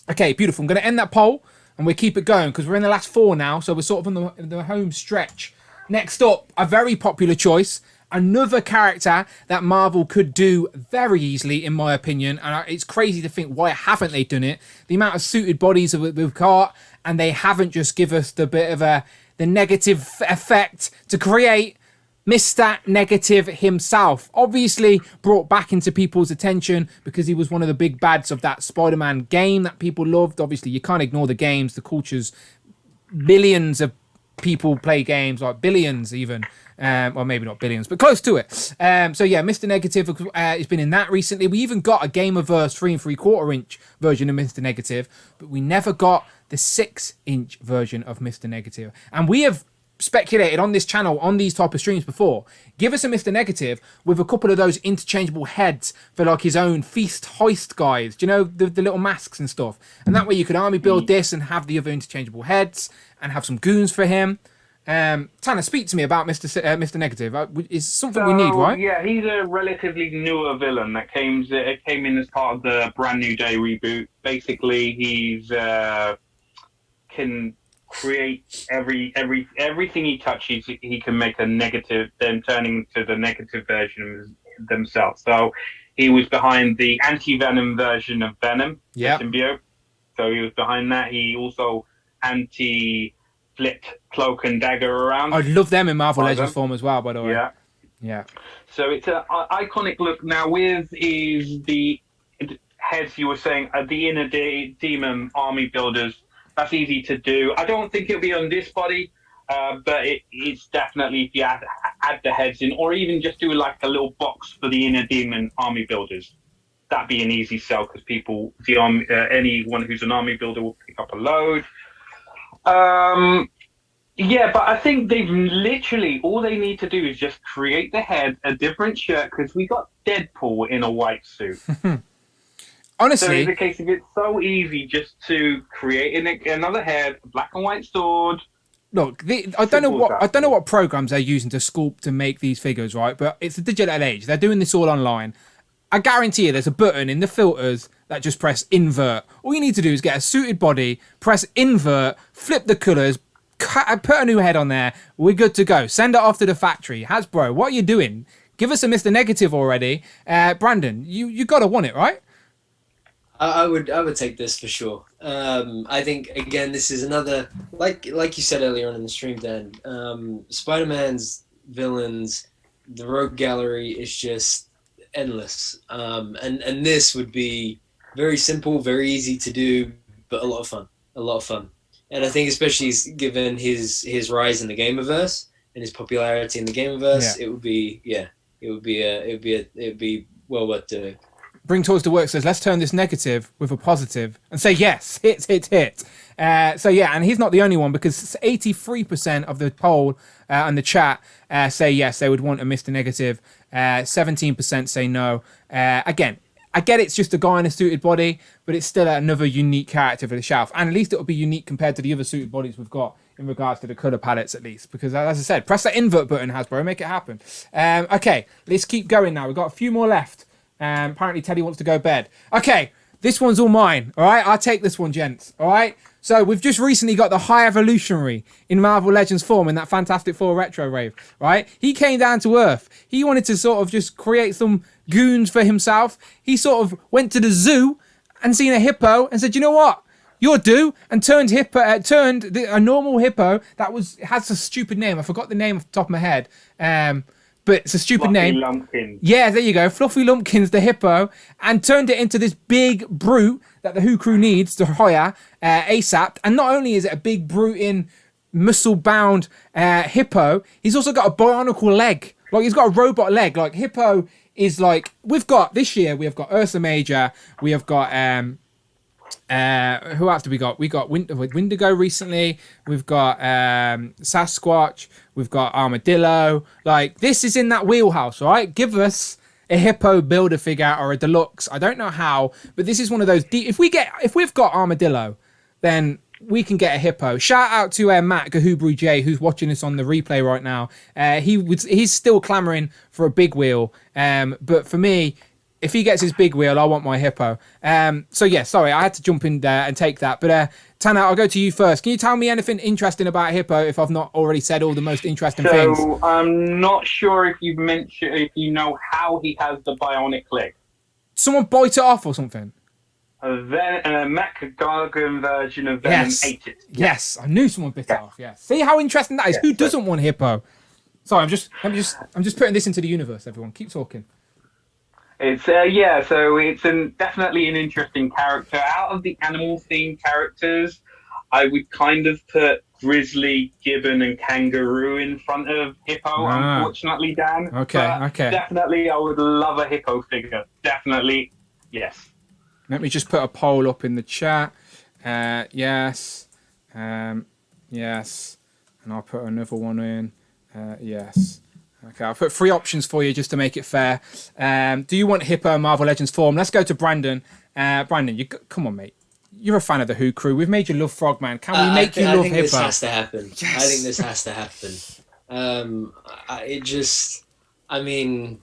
Okay, beautiful. I'm going to end that poll. and we'll keep it going because we're in the last 4 now, so we're sort of on the home stretch. Next up, a very popular choice, another character that Marvel could do very easily, in my opinion, and it's crazy to think why haven't they done it. The amount of suited bodies that we've got, and they haven't just give us the bit of the negative effect to create Mr. Negative himself. Obviously brought back into people's attention because he was one of the big bads of that Spider-Man game that people loved. Obviously, you can't ignore the games, the cultures. Billions of people play games, like billions even. Well, maybe not billions, but close to it. So yeah, Mr. Negative has been in that recently. We even got a Gamerverse 3 3/4 inch version of Mr. Negative, but we never got the 6-inch version of Mr. Negative. And we have speculated on this channel on these type of streams before. Give us a Mr. Negative with a couple of those interchangeable heads for like his own feast heist guys. Do you know, the little masks and stuff? And that way you could army build this and have the other interchangeable heads and have some goons for him. Tanner, speak to me about Mr. Negative. It's something we need, right? Yeah, he's a relatively newer villain that came in as part of the Brand New Day reboot. Basically, he's can create everything he touches. He can make a negative, then turning to the negative version of themselves. So he was behind the anti-venom version of Venom, the symbiote. So he was behind that. He also flipped Cloak and Dagger around. I'd love them in Marvel Legends form as well, by the way. Yeah. So it's an iconic look. Now, with the heads you were saying, the inner demon army builders, that's easy to do. I don't think it'll be on this body, but it's definitely if you add the heads in, or even just do like a little box for the inner demon army builders. That'd be an easy sell because anyone who's an army builder will pick up a load. Yeah, but I think they've literally, all they need to do is just create the head, a different shirt, because we got Deadpool in a white suit. Honestly, so in the case of it's so easy just to create another head, a black and white sword. Look, I don't know what programs they're using to sculpt and make these figures, right? But it's the digital age. They're doing this all online. I guarantee you there's a button in the filters that just press invert. All you need to do is get a suited body, press invert, flip the colours, put a new head on there. We're good to go. Send it off to the factory. Hasbro, what are you doing? Give us a Mr. Negative already. Brandon, you got to want it, right? I would take this for sure. I think again this is another like you said earlier on in the stream, Dan. Spider-Man's villains, the rogue gallery is just endless. And this would be very simple, very easy to do, but a lot of fun. And I think especially given his rise in the Gamerverse and his popularity in the Gamerverse, it would be well worth doing. Bring Toys to Work says, let's turn this negative with a positive and say yes, hit. So yeah, and he's not the only one because 83% of the poll and the chat say yes, they would want a Mr. Negative. 17% say no. Again, I get it's just a guy in a suited body, but it's still another unique character for the shelf. And at least it'll be unique compared to the other suited bodies we've got in regards to the colour palettes at least. Because as I said, press that invert button, Hasbro, make it happen. Okay, let's keep going now. We've got a few more left. Apparently Teddy wants to go bed. Okay, this one's all mine. All right, I'll take this one, gents. All right. So we've just recently got the High Evolutionary in Marvel Legends form in that Fantastic Four retro rave. Right. He came down to Earth. He wanted to sort of just create some goons for himself. He sort of went to the zoo and seen a hippo and said, you know what? You're due, and turned a normal hippo that has a stupid name. I forgot the name off the top of my head. But it's a stupid name. Lumpkins. Yeah, there you go. Fluffy Lumpkins, the hippo, and turned it into this big brute that the Who crew needs to hire ASAP. And not only is it a big brute in muscle-bound hippo, he's also got a bionicle leg. Like, he's got a robot leg. Like, Hippo is like... This year, we have got Ursa Major. We have got... who else do we got? We got Wendigo recently. We've got Sasquatch. We've got Armadillo. Like, this is in that wheelhouse, all right? Give us a Hippo builder figure or a deluxe. I don't know how, but this is one of those. If we've got Armadillo, then we can get a Hippo. Shout out to Matt Gahubri J, who's watching this on the replay right now. He's still clamoring for a big wheel. But for me, if he gets his big wheel, I want my Hippo. So yeah, sorry, I had to jump in there and take that. But Tanner, I'll go to you first. Can you tell me anything interesting about Hippo if I've not already said all the most interesting things? So I'm not sure if if you know how he has the bionic leg. Someone bite it off or something? A mecha gargan version of Venom ate it. Yes, I knew someone bit it off. Yeah. See how interesting that is. Who doesn't want Hippo? Sorry, I'm just putting this into the universe. Everyone, keep talking. It's so it's definitely an interesting character. Out of the animal-themed characters, I would kind of put Grizzly, Gibbon, and Kangaroo in front of Hippo. Unfortunately, Dan. Okay. Definitely, I would love a Hippo figure. Definitely, yes. Let me just put a poll up in the chat. Yes. Yes. And I'll put another one in. Yes. Okay, I'll put 3 options for you just to make it fair. Do you want Hippo Marvel Legends form? Let's go to Brandon. Brandon, come on, mate. You're a fan of the Who crew. We've made you love Frogman. Can we make you love Hippo? I think this has to happen. Yes. I think this has to happen. I mean,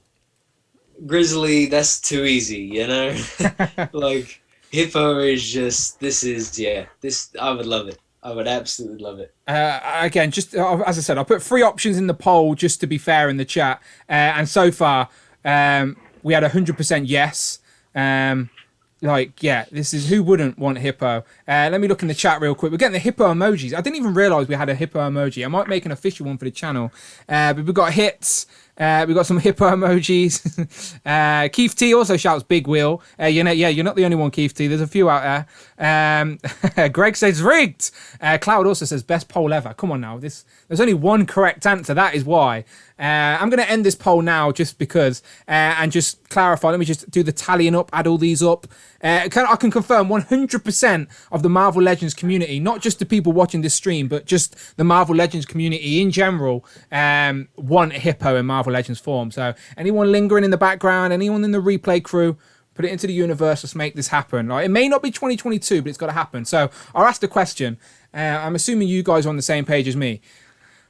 Grizzly, that's too easy, you know? Like, Hippo is just, I would love it. I would absolutely love it. Again, just as I said, I'll put 3 options in the poll just to be fair in the chat. And so far, we had 100% yes. This is who wouldn't want Hippo. Let me look in the chat real quick. We're getting the Hippo emojis. I didn't even realise we had a Hippo emoji. I might make an official one for the channel. But we've got hits. We've got some Hippo emojis. Keith T also shouts big wheel. You're not the only one, Keith T. There's a few out there. Greg says rigged. Cloud also says best poll ever. Come on now. There's only one correct answer. That is why. I'm going to end this poll now just because and just clarify. Let me just do the tallying up, add all these up. I can confirm 100% of the Marvel Legends community, not just the people watching this stream, but just the Marvel Legends community in general, want a Hippo in Marvel Legends form. So anyone lingering in the background, anyone in the replay crew, put it into the universe. Let's make this happen. It may not be 2022, but it's got to happen. So I'll ask the question. I'm assuming you guys are on the same page as me.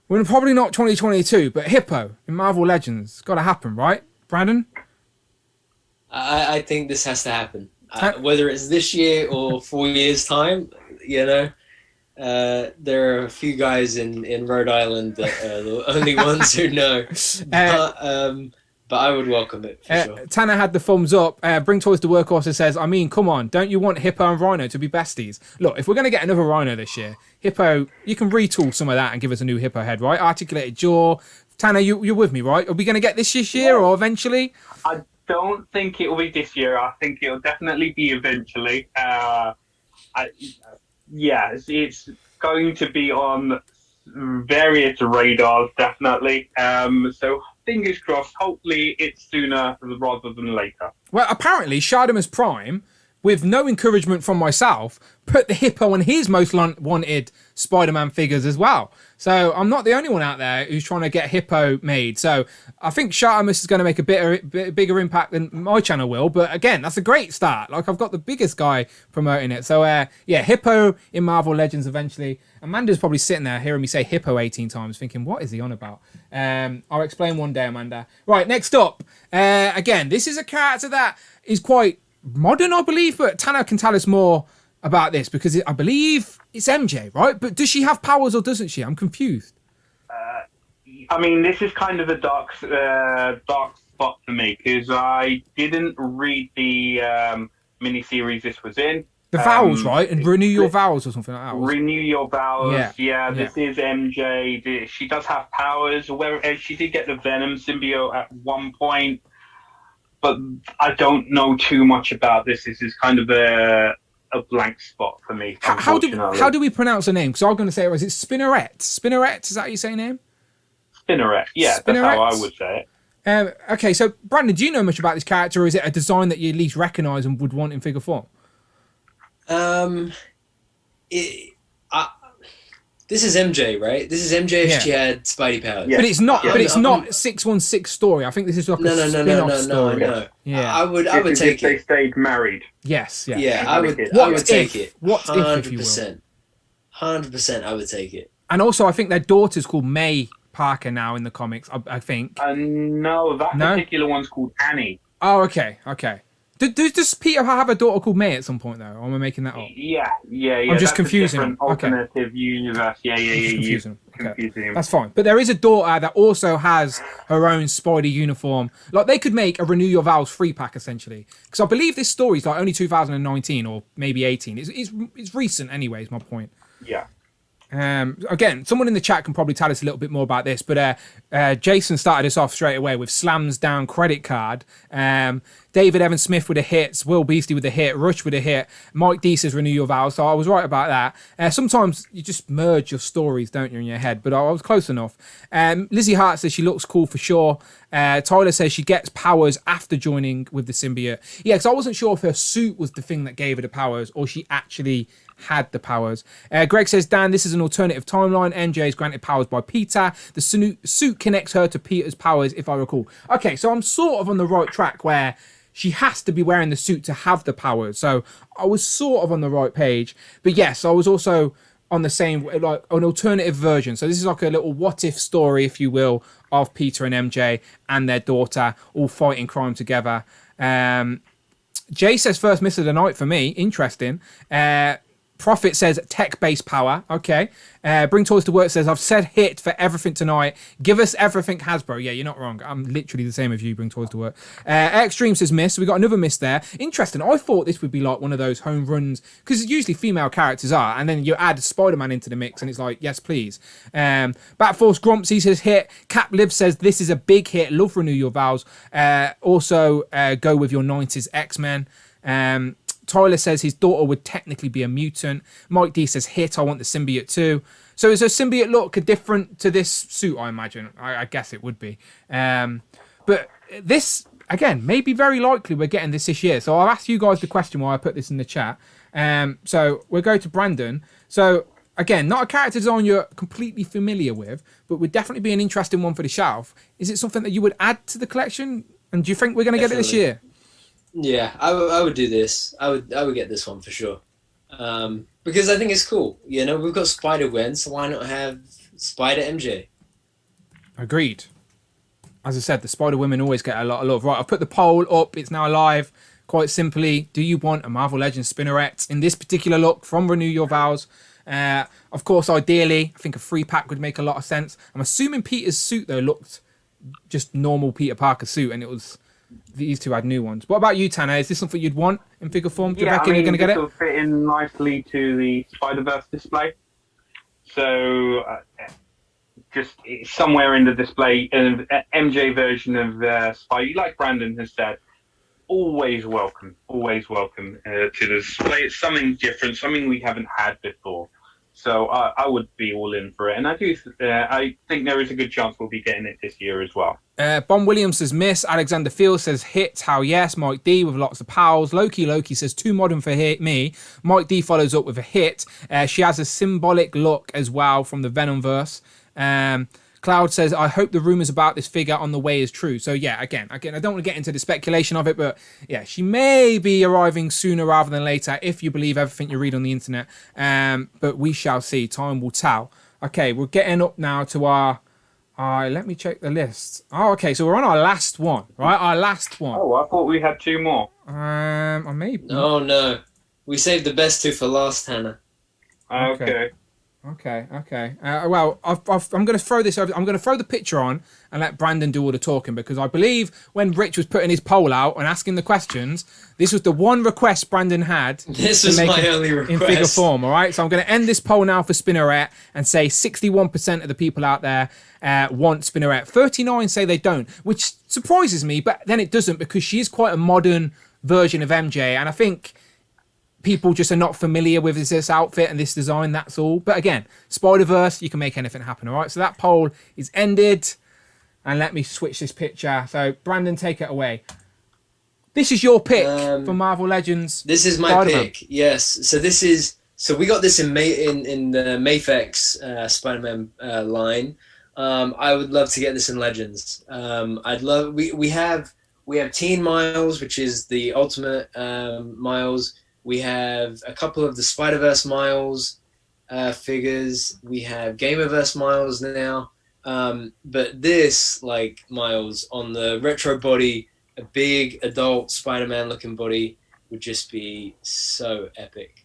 We're probably not 2022, but Hippo in Marvel Legends, got to happen, right, Brandon? I think this has to happen. Whether it's this year or 4 years' time, there are a few guys in Rhode Island that are the only ones who know. But I would welcome it, for sure. Tanner had the thumbs up. Bring Toys to Workhorse says, I mean, come on, don't you want Hippo and Rhino to be besties? Look, if we're going to get another Rhino this year, Hippo, you can retool some of that and give us a new Hippo head, right? Articulated jaw. Tanner, you're with me, right? Are we going to get this year or eventually? I don't think it will be this year. I think it'll definitely be eventually. It's going to be on various radars, definitely. So fingers crossed. Hopefully it's sooner rather than later. Well, apparently Shardamus Prime, with no encouragement from myself, put the Hippo on his most wanted Spider-Man figures as well. So I'm not the only one out there who's trying to get Hippo made. So I think Shardamus is going to make a bigger impact than my channel will. But again, that's a great start. I've got the biggest guy promoting it. So Hippo in Marvel Legends eventually. Amanda's probably sitting there hearing me say Hippo 18 times thinking, what is he on about? I'll explain one day, Amanda. Right, next up. Again, this is a character that is quite modern, I believe, but Tanner can tell us more about this because I believe it's MJ, right? But does she have powers or doesn't she? I'm confused. I mean, this is kind of a dark spot for me because I didn't read the miniseries this was in. The vowels, right? And renew your vowels or something like that. Renew your vowels. Yeah, this is MJ. She does have powers. She did get the Venom symbiote at one point. But I don't know too much about this. This is kind of a blank spot for me. How do we pronounce her name? Because I'm going to say it was Spinneret. Spinneret, is that how you say her name? Spinneret, yeah, Spinneret? That's how I would say it. Okay, so Brandon, do you know much about this character, or is it a design that you at least recognise and would want in figure form? This is MJ, right? This is MJ if she had Spidey powers. Yeah. But it's not. Yeah. But it's not 616 story. I think this is like a spin-off story. No. Yeah, I would take they it. stayed married. Yes. Yeah. Yeah, I would take it. 100%. 100%. I would take it. And also, I think their daughter's called May Parker now in the comics. I think. No, that particular one's called Annie. Oh, okay. Does Peter have a daughter called May at some point, though? Or am I making that up? Yeah. I'm just That's confusing a them. different Okay. alternative universe. Yeah. Confusing. Okay. Confusing him. That's fine. But there is a daughter that also has her own Spidey uniform. Like, they could make a Renew Your Vows 3-pack, essentially. Because I believe this story is like only 2019 or maybe 18. It's recent anyway, is my point. Yeah. Again, someone in the chat can probably tell us a little bit more about this, but Jason started us off straight away with Slams Down Credit Card. David Evan Smith with a hit, Will Beastie with a hit, Rush with a hit, Mike D says Renew Your Vows, so I was right about that. Sometimes you just merge your stories, don't you, in your head, but I was close enough. Lizzie Hart says she looks cool for sure. Tyler says she gets powers after joining with the symbiote. Yeah, because I wasn't sure if her suit was the thing that gave her the powers or she actually had the powers. Greg says, Dan, this is an alternative timeline. MJ is granted powers by Peter. The suit connects her to Peter's powers, if I recall. Okay, so I'm sort of on the right track where she has to be wearing the suit to have the powers. So I was sort of on the right page. But yes, I was also on the same, like an alternative version. So this is like a little what if story, if you will, of Peter and MJ and their daughter all fighting crime together. Jay says first miss of the night for me. Interesting. Prophet says tech-based power. Okay. Bring Toys to Work says, I've said hit for everything tonight. Give us everything, Hasbro. Yeah, you're not wrong. I'm literally the same as you, Bring Toys to Work. Extreme says miss. So we got another miss there. Interesting. I thought this would be like one of those home runs, because usually female characters are, and then you add Spider-Man into the mix, and it's like, yes, please. Batforce Grumps, he says hit. Cap Liv says, this is a big hit. Love Renew Your Vows. Also, go with your 90s X-Men. Tyler says his daughter would technically be a mutant. Mike D says hit, I want the symbiote too. So is a symbiote look different to this suit, I imagine? I guess it would be. But this, again, may be very likely we're getting this year. So I'll ask you guys the question while I put this in the chat. So we'll go to Brandon. So again, not a character design you're completely familiar with, but would definitely be an interesting one for the shelf. Is it something that you would add to the collection? And do you think we're going to get it this year? Yeah, I would do this. I would get this one for sure. Because I think it's cool. You know, we've got Spider-Gwen, so why not have Spider MJ? Agreed. As I said, the Spider-Women always get a lot of love. Right, I've put the poll up. It's now live. Quite simply, do you want a Marvel Legends Spinneret in this particular look from Renew Your Vows? Of course, ideally, I think a 3-pack would make a lot of sense. I'm assuming Peter's suit, though, looked just normal Peter Parker suit, and it was... These two had new ones. What about you, Tanner? Is this something you'd want in figure form? Do you reckon you're going to get it? This will fit in nicely to the Spider-Verse display. So, just somewhere in the display, an MJ version of Spidey, like Brandon has said, always welcome to the display. It's something different, something we haven't had before. So I would be all in for it. And I think there is a good chance we'll be getting it this year as well. Bon Williams says miss. Alexander Field says hit. How yes. Mike D with lots of pals. Loki says too modern for me. Mike D follows up with a hit. She has a symbolic look as well from the Venomverse. Cloud says, I hope the rumours about this figure on the way is true. So yeah, again, I don't want to get into the speculation of it, but yeah, she may be arriving sooner rather than later if you believe everything you read on the internet. But we shall see. Time will tell. Okay, we're getting up now to our... let me check the list. Oh, okay, so we're on our last one, right? Our last one. Oh, I thought we had 2 more. I may... Oh, no. We saved the best 2 for last, Hannah. Okay. Well, I'm going to throw this over. I'm going to throw the picture on and let Brandon do all the talking, because I believe when Rich was putting his poll out and asking the questions, this was the one request Brandon had. This was my only request. In figure form, all right? So I'm going to end this poll now for Spinneret and say 61% of the people out there want Spinneret. 39 say they don't, which surprises me, but then it doesn't, because she is quite a modern version of MJ, and I think... people just are not familiar with this outfit and this design, that's all. But again, Spider-Verse, you can make anything happen, all right? So that poll is ended. And let me switch this picture. So, Brandon, take it away. This is your pick for Marvel Legends. This is my Spider-Man. pick, yes. So we got this in the Mafex Spider-Man line. I would love to get this in Legends. We have Teen Miles, which is the ultimate Miles. We have a couple of the Spider-Verse Miles figures. We have Gamerverse Miles now. But this, like, Miles on the retro body a big adult Spider-Man looking body would just be so epic.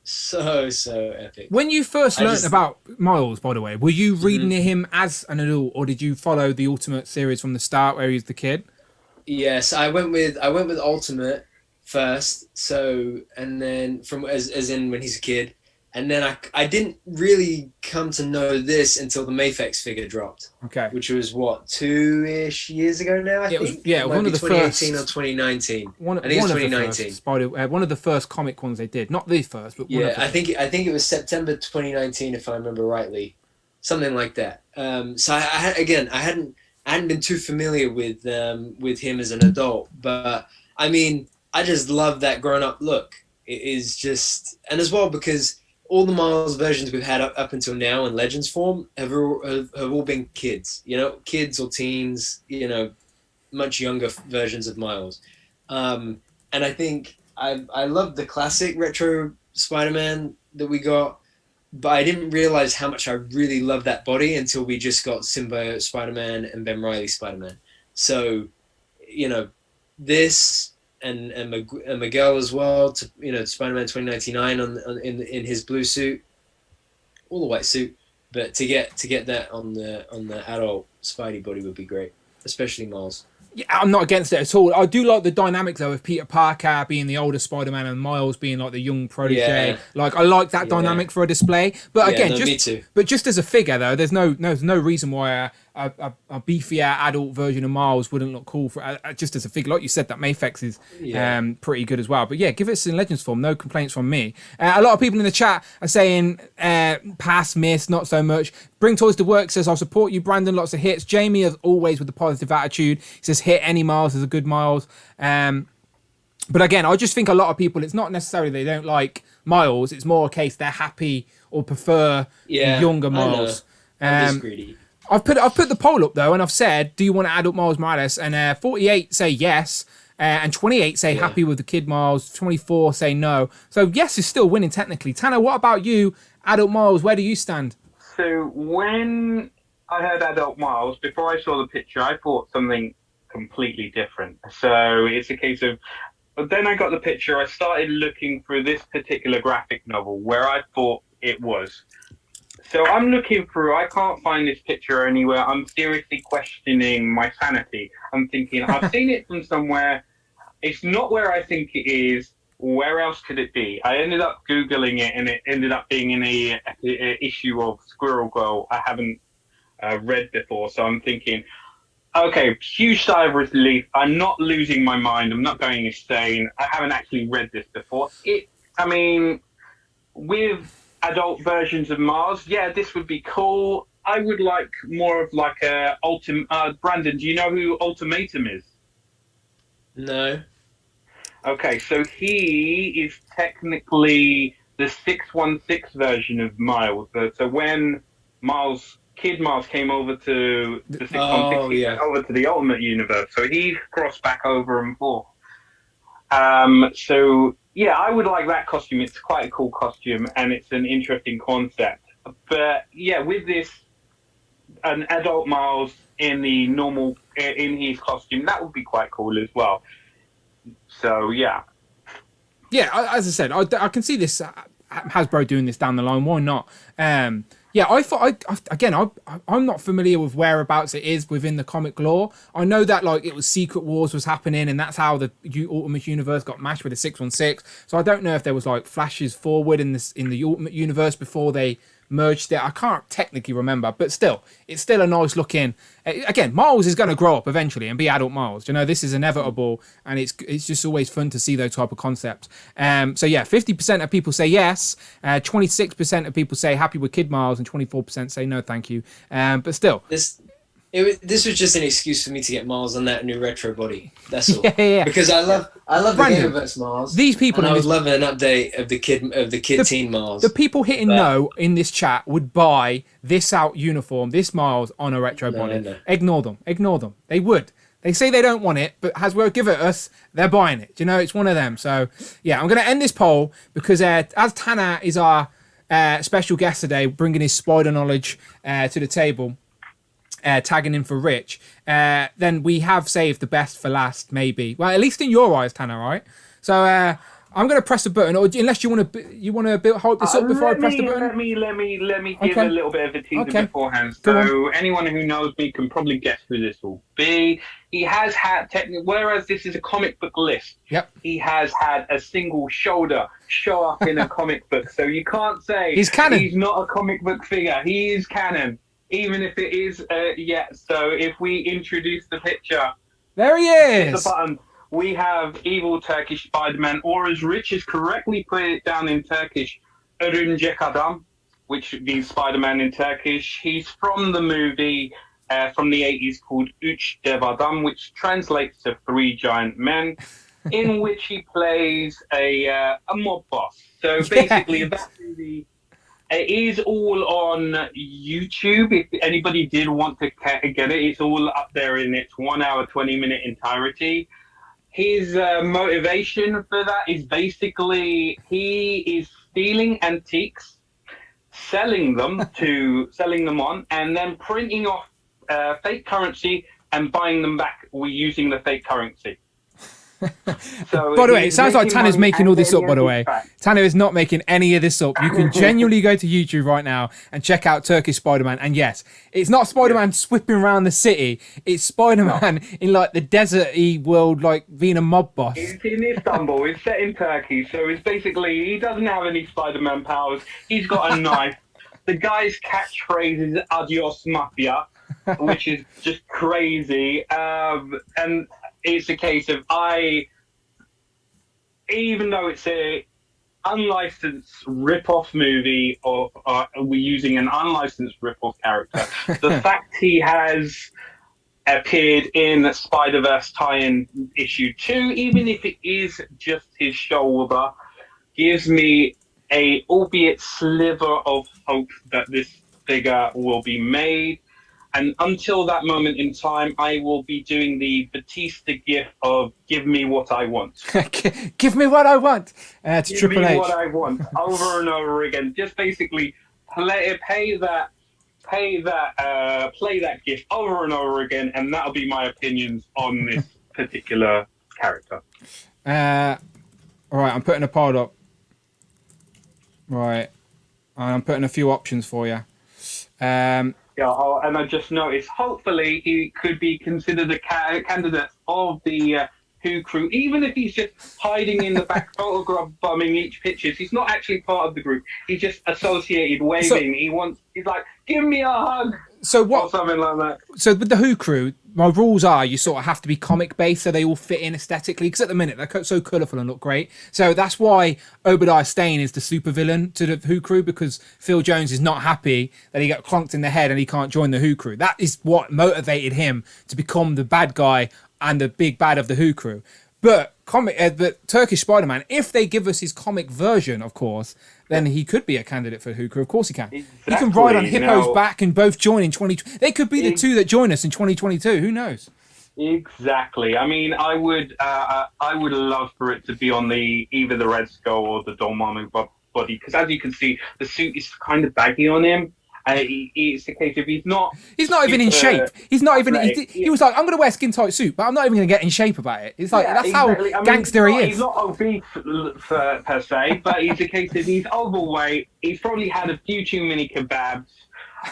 So epic. When you first learned about Miles, by the way, were you reading him as an adult, or did you follow the Ultimate series from the start where he was the kid? Yes, I went with Ultimate first. So, and then from as in when he's a kid, and then I didn't really come to know this until the Mafex figure dropped. Okay. Which was what, 2-ish years ago now. I think. It was one of the 2018 first, or 2019. I think one it was was 2019. One of the first comic ones they did. Not the first, but one of the I think it was September 2019 if I remember rightly, something like that. So I hadn't been too familiar with him as an adult, but I mean, I just love that grown up look. It is just, and as well because all the Miles versions we've had up until now in Legends form have all been kids, kids or teens, much younger versions of Miles. And I think I love the classic retro Spider-Man that we got, but I didn't realize how much I really loved that body until we just got Symbiote Spider-Man and Ben Reilly Spider-Man. So, this and Miguel as well, to Spider-Man 2099 in his blue suit, all the white suit, but to get that on the adult Spidey body would be great, especially Miles. Yeah, I'm not against it at all. I do like the dynamic though of Peter Parker being the older Spider-Man and Miles being like the young protege. Yeah. Like I like that dynamic for a display. But again, me too. But just as a figure though, there's no reason why a beefier adult version of Miles wouldn't look cool for just as a figure. Like you said, that Mafex is pretty good as well. But yeah, give it in Legends form. No complaints from me. A lot of people in the chat are saying pass, miss, not so much. Bring Toys to Work says, I'll support you, Brandon. Lots of hits. Jamie, as always, with the positive attitude. He says, hit any Miles is a good Miles. But again, I just think a lot of people, it's not necessarily they don't like Miles. It's more a case they're happy or prefer younger Miles. I'm just greedy. I've put the poll up though, and I've said, do you want adult Miles Morales? And 48 say yes, and 28 say happy with the kid Miles. 24 say no. So yes is still winning technically. Tanner, what about you, adult Miles? Where do you stand? So when I heard adult Miles, before I saw the picture, I thought something completely different. So it's a case of, but then I got the picture. I started looking through this particular graphic novel where I thought it was. So I'm looking through, I can't find this picture anywhere. I'm seriously questioning my sanity. I'm thinking, I've seen it from somewhere. It's not where I think it is. Where else could it be? I ended up Googling it, and it ended up being in a issue of Squirrel Girl I haven't read before. So I'm thinking, okay, huge sigh of relief. I'm not losing my mind. I'm not going insane. I haven't actually read this before. With adult versions of Mars, this would be cool. I would like more of like a Brandon, do you know who Ultimatum is? No. Okay, so he is technically the 616 version of Miles. So when Kid Miles came over to the 616, he went over to the Ultimate Universe. So he's crossed back over and forth. So yeah, I would like that costume. It's quite a cool costume, and it's an interesting concept. But yeah, with this, an adult Miles in the normal in his costume, that would be quite cool as well. So yeah, as I said, I can see this Hasbro doing this down the line. Why not? I thought I'm not familiar with whereabouts it is within the comic lore. I know that like it was Secret Wars was happening, and that's how the Ultimate Universe got mashed with the 616. So I don't know if there was like flashes forward in the Ultimate Universe before they merged it. I can't technically remember, but still, it's still a nice looking. Again, Miles is going to grow up eventually and be adult Miles. This is inevitable, and it's just always fun to see those type of concepts. So yeah, 50% of people say yes, 26% of people say happy with Kid Miles, and 24% say no, thank you. But still, this was just an excuse for me to get Miles on that new retro body. That's all. Yeah. Because I love Brandon, the Gamerverse Miles. These people, and I would love an update of the kid teen Miles. The people hitting no in this chat would buy this out uniform, this Miles on a retro body. No. Ignore them. They would. They say they don't want it, but Hasbro give it us, they're buying it. It's one of them. So yeah, I'm going to end this poll because as Tanner is our special guest today, bringing his spider knowledge to the table. tagging in for Rich, then we have saved the best for last, maybe. Well, at least in your eyes, Tanner, right? So I'm going to press a button, or unless you want to hold this up before I press the button. Let me give a little bit of a teaser beforehand. So anyone who knows me can probably guess who this will be. He has had, whereas this is a comic book list, he has had a single shoulder show up in a comic book. So you can't say he's canon. He's not a comic book figure. He is canon, even if it is So if we introduce the picture, there he is. The button. We have evil Turkish Spider-Man, or as Rich has correctly put it down in Turkish, Örümcek Adam, which means Spider-Man in Turkish. He's from the movie from the 80s called Üç Dev Adam, which translates to Three Giant Men, in which he plays a mob boss. So basically, that movie is all on YouTube. If anybody did want to get it, it's all up there in its 1 hour, 20-minute entirety. His motivation for that is basically he is stealing antiques, selling them on, and then printing off fake currency and buying them back using the fake currency. So by the way, it sounds like Tanner's making all this up, by the way. Tanner is not making any of this up. You can genuinely go to YouTube right now and check out Turkish Spider-Man. And yes, it's not Spider-Man sweeping around the city. It's Spider-Man in like the desert-y world, like being a mob boss. It's in Istanbul. It's set in Turkey. So it's basically, he doesn't have any Spider-Man powers. He's got a knife. The guy's catchphrase is adios mafia, which is just crazy. And it's a case of even though it's a unlicensed rip-off movie, or we're using an unlicensed rip-off character, the fact he has appeared in Spider-Verse tie-in issue 2, even if it is just his shoulder, gives me a albeit sliver of hope that this figure will be made. And until that moment in time, I will be doing the Batista gif of "Give me what I want." Give me what I want. To Triple H. Give me what I want over and over again. Just basically play that gif over and over again, and that'll be my opinions on this particular character. All right, I'm putting a pod up. Right, I'm putting a few options for you. Yeah, and I just noticed, hopefully he could be considered a candidate of the Who crew, even if he's just hiding in the back photograph bombing each picture. He's not actually part of the group. He's just associated, waving. He's like, give me a hug. So what? Or something like that. So with the Who crew, my rules are you sort of have to be comic based so they all fit in aesthetically, because at the minute they're so colourful and look great. So that's why Obadiah Stane is the supervillain to the Who crew, because Phil Jones is not happy that he got clonked in the head and he can't join the Who crew. That is what motivated him to become the bad guy and the big bad of the Who crew. But Turkish Spider-Man, if they give us his comic version, of course, then he could be a candidate for Who crew. Of course he can. Exactly. He can ride on Hippo's back and both join in 2020. They could be the two that join us in 2022. Who knows? Exactly. I mean, I would love for it to be on either the Red Skull or the Dormammu body, because as you can see, the suit is kind of baggy on him. It's the case if he's not even in shape. He's not even. He was like, I'm going to wear a skin tight suit, but I'm not even going to get in shape about it. It's like that's exactly. How gangster he is. He's not obese per se, but he's a case of he's overweight. He's probably had a few too many kebabs.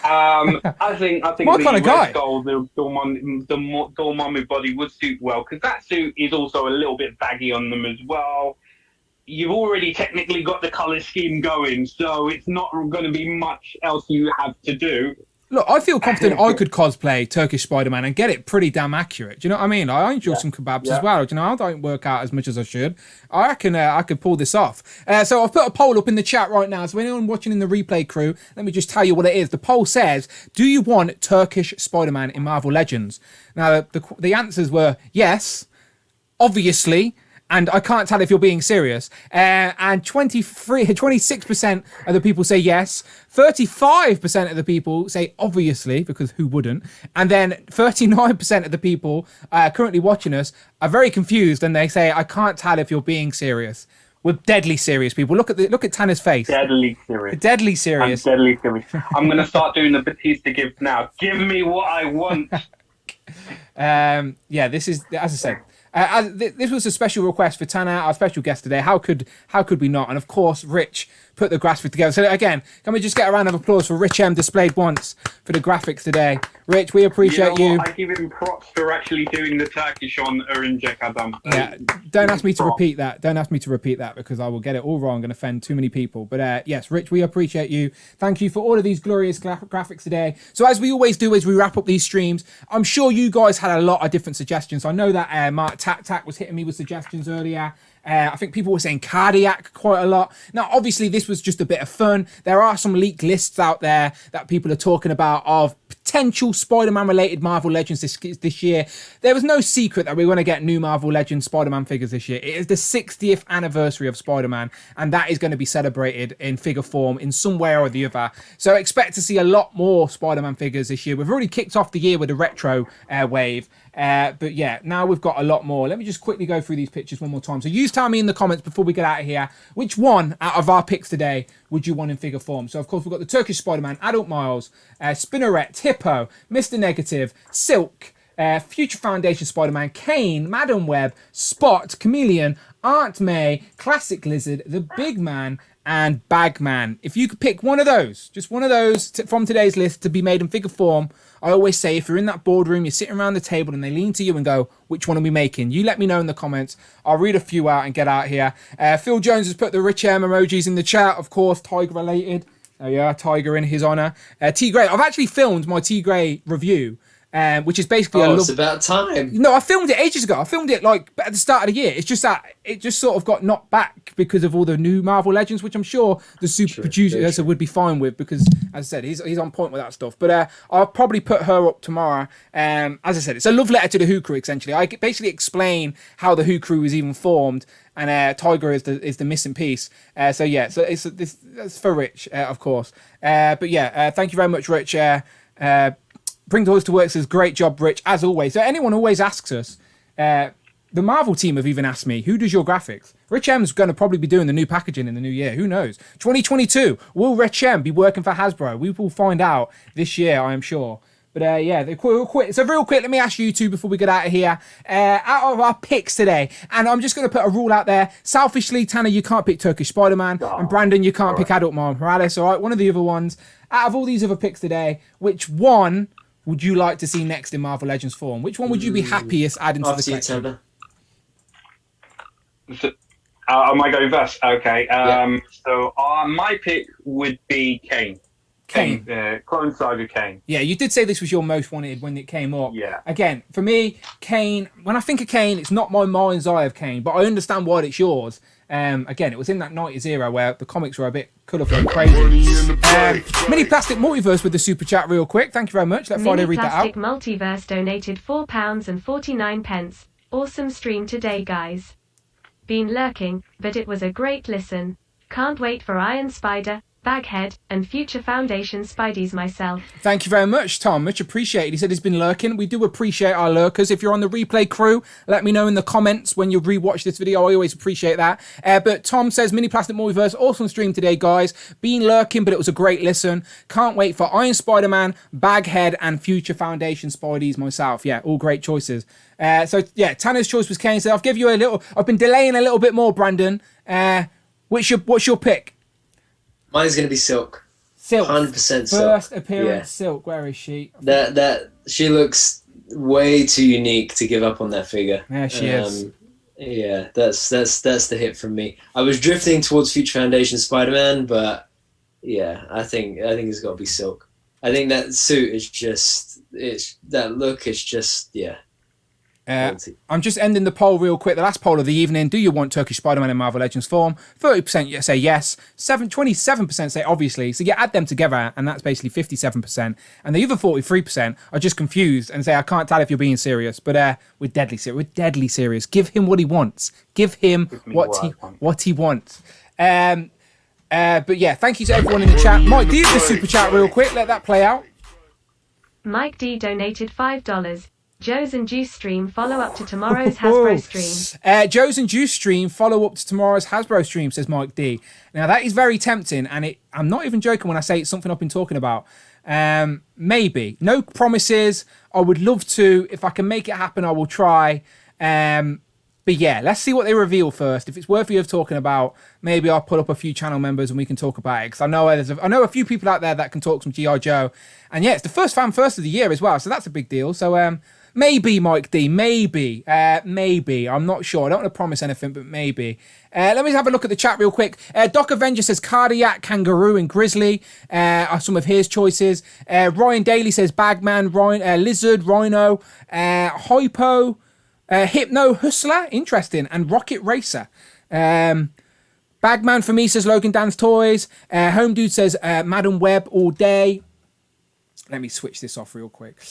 I think what the kind of guy? Red Skull, the Dormammu body would suit well, because that suit is also a little bit baggy on them as well. You've already technically got the colour scheme going, so it's not going to be much else you have to do. Look, I feel confident I could cosplay Turkish Spider-Man and get it pretty damn accurate. Do you know what I mean? I enjoy some kebabs as well. Do you know, I don't work out as much as I should. I reckon I could pull this off. So I've put a poll up in the chat right now. So anyone watching in the replay crew, let me just tell you what it is. The poll says, do you want Turkish Spider-Man in Marvel Legends? Now, the answers were yes, obviously, and I can't tell if you're being serious. And 26% of the people say yes. 35% of the people say obviously, because who wouldn't? And then 39% of the people currently watching us are very confused, and they say, I can't tell if you're being serious. We're deadly serious, people. Look at Tanner's face. Deadly serious. Deadly serious. I'm deadly serious. I'm going to start doing the Batista gift now. Give me what I want. Yeah, this is, as I said, this was a special request for Tanner, our special guest today. How could we not? And of course, Rich put the graphics together. So again, can we just get a round of applause for Rich M displayed once for the graphics today? Rich, we appreciate you. I give him props for actually doing the Turkish on Örümcek Adam. Yeah, don't ask me to repeat that. Don't ask me to repeat that because I will get it all wrong and offend too many people. But yes, Rich, we appreciate you. Thank you for all of these glorious graphics today. So as we always do as we wrap up these streams, I'm sure you guys had a lot of different suggestions. I know that Mark Tac was hitting me with suggestions earlier. I think people were saying cardiac quite a lot. Now, obviously, this was just a bit of fun. There are some leaked lists out there that people are talking about of potential Spider-Man related Marvel Legends this year. There was no secret that we're going to get new Marvel Legends Spider-Man figures this year. It is the 60th anniversary of Spider-Man, and that is going to be celebrated in figure form in some way or the other. So expect to see a lot more Spider-Man figures this year. We've already kicked off the year with a retro wave. But yeah, now we've got a lot more. Let me just quickly go through these pictures one more time. So you tell me in the comments before we get out of here, which one out of our picks today would you want in figure form? So of course we've got the Turkish Spider-Man, Adult Miles, Spinneret, Hippo, Mr. Negative, Silk, Future Foundation Spider-Man, Kaine, Madam Web, Spot, Chameleon, Aunt May, Classic Lizard, The Big Man, and Bagman. If you could pick one of those, just one of those from today's list to be made in figure form, I always say if you're in that boardroom, you're sitting around the table and they lean to you and go, which one are we making? You let me know in the comments. I'll read a few out and get out here. Phil Jones has put the Rich M emojis in the chat, of course, Tiger related. Oh yeah, Tiger in his honour. T Grey, I've actually filmed my T Grey review. Which is basically it's about time. No, I filmed it ages ago. I filmed it like at the start of the year. It's just that it just sort of got knocked back because of all the new Marvel Legends, which I'm sure the super producer would be fine with because, as I said, he's on point with that stuff. But I'll probably put her up tomorrow. As I said, it's a love letter to the Who Crew. Essentially, I basically explain how the Who Crew was even formed, and Tiger is the missing piece. So yeah, so that's for Rich, of course. But yeah, thank you very much, Rich. Bring Toys to Work says, great job, Rich, as always. So anyone always asks us, the Marvel team have even asked me, who does your graphics? Rich M's going to probably be doing the new packaging in the new year. Who knows? 2022, will Rich M be working for Hasbro? We will find out this year, I am sure. But yeah, real quick. So real quick, let me ask you two before we get out of here. Out of our picks today, and I'm just going to put a rule out there. Selfishly, Tanner, you can't pick Turkish Spider-Man, and Brandon, you can't pick Adult Miles Morales. All right, one of the other ones. Out of all these other picks today, which one would you like to see next in Marvel Legends form? Which one would you be happiest adding to the collection? So, am I going first? Okay. Yeah. So my pick would be Kaine. Kaine. Clone Saga Kaine. Yeah, you did say this was your most wanted when it came up. Yeah. Again, for me, Kaine, when I think of Kaine, it's not my mind's eye of Kaine, but I understand why it's yours. Again, it was in that 90s era where the comics were a bit colourful and crazy. Mini Plastic Multiverse with the super chat real quick. Thank you very much. Let Friday read that out. Mini Plastic Multiverse donated £4.49. Awesome stream today, guys. Been lurking, but it was a great listen. Can't wait for Iron Spider, Baghead, and Future Foundation Spideys myself. Thank you very much, Tom. Much appreciated. He said he's been lurking. We do appreciate our lurkers. If you're on the replay crew, let me know in the comments when you rewatch this video. I always appreciate that. But Tom says, Mini Plastic Multiverse, awesome stream today, guys. Been lurking, but it was a great listen. Can't wait for Iron Spider-Man, Baghead, and Future Foundation Spideys myself. Yeah, all great choices. So yeah, Tanner's choice was Kaine. So I'll give you a little. I've been delaying a little bit more, Brandon. What's your pick? Mine's going to be Silk. Silk. 100% Silk. First appearance, Yeah. Silk. Where is she? That she looks way too unique to give up on that figure. Yeah, she is. Yeah, that's the hit from me. I was drifting towards Future Foundation Spider-Man, but yeah, I think it's got to be Silk. I think that suit is just that look is just I'm just ending the poll real quick. The last poll of the evening. Do you want Turkish Spider-Man in Marvel Legends form? 30% say yes. 27% say obviously. So you add them together and that's basically 57%. And the other 43% are just confused and say, I can't tell if you're being serious. But we're deadly serious. We're deadly serious. Give him what he wants. Give him what he wants. But yeah, thank you to everyone in the chat. Mike D, the super chat real quick. Let that play out. Mike D donated $5. Joe's and Juice stream follow up to tomorrow's Hasbro stream. Joe's and Juice stream follow up to tomorrow's Hasbro stream, says Mike D. Now that is very tempting, and I'm not even joking when I say it's something I've been talking about. Maybe. No promises. I would love to. If I can make it happen, I will try. But yeah, let's see what they reveal first. If it's worthy of talking about, maybe I'll put up a few channel members and we can talk about it. Because I know a few people out there that can talk some G.I. Joe. And yeah, it's the first fan first of the year as well. So that's a big deal. So maybe, Mike D, maybe. I'm not sure. I don't want to promise anything, but maybe. Let me have a look at the chat real quick. Doc Avenger says Cardiac, Kangaroo, and Grizzly are some of his choices. Ryan Daly says Bagman, Lizard, Rhino, Hypo, Hypno, Hustler, interesting, and Rocket Racer. Bagman for me says Logan Dance Toys. Home Dude says Madam Web all day. Let me switch this off real quick.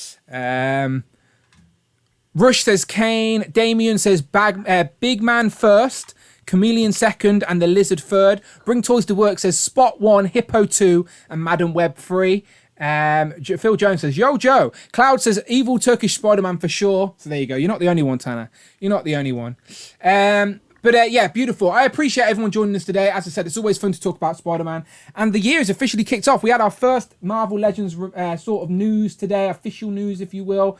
Rush says Kaine. Damien says Big Man first. Chameleon second and the Lizard third. Bring Toys to Work says Spot 1, Hippo 2 and Madam Web 3. Phil Jones says Yo Joe. Cloud says Evil Turkish Spider-Man for sure. So there you go. You're not the only one, Tanner. You're not the only one. But yeah, beautiful. I appreciate everyone joining us today. As I said, it's always fun to talk about Spider-Man. And the year is officially kicked off. We had our first Marvel Legends sort of news today, official news, if you will,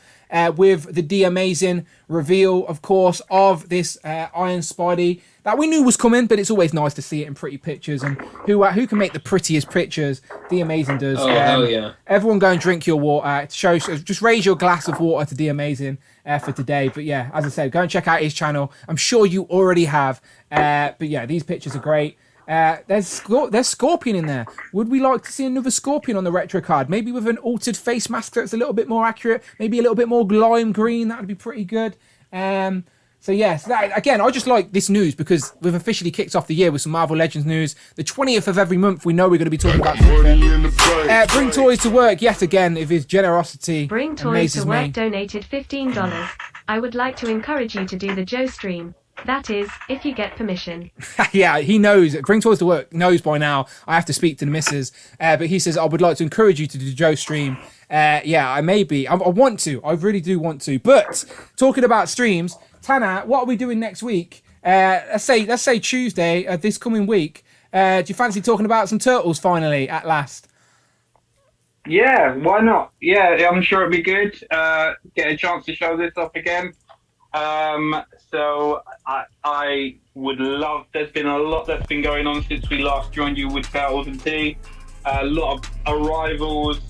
with the The Amazing reveal, of course, of this Iron Spidey that we knew was coming, but it's always nice to see it in pretty pictures. And who can make the prettiest pictures? The Amazing does. Oh, hell yeah. Everyone go and drink your water. Just raise your glass of water to The Amazing for today. But yeah, as I said, go and check out his channel. I'm sure you already have. But yeah, these pictures are great. There's Scorpion in there. Would we like to see another Scorpion on the retro card? Maybe with an altered face mask that's a little bit more accurate. Maybe a little bit more lime green. That would be pretty good. So yes, again, I just like this news because we've officially kicked off the year with some Marvel Legends news. The 20th of every month, we know we're going to be talking about something. Bring Toys to Work, yet again, if his generosity Bring Toys to Work donated $15. I would like to encourage you to do the Joe stream. That is, if you get permission. Yeah, he knows. Bring Toys to Work knows by now. I have to speak to the missus. But he says, I would like to encourage you to do the Joe stream. Yeah, I may be. I want to. I really do want to. But talking about streams, Tanner, what are we doing next week? Let's say Tuesday, this coming week. Do you fancy talking about some Turtles finally, at last? Yeah, why not? Yeah, I'm sure it'd be good. Get a chance to show this off again. So I would love. There's been a lot that's been going on since we last joined you with Turtles and Tea. A lot of arrivals.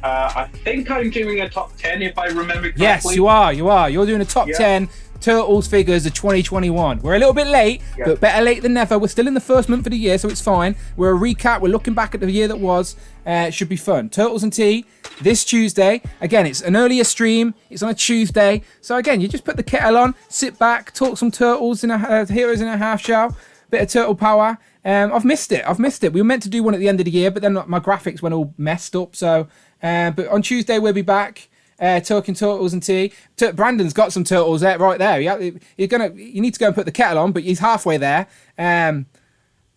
I think I'm doing a top 10 if I remember correctly. Yes, you are. You're doing a top 10 Turtles figures of 2021. We're a little bit late, but better late than never. We're still in the first month of the year, so it's fine. We're a recap. We're looking back at the year that was. It should be fun. Turtles and Tea this Tuesday. Again, it's an earlier stream. It's on a Tuesday. So again, you just put the kettle on, sit back, talk some Turtles in Heroes in a Half Shell, bit of Turtle power. I've missed it. We were meant to do one at the end of the year, but then my graphics went all messed up. So, but on Tuesday we'll be back. Talking Turtles and Tea. Brandon's got some Turtles right there. You need to go and put the kettle on, but he's halfway there.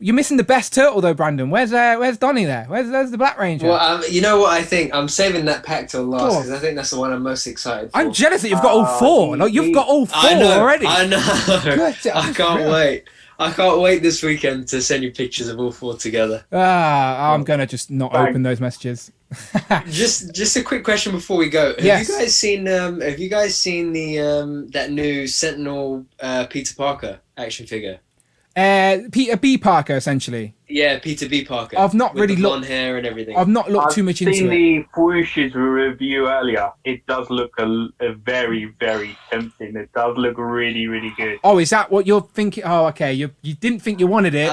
You're missing the best turtle though, Brandon. Where's Donnie there? Where's the Black Ranger? Well, you know what I think? I'm saving that pack till last because I think that's the one I'm most excited for. I'm jealous that you've got all four. Like you've got all four already. I know. I can't wait. I can't wait this weekend to send you pictures of all four together. I'm gonna just not open those messages. just a quick question before we go. Have you guys seen the that new Sentinel Peter Parker action figure? Peter B. Parker, essentially. Yeah, Peter B. Parker. I've not with really the blonde looked. hair and everything. I've not looked too much into it. I've seen the Whoosh's review earlier. It does look a very, very tempting. It does look really, really good. Oh, is that what you're thinking? Oh, okay. You didn't think you wanted it,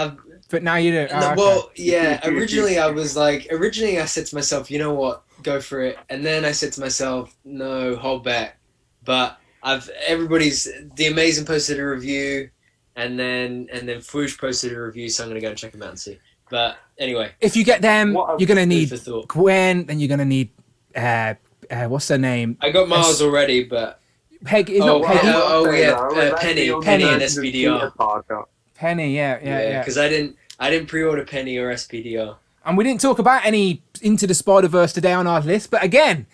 but now you do. No, well, yeah. Originally, I said to myself, you know what, go for it. And then I said to myself, no, hold back. But The Amazing posted a review. And then Fwoosh posted a review, so I'm going to go and check them out and see. But anyway. If you get them, you're going to need Gwen, then you're going to need, what's her name? I got Miles already, but... Peggy. Penny and SPDR. Penny, yeah. Because I didn't pre-order Penny or SPDR. And we didn't talk about any Into the Spider-Verse today on our list, but again...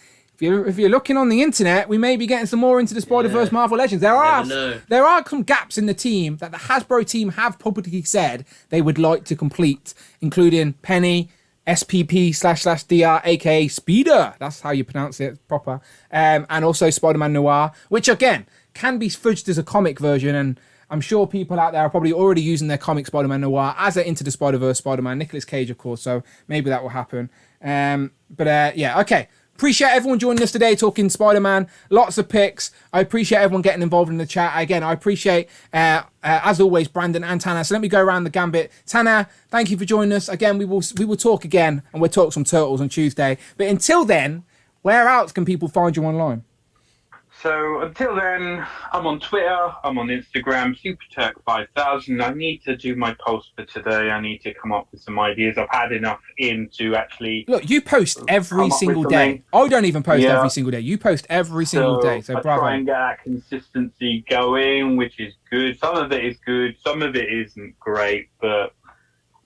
if you're looking on the internet, we may be getting some more into the Spider-Verse Marvel Legends. There are some gaps in the team that the Hasbro team have publicly said they would like to complete, including Penny, SPP//DR, aka Speeder. That's how you pronounce it proper. And also Spider-Man Noir, which again can be fudged as a comic version, and I'm sure people out there are probably already using their comic Spider-Man Noir as an Into the Spider-Verse Spider-Man. Nicolas Cage, of course, so maybe that will happen. Yeah, okay. Appreciate everyone joining us today talking Spider-Man. Lots of picks. I appreciate everyone getting involved in the chat. Again, I appreciate, as always, Brandon and Tanner. So let me go around the gambit. Tanner, thank you for joining us. Again, we will talk again, and we'll talk some Turtles on Tuesday. But until then, where else can people find you online? So until then, I'm on Twitter, I'm on Instagram, SuperTurk5000. I need to do my post for today. I need to come up with some ideas. I've had enough in to actually... Look, you post every single day. I don't even post every single day. You post every single day. So bravo. I try and get that consistency going, which is good. Some of it is good. Some of it isn't great, but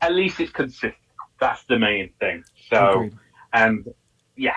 at least it's consistent. That's the main thing. So, yeah.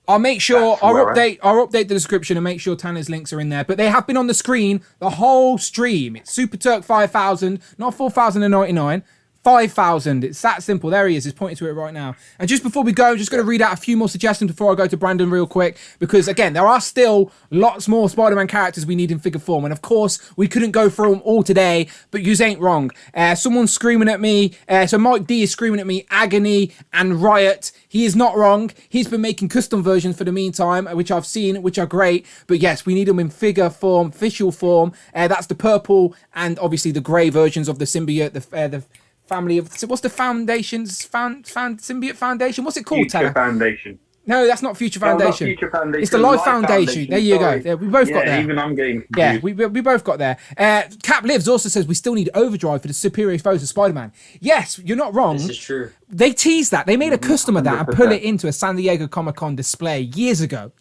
I'll make sure I'll update the description and make sure Tanner's links are in there. But they have been on the screen the whole stream. It's SuperTurk 5000, not 4099. 5,000. It's that simple. There he is. He's pointing to it right now. And just before we go, I'm just going to read out a few more suggestions before I go to Brandon real quick. Because, again, there are still lots more Spider-Man characters we need in figure form. And, of course, we couldn't go through them all today. But yous ain't wrong. Someone's screaming at me. So Mike D is screaming at me. Agony and Riot. He is not wrong. He's been making custom versions for the meantime, which I've seen, which are great. But, yes, we need them in figure form, official form. That's the purple and, obviously, the grey versions of the symbiote, the family of what's the foundation's symbiote foundation? What's it called? Future Foundation. No, that's not Future Foundation. Not Future Foundation. It's the Life Foundation. There you go. Yeah, we both got there. Even I'm getting confused. Yeah, we both got there. Cap Lives also says we still need Overdrive for the superior foes of Spider-Man. Yes, you're not wrong. This is true. They teased that. They made a custom of that and put it into a San Diego Comic-Con display years ago,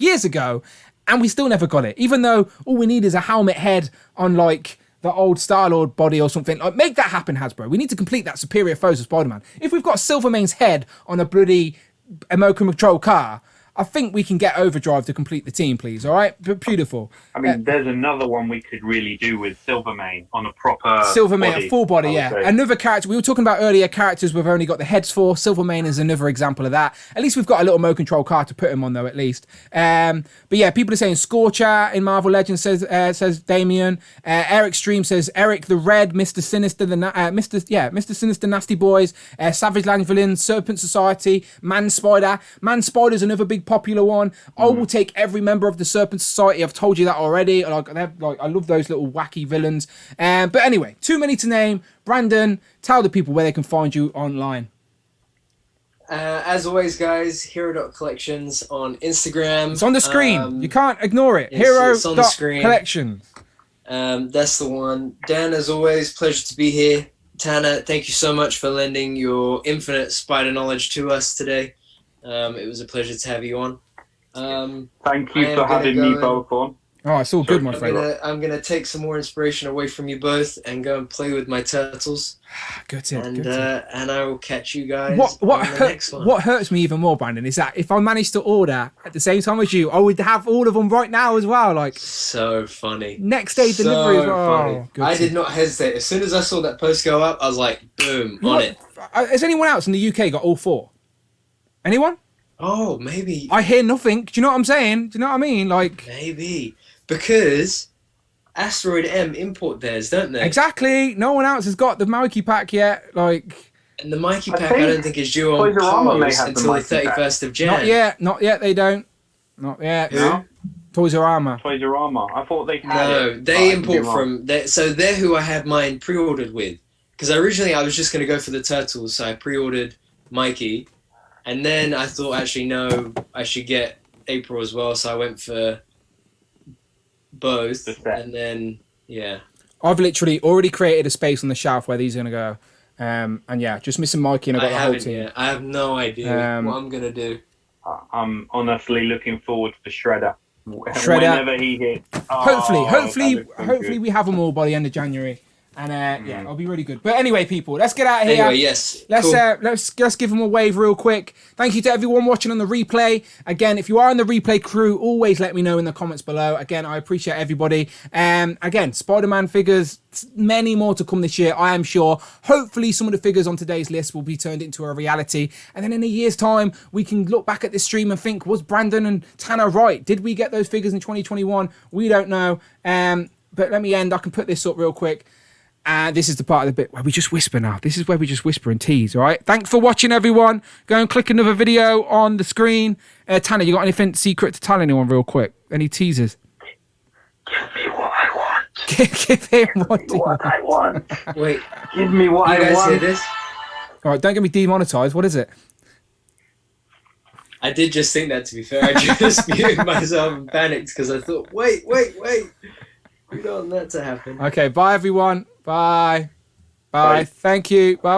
and we still never got it. Even though all we need is a helmet head on like the old Star-Lord body or something. Like, make that happen, Hasbro. We need to complete that superior foes of Spider-Man. If we've got Silvermane's head on a bloody Emotion Control car, I think we can get Overdrive to complete the team, please. All right? Beautiful. I mean, there's another one we could really do with Silvermane on a proper Silvermane, body, a full body, yeah. say. Another character, we were talking about earlier, characters we've only got the heads for. Silvermane is another example of that. At least we've got a little Mo Control car to put him on, though, at least. But yeah, people are saying Scorcher in Marvel Legends, says Damien. Eric Stream says Eric the Red, Mr. Sinister, Mr. Sinister Nasty Boys, Savage Land Villains, Serpent Society, Man Spider. Man Spider's another big popular one. I will take every member of the Serpent Society. I've told you that already. I love those little wacky villains. But anyway, too many to name. Brandon, tell the people where they can find you online. As always, guys, Hero.Collections on Instagram. It's on the screen. You can't ignore it. It's on the screen. Collections. That's the one. Dan, as always, pleasure to be here. Tanner, thank you so much for lending your infinite spider knowledge to us today. It was a pleasure to have you on. Thank you for having me both on. Oh, it's all good, my friend. I'm gonna take some more inspiration away from you both and go and play with my turtles. Good. And I will catch you guys on the next one. What hurts me even more, Brandon, is that if I managed to order at the same time as you, I would have all of them right now as well. Like, so funny. Next day delivery as well. Funny. I did not hesitate. As soon as I saw that post go up, I was like, boom, on it. Has anyone else in the UK got all four? Anyone? Oh, maybe. I hear nothing. Do you know what I'm saying? Do you know what I mean? Like, maybe. Because Asteroid M import theirs, don't they? Exactly. No one else has got the Mikey pack yet. Like, and the Mikey pack, I don't think is due on POS until the 31st of Jan. Not yet. They don't. Not yet. No. Toys R Armor. I thought they had it. No, they import from. So they're who I have mine pre-ordered with. Because originally I was just going to go for the turtles, so I pre-ordered Mikey. And then I thought, actually, no, I should get April as well. So I went for both. And then, yeah. I've literally already created a space on the shelf where these are going to go. And yeah, just missing Mikey and I've got the whole team. Yet. I have no idea what I'm going to do. I'm honestly looking forward to Shredder. Whenever he hits. Hopefully we have them all by the end of January. And yeah, it'll be really good. But anyway, people, let's get out of here. Anyway, yes. Let's cool. let's give them a wave real quick. Thank you to everyone watching on the replay. Again, if you are in the replay crew, always let me know in the comments below. Again, I appreciate everybody. Again, Spider-Man figures, many more to come this year, I am sure. Hopefully, some of the figures on today's list will be turned into a reality. And then in a year's time, we can look back at this stream and think, was Brandon and Tanner right? Did we get those figures in 2021? We don't know. But let me end. I can put this up real quick. And this is the part of the bit where we just whisper now. This is where we just whisper and tease, all right? Thanks for watching, everyone. Go and click another video on the screen. Tanner, you got anything secret to tell anyone real quick? Any teasers? Give me what I want. Give him what I want. Wait. Give me what You I guys want. hear this? All right, don't get me demonetized. What is it? I did just think that, to be fair. I just muted myself and panicked because I thought, wait. We don't want that to happen. Okay, bye, everyone. Bye. Bye. Thank you. Bye.